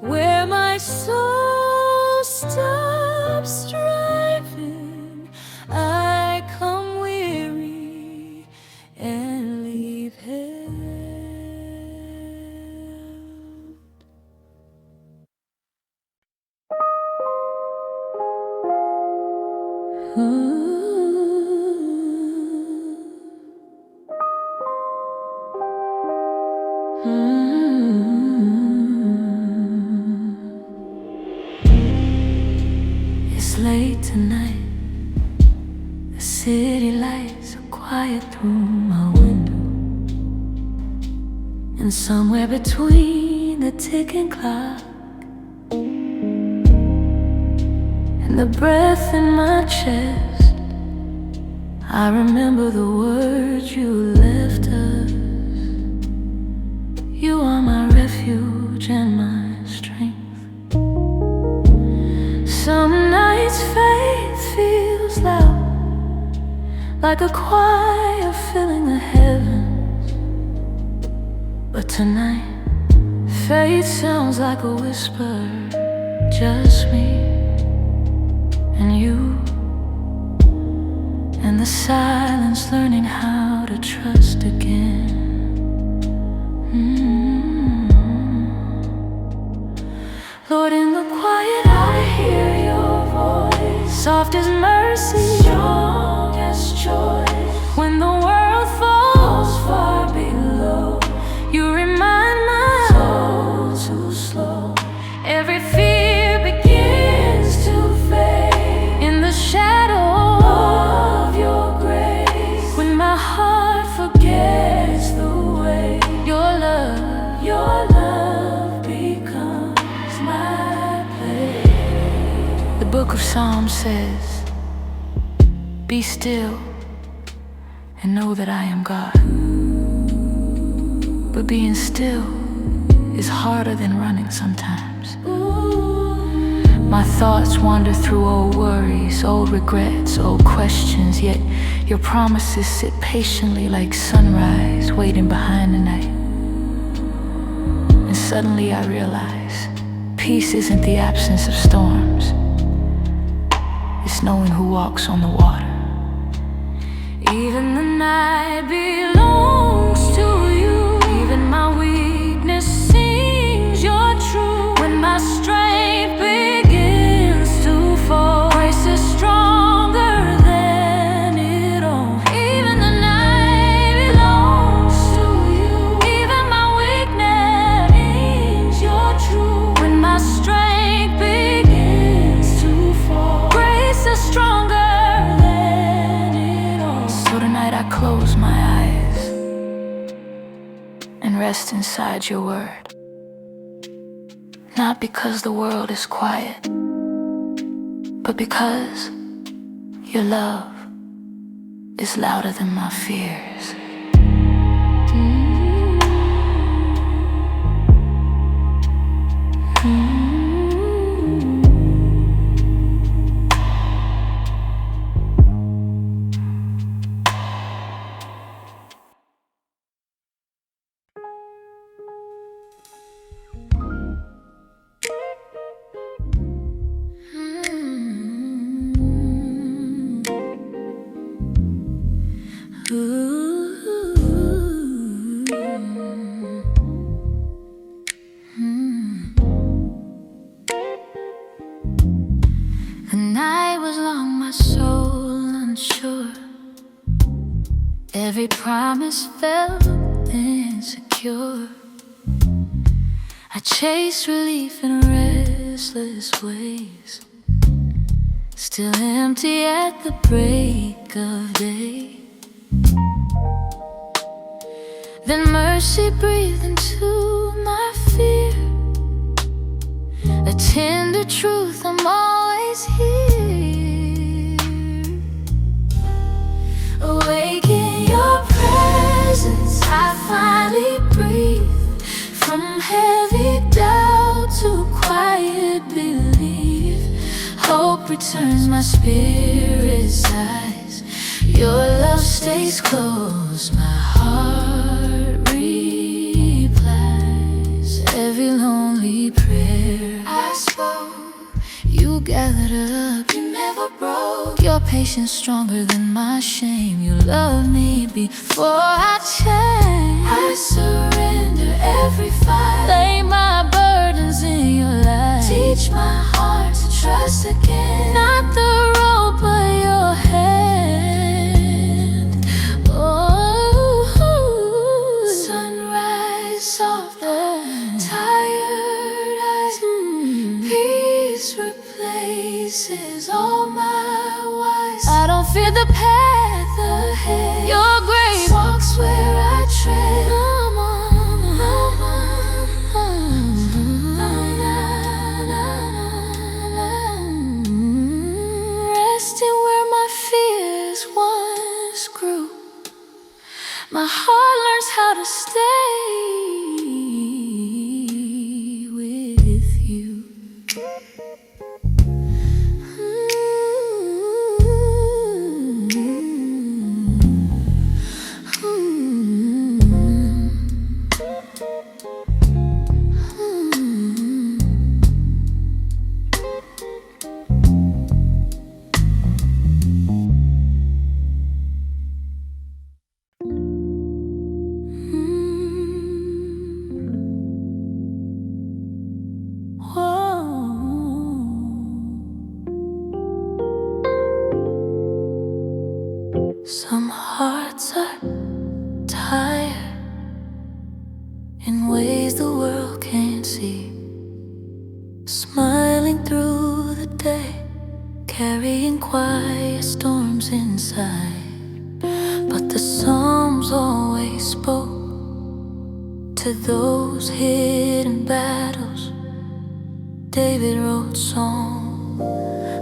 where my soul stops striving. I come weary and leave here. It's late tonight. The city lights are quiet through my window, and somewhere between the ticking clock and the breath in my chest, I remember the words you left us. You are my refuge and my strength. Some nights faith feels loud, like a choir filling the heavens. But tonight, faith sounds like a whisper, just me and you. the silence, learning how to trust again. Lord, in the quiet I hear your voice, soft as mercy, strong as joy. When the world falls far below, you remind my soul to slow. Every fear begins to fade in the shadow of your grace. When my heart forgets the way, your love becomes my place. The book of Psalms says, be still and know that I am God. But being still is harder than running sometimes. My thoughts wander through old worries, old regrets, old questions. Yet your promises sit patiently like sunrise, waiting behind the night. And suddenly I realize peace isn't the absence of storms, it's knowing who walks on the water. Even the night belongs to you. Even my weakness sings your truth. When my strength begins to fall, grace is stronger than it all. Even the night belongs to you. Even my weakness sings your truth. When my strength begins to fall, grace is stronger. So tonight I close my eyes and rest inside your word. Not because the world is quiet, but because your love is louder than my fears. The night was long, my soul unsure. Every promise felt insecure. I chased relief in restless ways, still empty at the break of day. Then mercy breathed into my fear, a tender truth, I'm always here. Awake in your presence, I finally breathe. From heavy doubt to quiet belief, hope returns my spirit's eyes. Your love stays close, my heart replies. Every lonely prayer I spoke, you gathered up, you never broke. Your patience stronger than my shame. You loved me before I changed. I surrender every fight, lay my burdens in your light. Teach my heart to trust again, not the road but your hand. Oh, sunrise soft, tired eyes, peace replaces all my whys. I don't fear the path ahead, your grace walks where I tread. Resting where my fears once grew, my heart learns how to stay with you. quiet storms inside, but the Psalms always spoke to those hidden battles. David wrote songs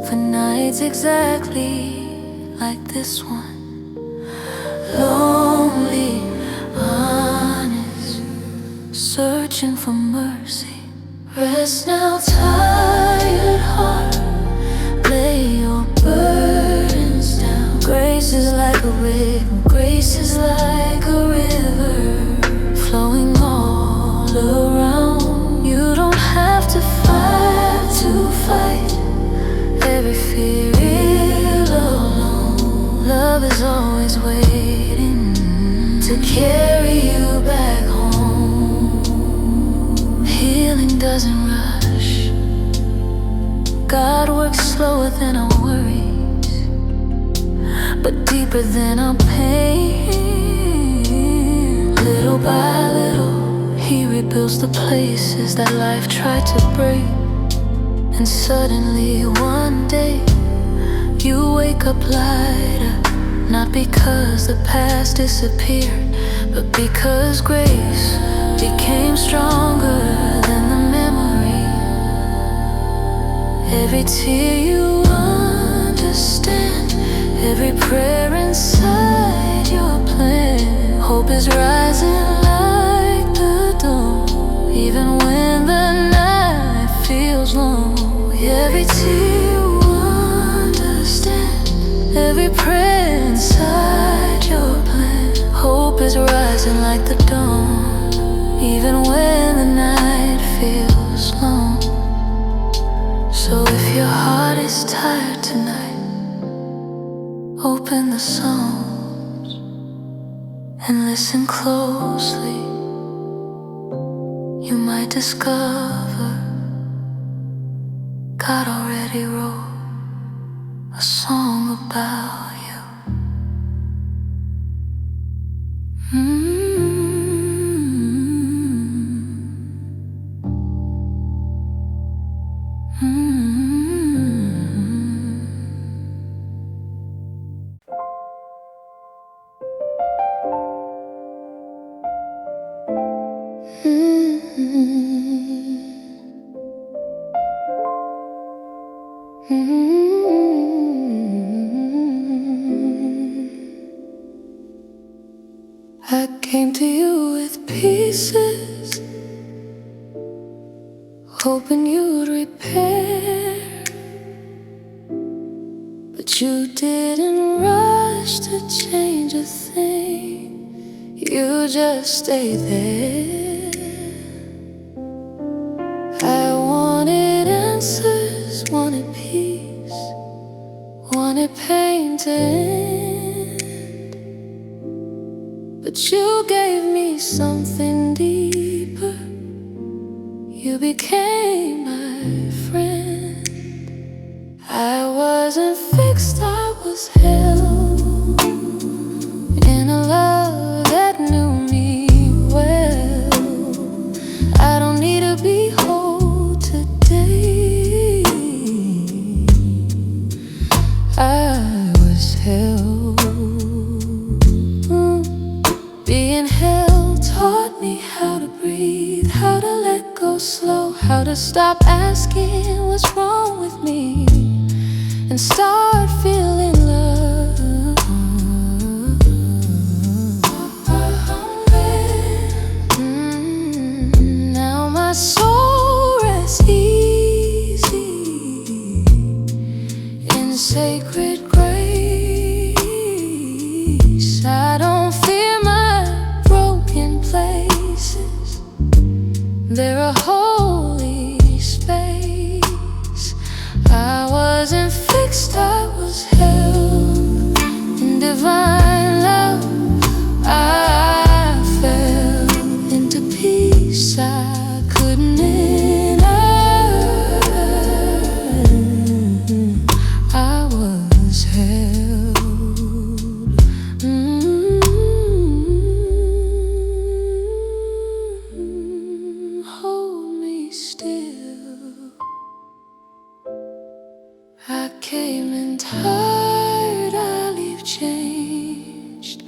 for nights exactly like this one. Lonely, honest, searching for mercy. Rest now, tired heart, lay your burdens down. Grace is like a river, grace is like a river, flowing all around. You don't have to fight every fear alone. Love is always waiting to carry you back home. Healing doesn't rush, God works slower than our worries, but deeper than our pain. Little by little, He rebuilds the places that life tried to break. And suddenly one day, you wake up lighter, not because the past disappeared, but because grace became stronger than the memory. Every tear you understand, every prayer inside your plan. Hope is rising like the dawn, even when the night feels long. Every tear you understand, every prayer inside your plan. Hope is rising like the dawn, even when the night feels long. So if your heart is tired tonight, open the Psalms and listen closely. You might discover God already wrote a song about you. I came to you with pieces, hoping you'd repair, but you didn't rush to change a thing. You just stayed there. I wanted answers, wanted peace, wanted pain to end, but you gave me something deeper. You became my friend. I wasn't fixed, I was held in a love that knew me well. I don't need to be whole today. I was held. Being held taught me how to breathe, how to let go slow, how to stop asking what's wrong with me and start feeling love. Now my soul rests easy in sacred grace. I don't fear my broken places. They're a holy space. I wasn't fixed, I was held in divine love. I fell into peace I couldn't earn. I was held. Hold me still. I came and tired, I leave changed,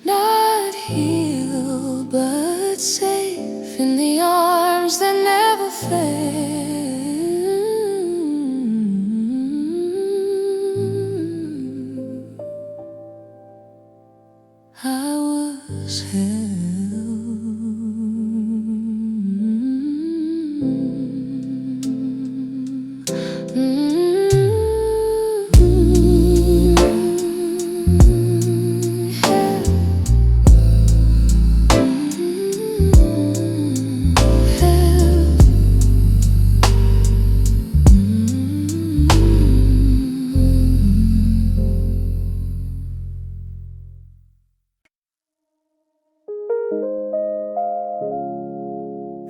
not healed, but safe in the arms that never fail. I was held.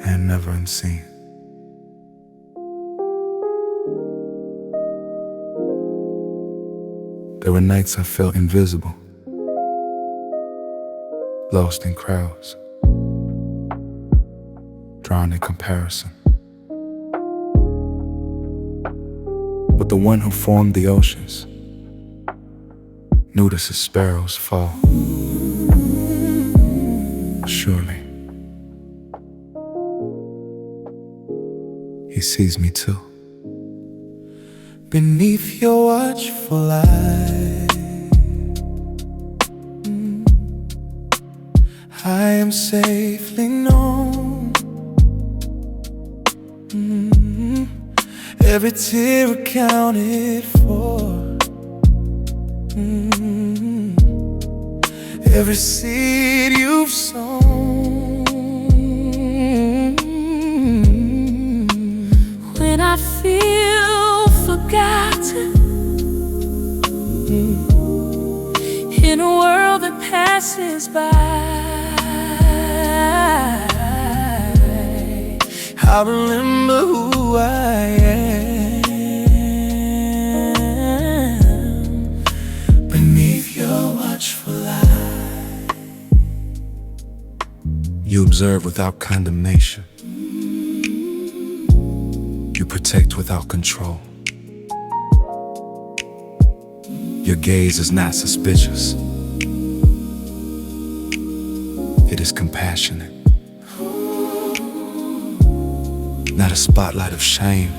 And never unseen. There were nights I felt invisible, lost in crowds, drowned in comparison. But the one who formed the oceans noticed the sparrows fall. Surely He sees me too. Beneath your watchful eye, I am safely known. Every tear accounted for, every seed you've sown. When I feel forgotten in a world that passes by, I'll remember who I am beneath your watchful eye. You observe without condemnation. You protect without control. Your gaze is not suspicious. It is compassionate. Not a spotlight of shame,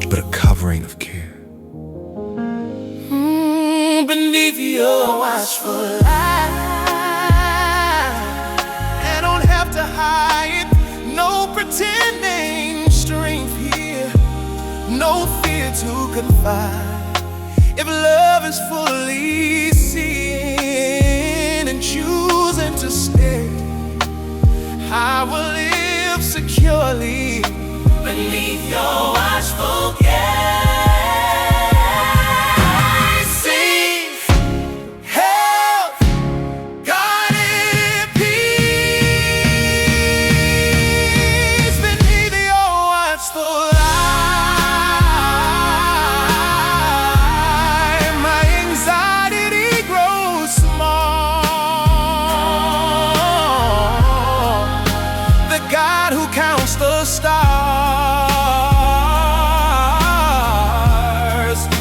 but a covering of care. Beneath your watchful eye, I don't have to hide. No pretending strength here, no fear to confide. If love is fully seen and choosing to stay, I will live securely beneath your watchful care. Safe, held, guarded, peace beneath your watchful eye. My anxiety grows small. The God who counts the stars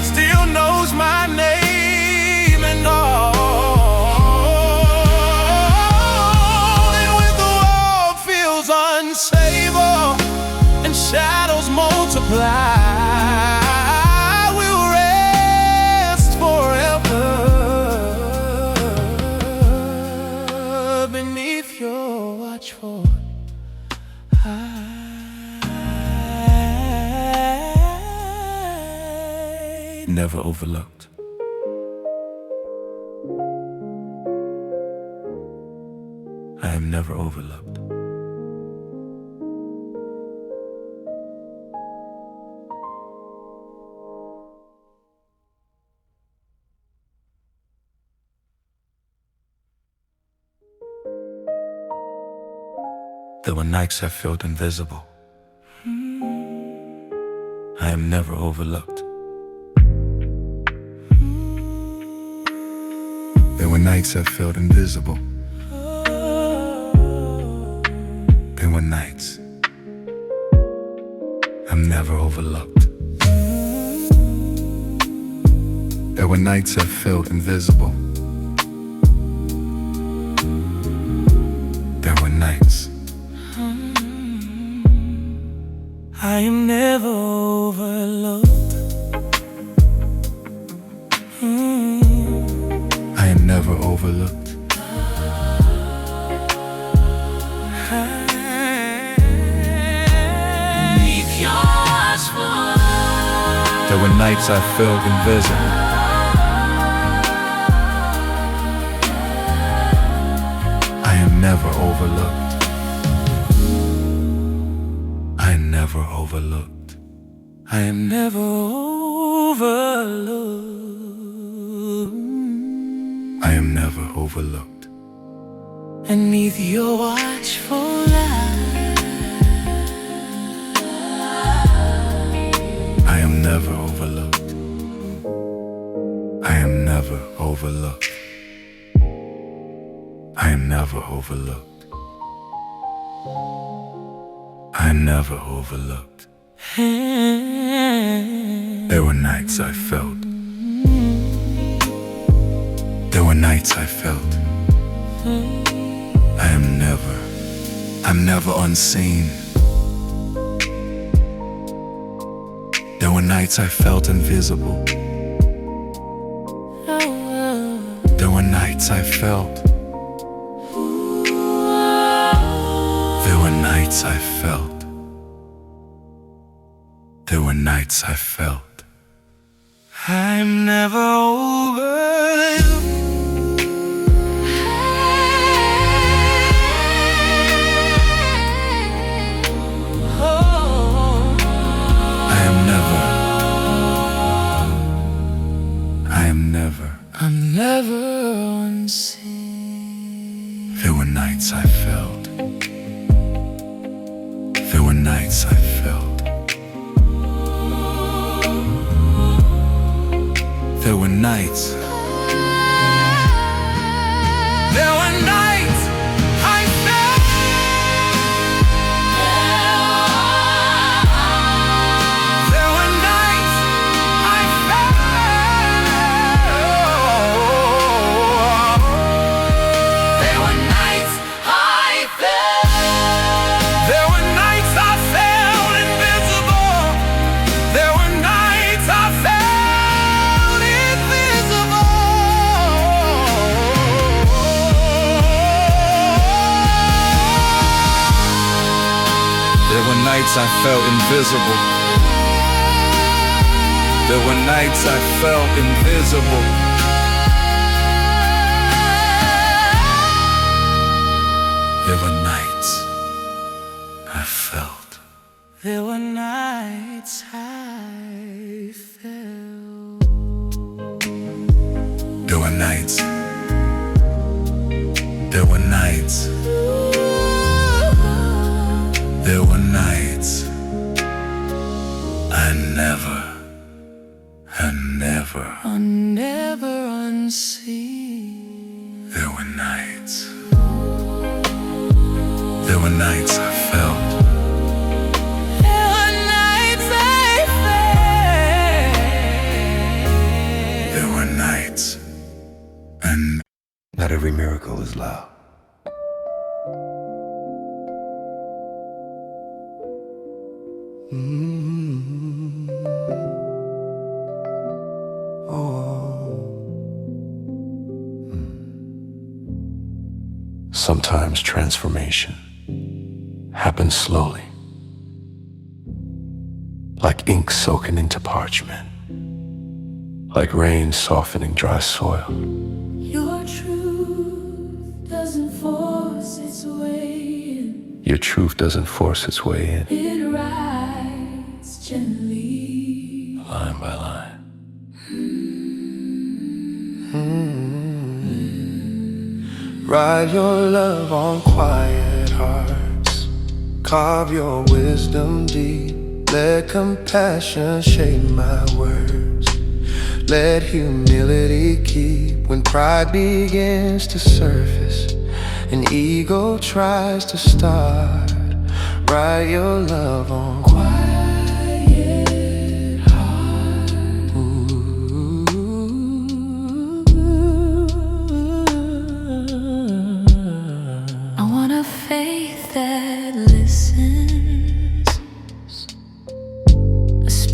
still knows my name and all. And when the world feels unstable and shadows multiply, I will rest forever beneath your watchful eye. Never overlooked. I am never overlooked. There were nights I felt invisible. I am never overlooked. There were nights I felt invisible. There were nights I'm never overlooked. There were nights I felt invisible. There were nights. I am never overlooked. I am never overlooked. There were nights I felt invisible. I am never overlooked. I am never overlooked. I am never overlooked. I am never overlooked. And neath your watchful eye, I am never overlooked. I am never overlooked. I am never overlooked. I am never overlooked. There were nights I felt. There were nights I felt. I'm never unseen. There were nights I felt invisible. There were nights I felt. There were nights I felt. There were nights I felt. I'm never overlooked. I'm never unseen. There were nights I felt. There were nights I felt. There were nights. There were nights I felt. There were nights I felt. There were nights I felt. There were nights I felt invisible. There were nights I felt invisible. There were nights I felt invisible. There were nights I felt invisible. There were nights I felt. There were nights I felt. There were nights. There were nights. There were nights I never unseen. There were nights. There were nights I felt. There were nights I felt. There were nights. And not every miracle is loud. Sometimes transformation happens slowly, like ink soaking into parchment, like rain softening dry soil. Your truth doesn't force its way in. Your truth doesn't force its way in, It rides gently, line by line. Write your love on quiet hearts. Carve your wisdom deep. Let compassion shape my words. Let humility keep. When pride begins to surface and ego tries to start, write your love on quiet hearts.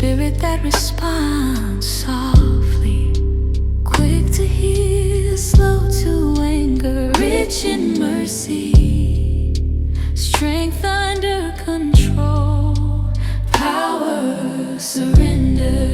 spirit that responds softly, quick to hear, slow to anger, rich in mercy, strength under control, power surrender.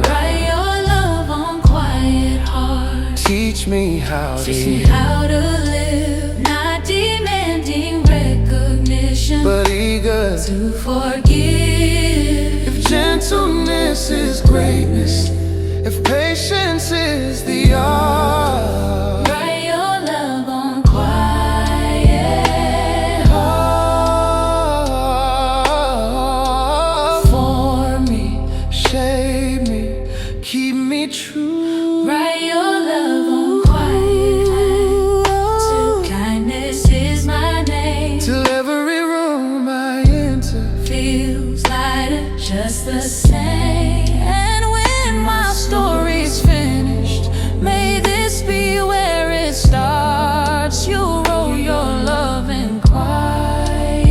Write your love on quiet hearts. Teach me how to Teach me how to live, not demanding recognition, but eager to forgive. If gentleness is greatness, if patience is the art, Write your love on quiet hearts. Form me, shape me, keep me true. write your love on quiet hearts. Till kindness is my name, Till every room I enter feels lighter, just the same. And when my story's finished, may this be where it starts. You roll your love in quiet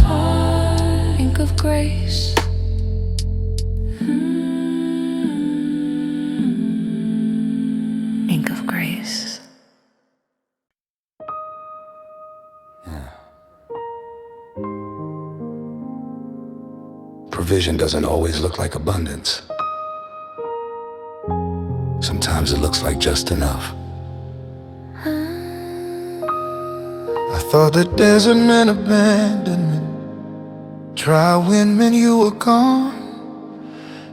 heart. Think of grace. Think of grace. Provision doesn't always look like abundance. Sometimes it looks like just enough. I thought the desert meant abandonment, dry wind meant you were gone,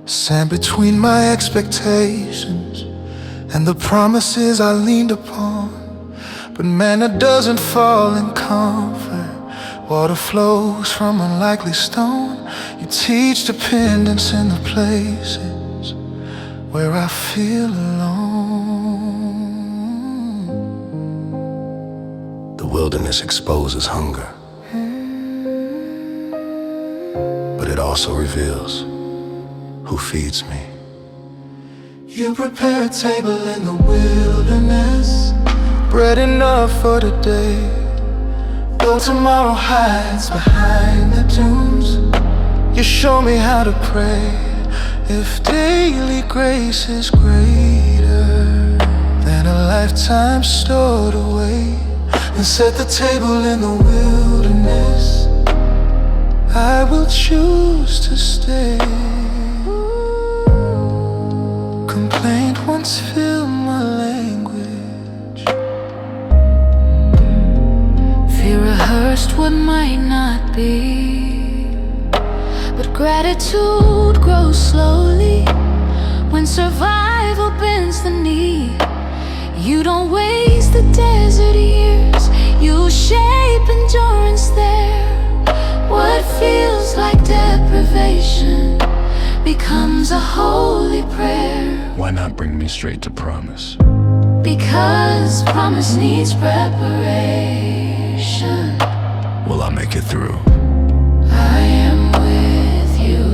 sand between my expectations and the promises I leaned upon. But manna doesn't fall in comfort, water flows from unlikely stone. You teach dependence in the places where I feel alone. The wilderness exposes hunger, but it also reveals who feeds me. You prepare a table in the wilderness, bread enough for today, though tomorrow hides behind the dunes. You show me how to pray, if daily grace is greater than a lifetime stored away. And set the table in the wilderness, I will choose to stay. Complaint once filled my language, Fear rehearsed what might not be, but gratitude grows slowly when survival bends the knee. You don't waste the desert years, you shape endurance there. What feels like deprivation becomes a holy prayer. Why not bring me straight to promise? Because promise needs preparation. Will I make it through? I am with you.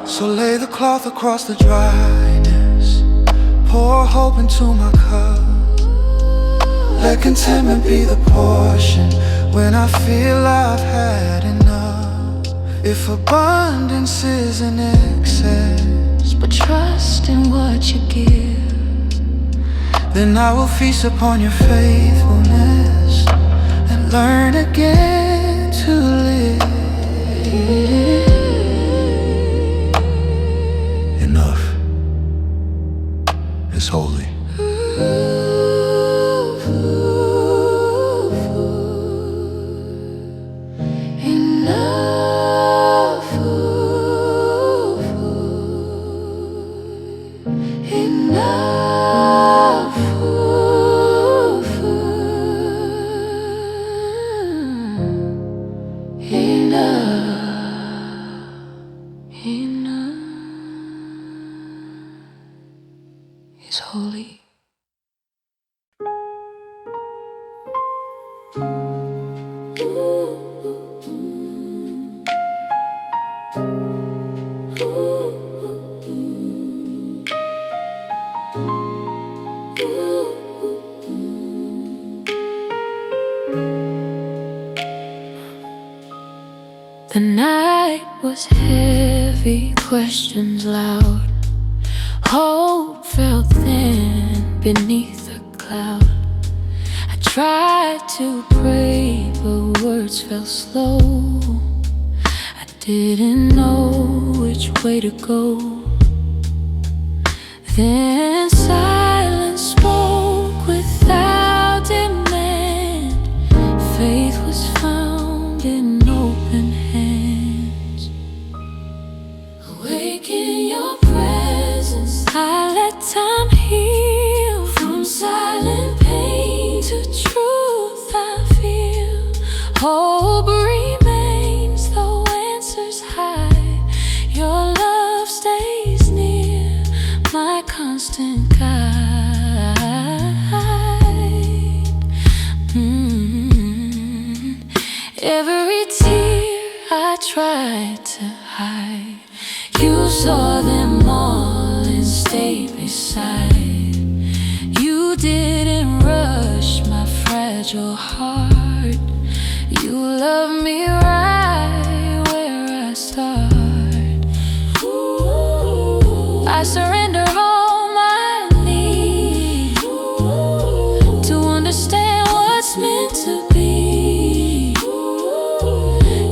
so lay the cloth across the dryness, pour hope into my cup. Let contentment be the portion when I feel I've had enough. If abundance is in excess, But trust in what you give. then I will feast upon your faithfulness and learn again to live. Enough is holy. Enough. Enough. Enough is holy. The night was heavy, questions loud. Hope felt thin beneath the cloud. I tried to pray, but words fell slow. I didn't know which way to go. Then silence spoke without demand. Faith was found in open hands. Awake in your presence, I let time heal. From silent pain to truth I feel. Hope remains though answers hide. Your love stays near, my constant guide. Every tear I tried to hide, you saw them all and stayed beside. You didn't rush my fragile heart. You loved me right where I start. I surrender all my need to understand what's meant to be.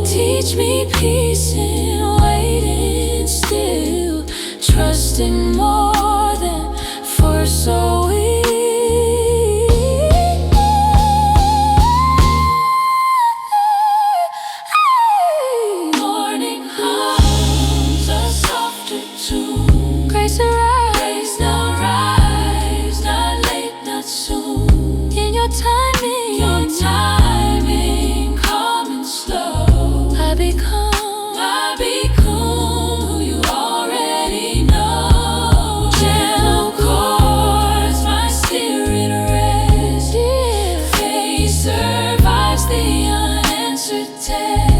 Teach me peace in waiting still, trusting more than for so weak. Morning hums a softer tune. Grace arise, now rise, not late, not soon. In your timing, calm and slow. I become who you already know. Gentle chords, my spirit rests. Yeah. Faith survives the unanswered test.